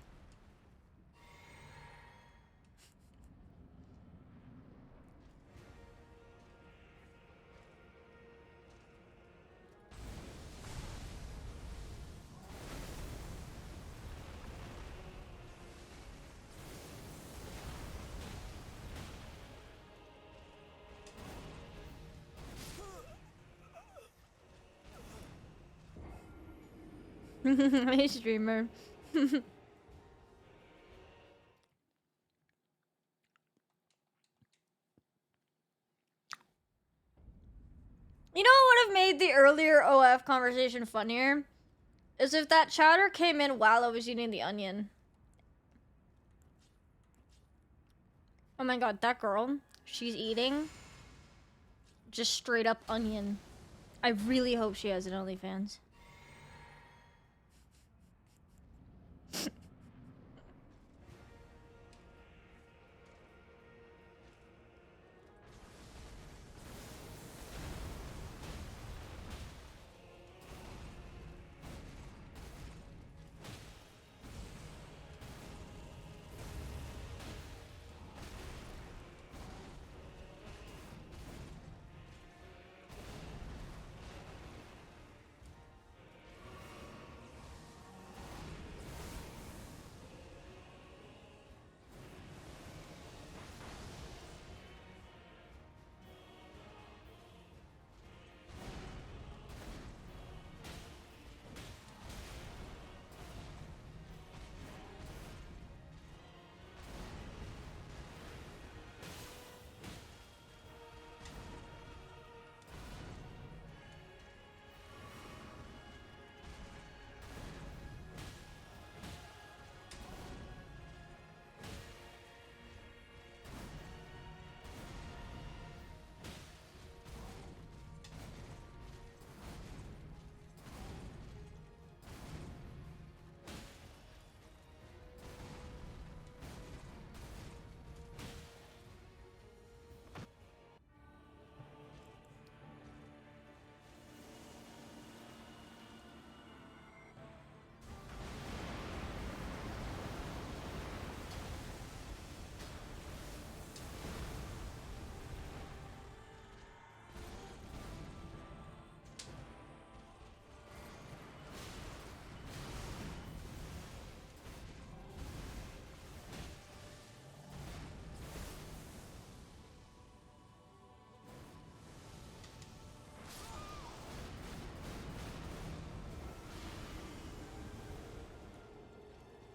Speaker 1: Hey, streamer. You know what would have made the earlier OF conversation funnier? Is if that chowder came in while I was eating the onion. Oh my god, that girl, she's eating just straight up onion. I really hope she has an OnlyFans.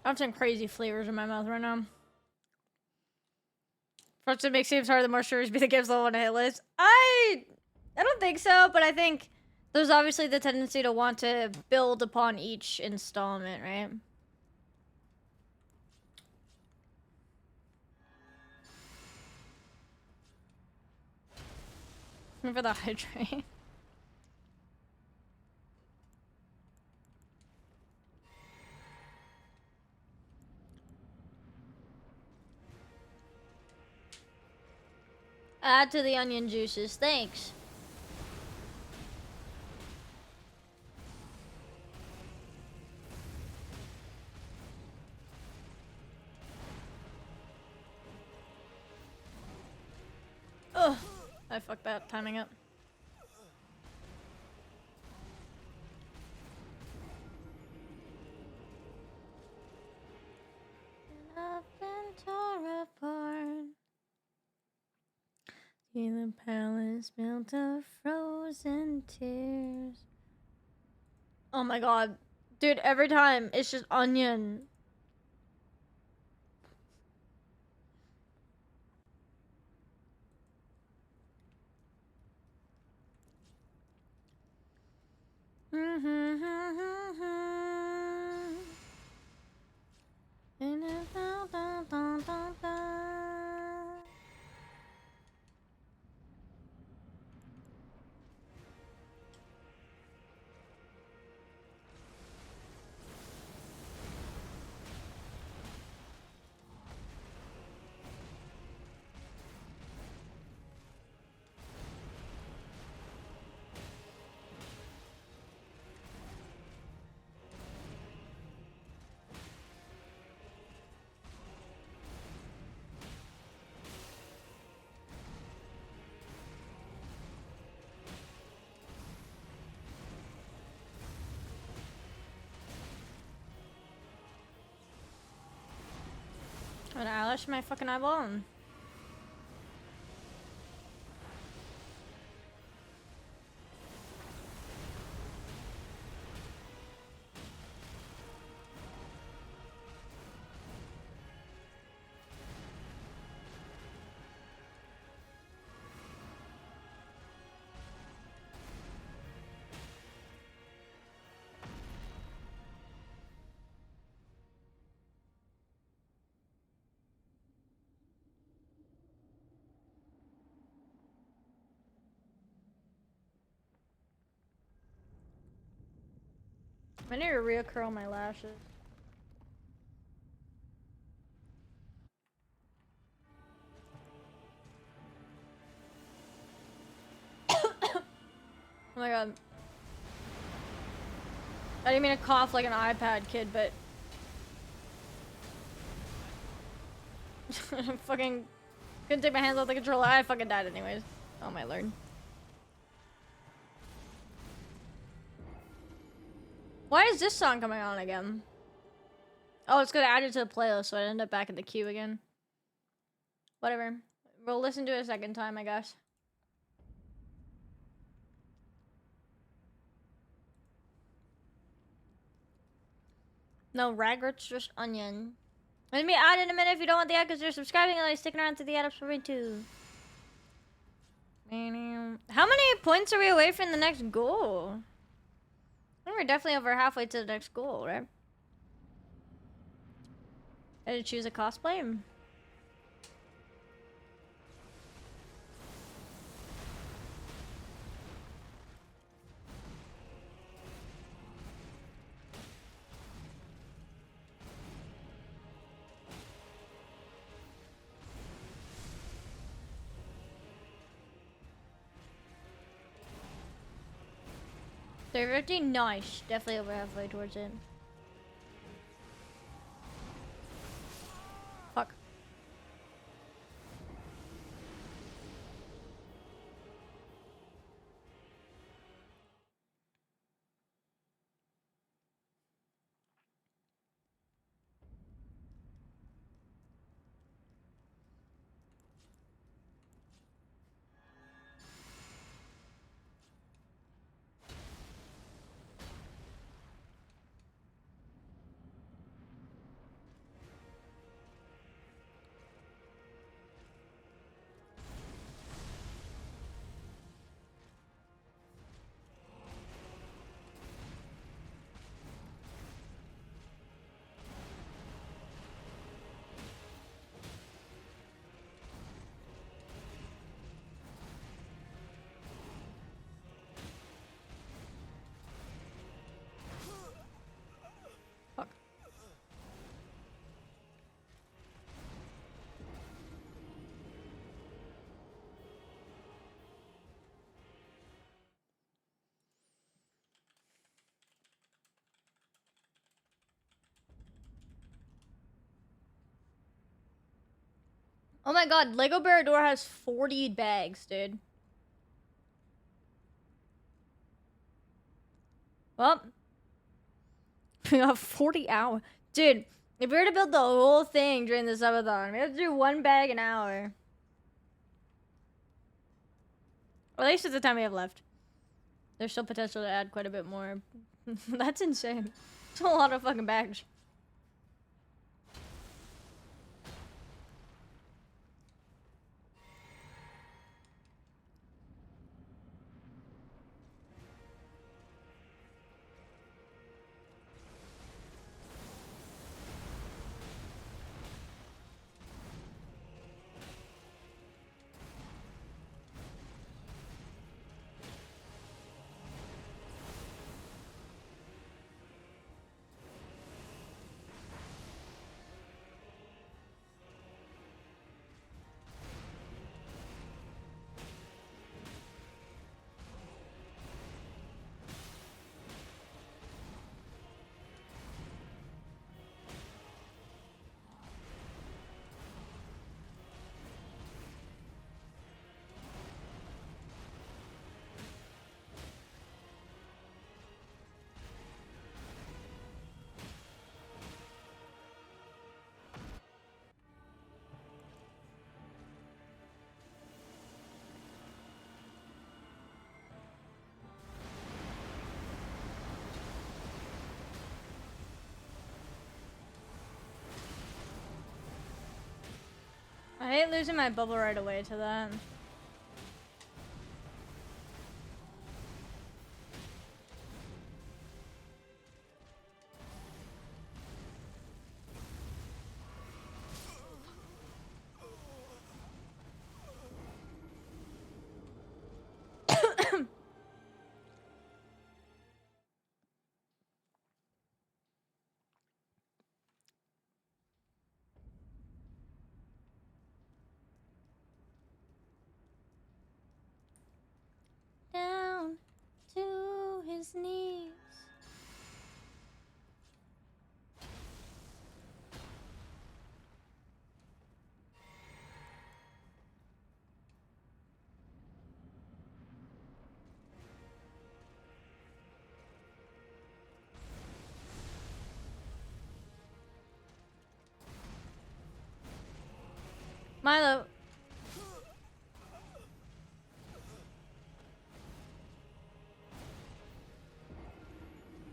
Speaker 1: I have some crazy flavors in my mouth right now. First, it makes seems harder the more sugars be the gives level on a hit list. I don't think so, but I think there's obviously the tendency to want to build upon each installment, right? For the hydrate. Add to the onion juices, thanks. Ugh, I fucked that timing up. I've been torn apart. See the palace built of frozen tears. Oh my god. Dude, every time it's just onion. An eyelash in my fucking eyeball. I need to reoccurl my lashes. Oh my god. I didn't mean to cough like an iPad kid, but fucking couldn't take my hands off the controller. I fucking died anyways. Oh my lord. Why is this song coming on again? Oh, it's gonna add it to the playlist, so I end up back in the queue again. Whatever. We'll listen to it a second time, I guess. No, Raggart's just onion. Let me add in a minute if you don't want the ad because you're subscribing and like sticking around to the ad for me too. How many points are we away from the next goal? I think we're definitely over halfway to the next goal, right? I had to choose a cosplay. They're 15, nice. Definitely over halfway towards it. Fuck. Fuck. Oh my god, Lego Barador has 40 bags, dude. Well, we got 40 hours. Dude, if we were to build the whole thing during the subathon, we have to do 1 bag an hour. Or at least at the time we have left. There's still potential to add quite a bit more. That's insane. It's a lot of fucking bags. I hate losing my bubble right away to that. his knees. Milo.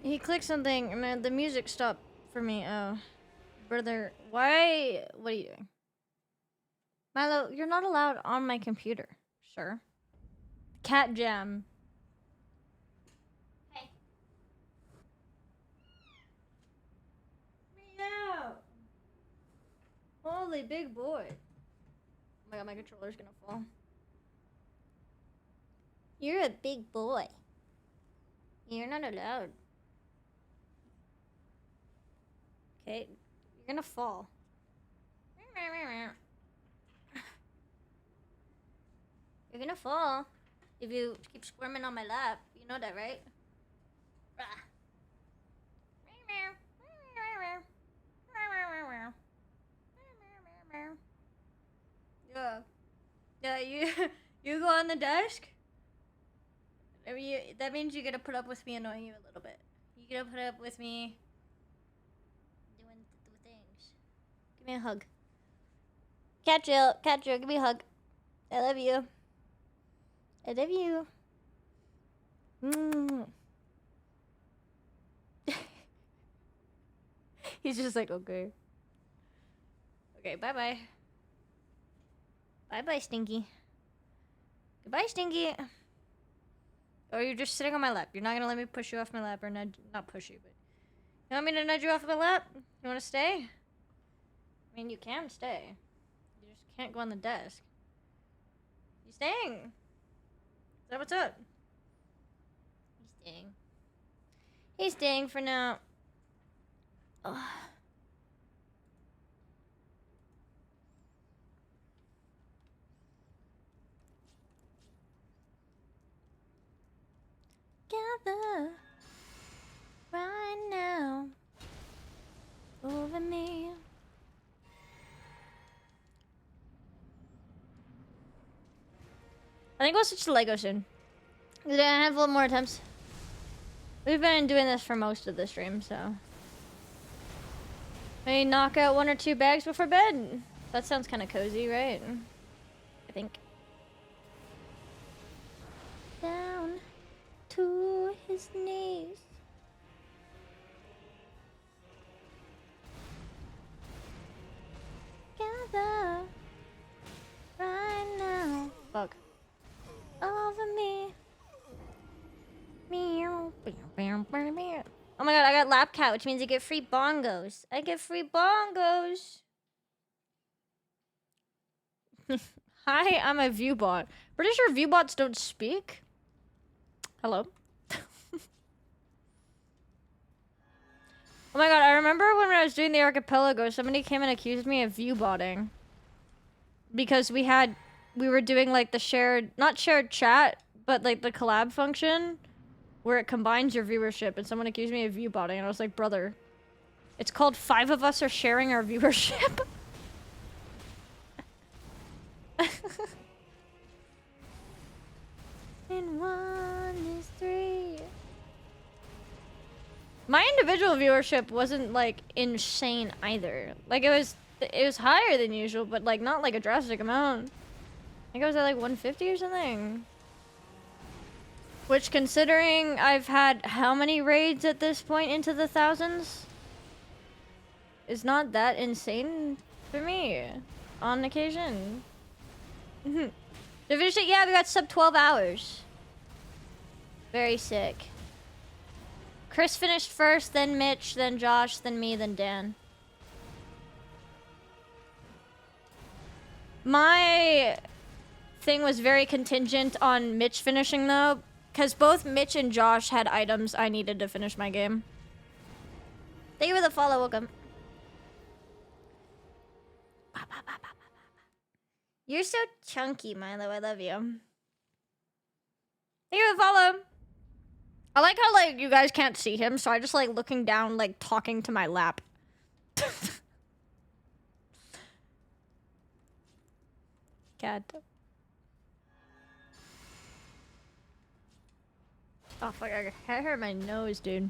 Speaker 1: He clicked something and then the music stopped for me. Oh. Brother, why? What are you doing? Milo, you're not allowed on my computer, sir. Cat jam. Hey. Meow. Holy big boy. Oh my god, my controller's gonna fall. You're a big boy. You're not allowed. Okay, you're gonna fall. You're gonna fall if you keep squirming on my lap. You know that, right? Yeah. Yeah, you you go on the desk. I mean, that means you gotta put up with me annoying you a little bit. You gotta put up with me doing things. Give me a hug. Cat Jill, give me a hug. I love you. I love you. He's just like, okay. Okay, bye-bye. Bye-bye, Stinky. Goodbye, Stinky. Or you're just sitting on my lap. You're not gonna let me push you off my lap or nudge, not push you, but... You want me to nudge you off my lap? You wanna stay? I mean, you can stay. You just can't go on the desk. You staying? Is that what's up? He's staying. He's staying for now. Ugh. Gather right now over me. I think we'll switch to Lego soon. We're gonna have a little more attempts. We've been doing this for most of the stream, so maybe knock out 1 or 2 bags before bed. That sounds kind of cozy, right? I think. Down to his knees. Gather right now. Fuck. Over me. Meow. Oh my god, I got lap cat, which means I get free bongos. I get free bongos. Hi, I'm a viewbot. Pretty sure viewbots don't speak. Hello. Oh my god, I remember when I was doing the archipelago, somebody came and accused me of viewbotting. Because we were doing like the shared, not shared chat, but like the collab function where it combines your viewership, and someone accused me of viewbotting, and I was like, brother, it's called 5 of us are sharing our viewership. And 1 is 3. My individual viewership wasn't like insane either. Like it was higher than usual, but like not like a drastic amount. I think I was at like 150 or something. Which, considering I've had how many raids at this point into the thousands, is not that insane for me on occasion. To finish it, yeah, we got sub 12 hours. Very sick. Chris finished first, then Mitch, then Josh, then me, then Dan. My thing was very contingent on Mitch finishing though, because both Mitch and Josh had items I needed to finish my game. Thank you for the follow, welcome. You're so chunky, Milo, I love you. Thank you for the follow. I like how, like, you guys can't see him, so I just, like, looking down, like, talking to my lap. Cat. Oh, fuck, I hurt my nose, dude.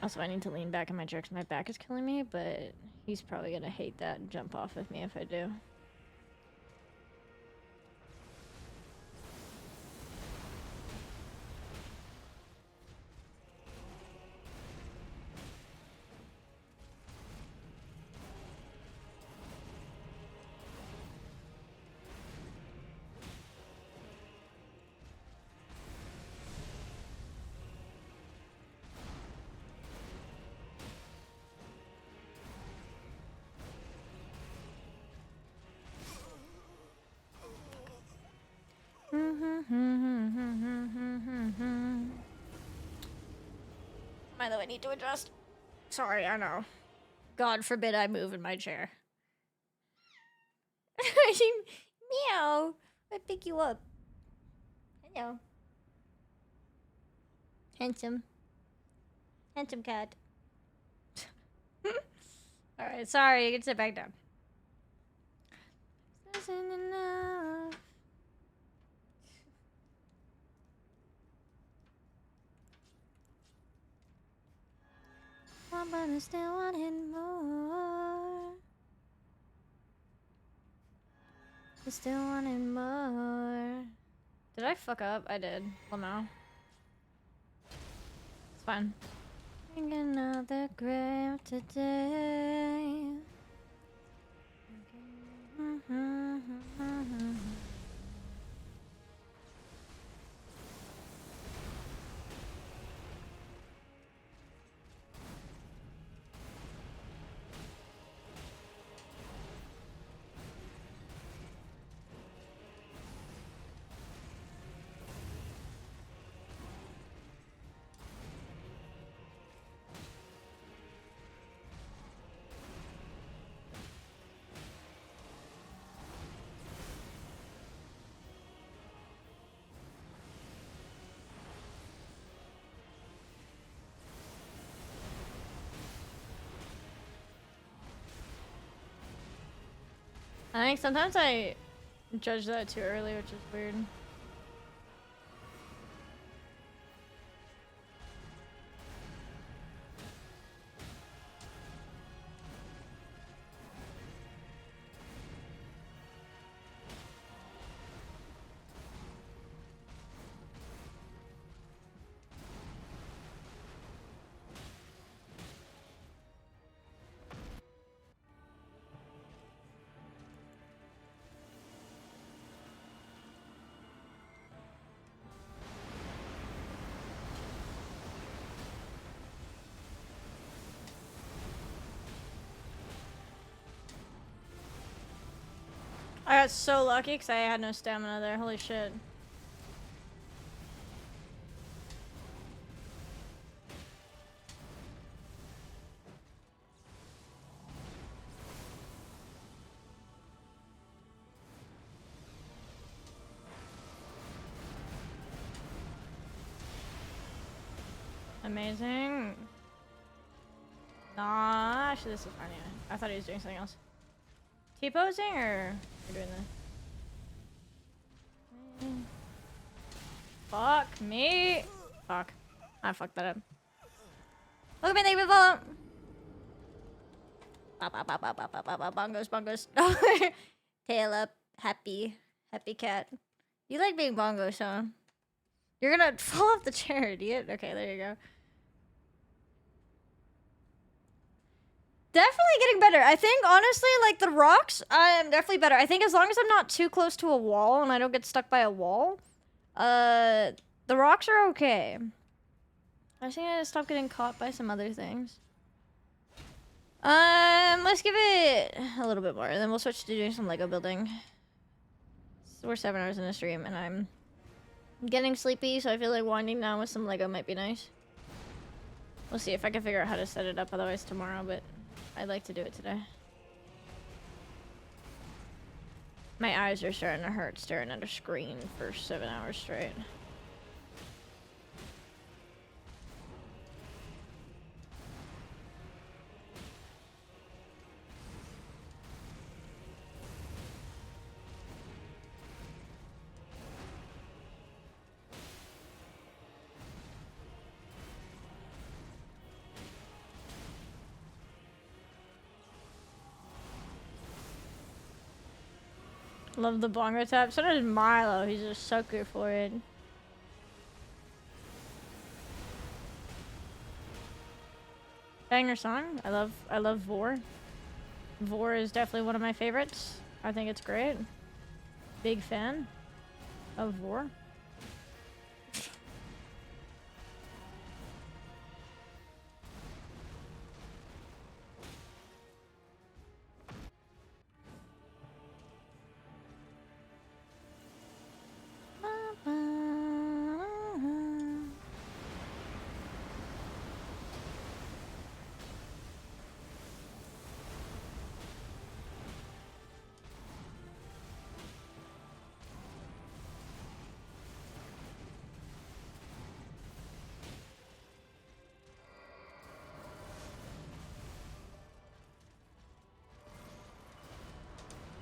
Speaker 1: Also, I need to lean back in my chair because my back is killing me, but he's probably gonna hate that and jump off of me if I do. By the way, I need to adjust. Sorry, I know. God forbid I move in my chair. Meow. I pick you up. Hello. Handsome. Handsome cat. Alright, sorry, you can sit back down. This isn't enough. But I still wanted more. I still wanted more. Did I fuck up? I did. Lamau. It's fine. Thinking of the grave today. I think sometimes I judge that too early, which is weird. I got so lucky because I had no stamina there. Holy shit. Amazing. Nah, actually this is fine. Yeah. I thought he was doing something else. T-posing or you're doing this? Fuck me. Fuck. I fucked that up. Look at me, they will follow. Bongos, bongos. Tail up. Happy. Happy cat. You like being bongos, huh? You're gonna fall off the chair, idiot. Okay, there you go. Definitely getting better. I think, honestly, like, the rocks, I'm definitely better. I think as long as I'm not too close to a wall and I don't get stuck by a wall, the rocks are okay. I think I need to stop getting caught by some other things. Let's give it a little bit more, and then we'll switch to doing some Lego building. So we're 7 hours in the stream, and I'm getting sleepy, so I feel like winding down with some Lego might be nice. We'll see if I can figure out how to set it up otherwise tomorrow, but I'd like to do it today. My eyes are starting to hurt staring at a screen for 7 hours straight. Love the bongo tap. So does Milo. He's a sucker for it. Banger song. I love Vor. Vor is definitely one of my favorites. I think it's great. Big fan of Vor.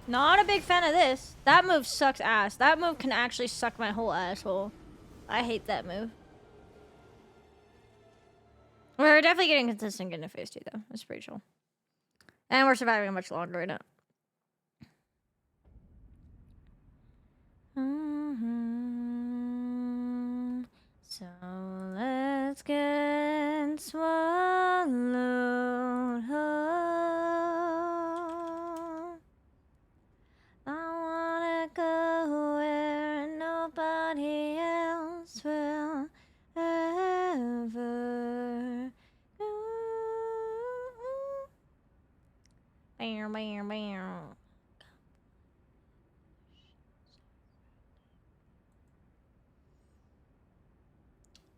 Speaker 1: Not a big fan of this. That move sucks ass. That move can actually suck my whole asshole. I hate that move. We're definitely getting consistent getting a phase 2 though. It's pretty chill. And we're surviving much longer right now. So let's get swallowed whole. I wanna go where nobody else will ever go. Bam, bam, bam.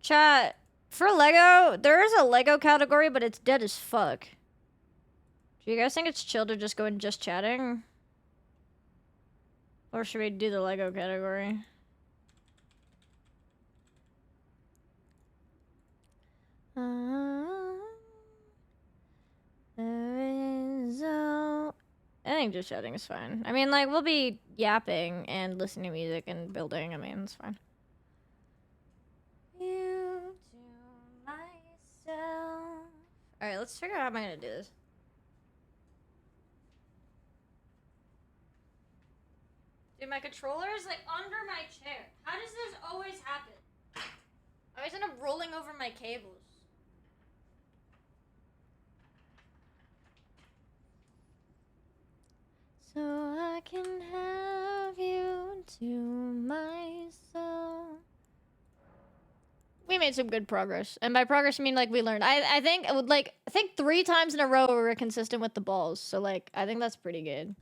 Speaker 1: Chat, for Lego, there is a Lego category, but it's dead as fuck. Do you guys think it's chill to just go in just chatting? Or should we do the Lego category? I think just chatting is fine. I mean, like, we'll be yapping and listening to music and building. I mean, it's fine. You to myself. Alright, let's figure out how I'm gonna do this. Dude, my controller is like under my chair. How does this always happen? I always end up rolling over my cables. So I can have you to myself. We made some good progress. And by progress, I mean, like, we learned. I think 3 times in a row we were consistent with the balls. So, like, I think that's pretty good.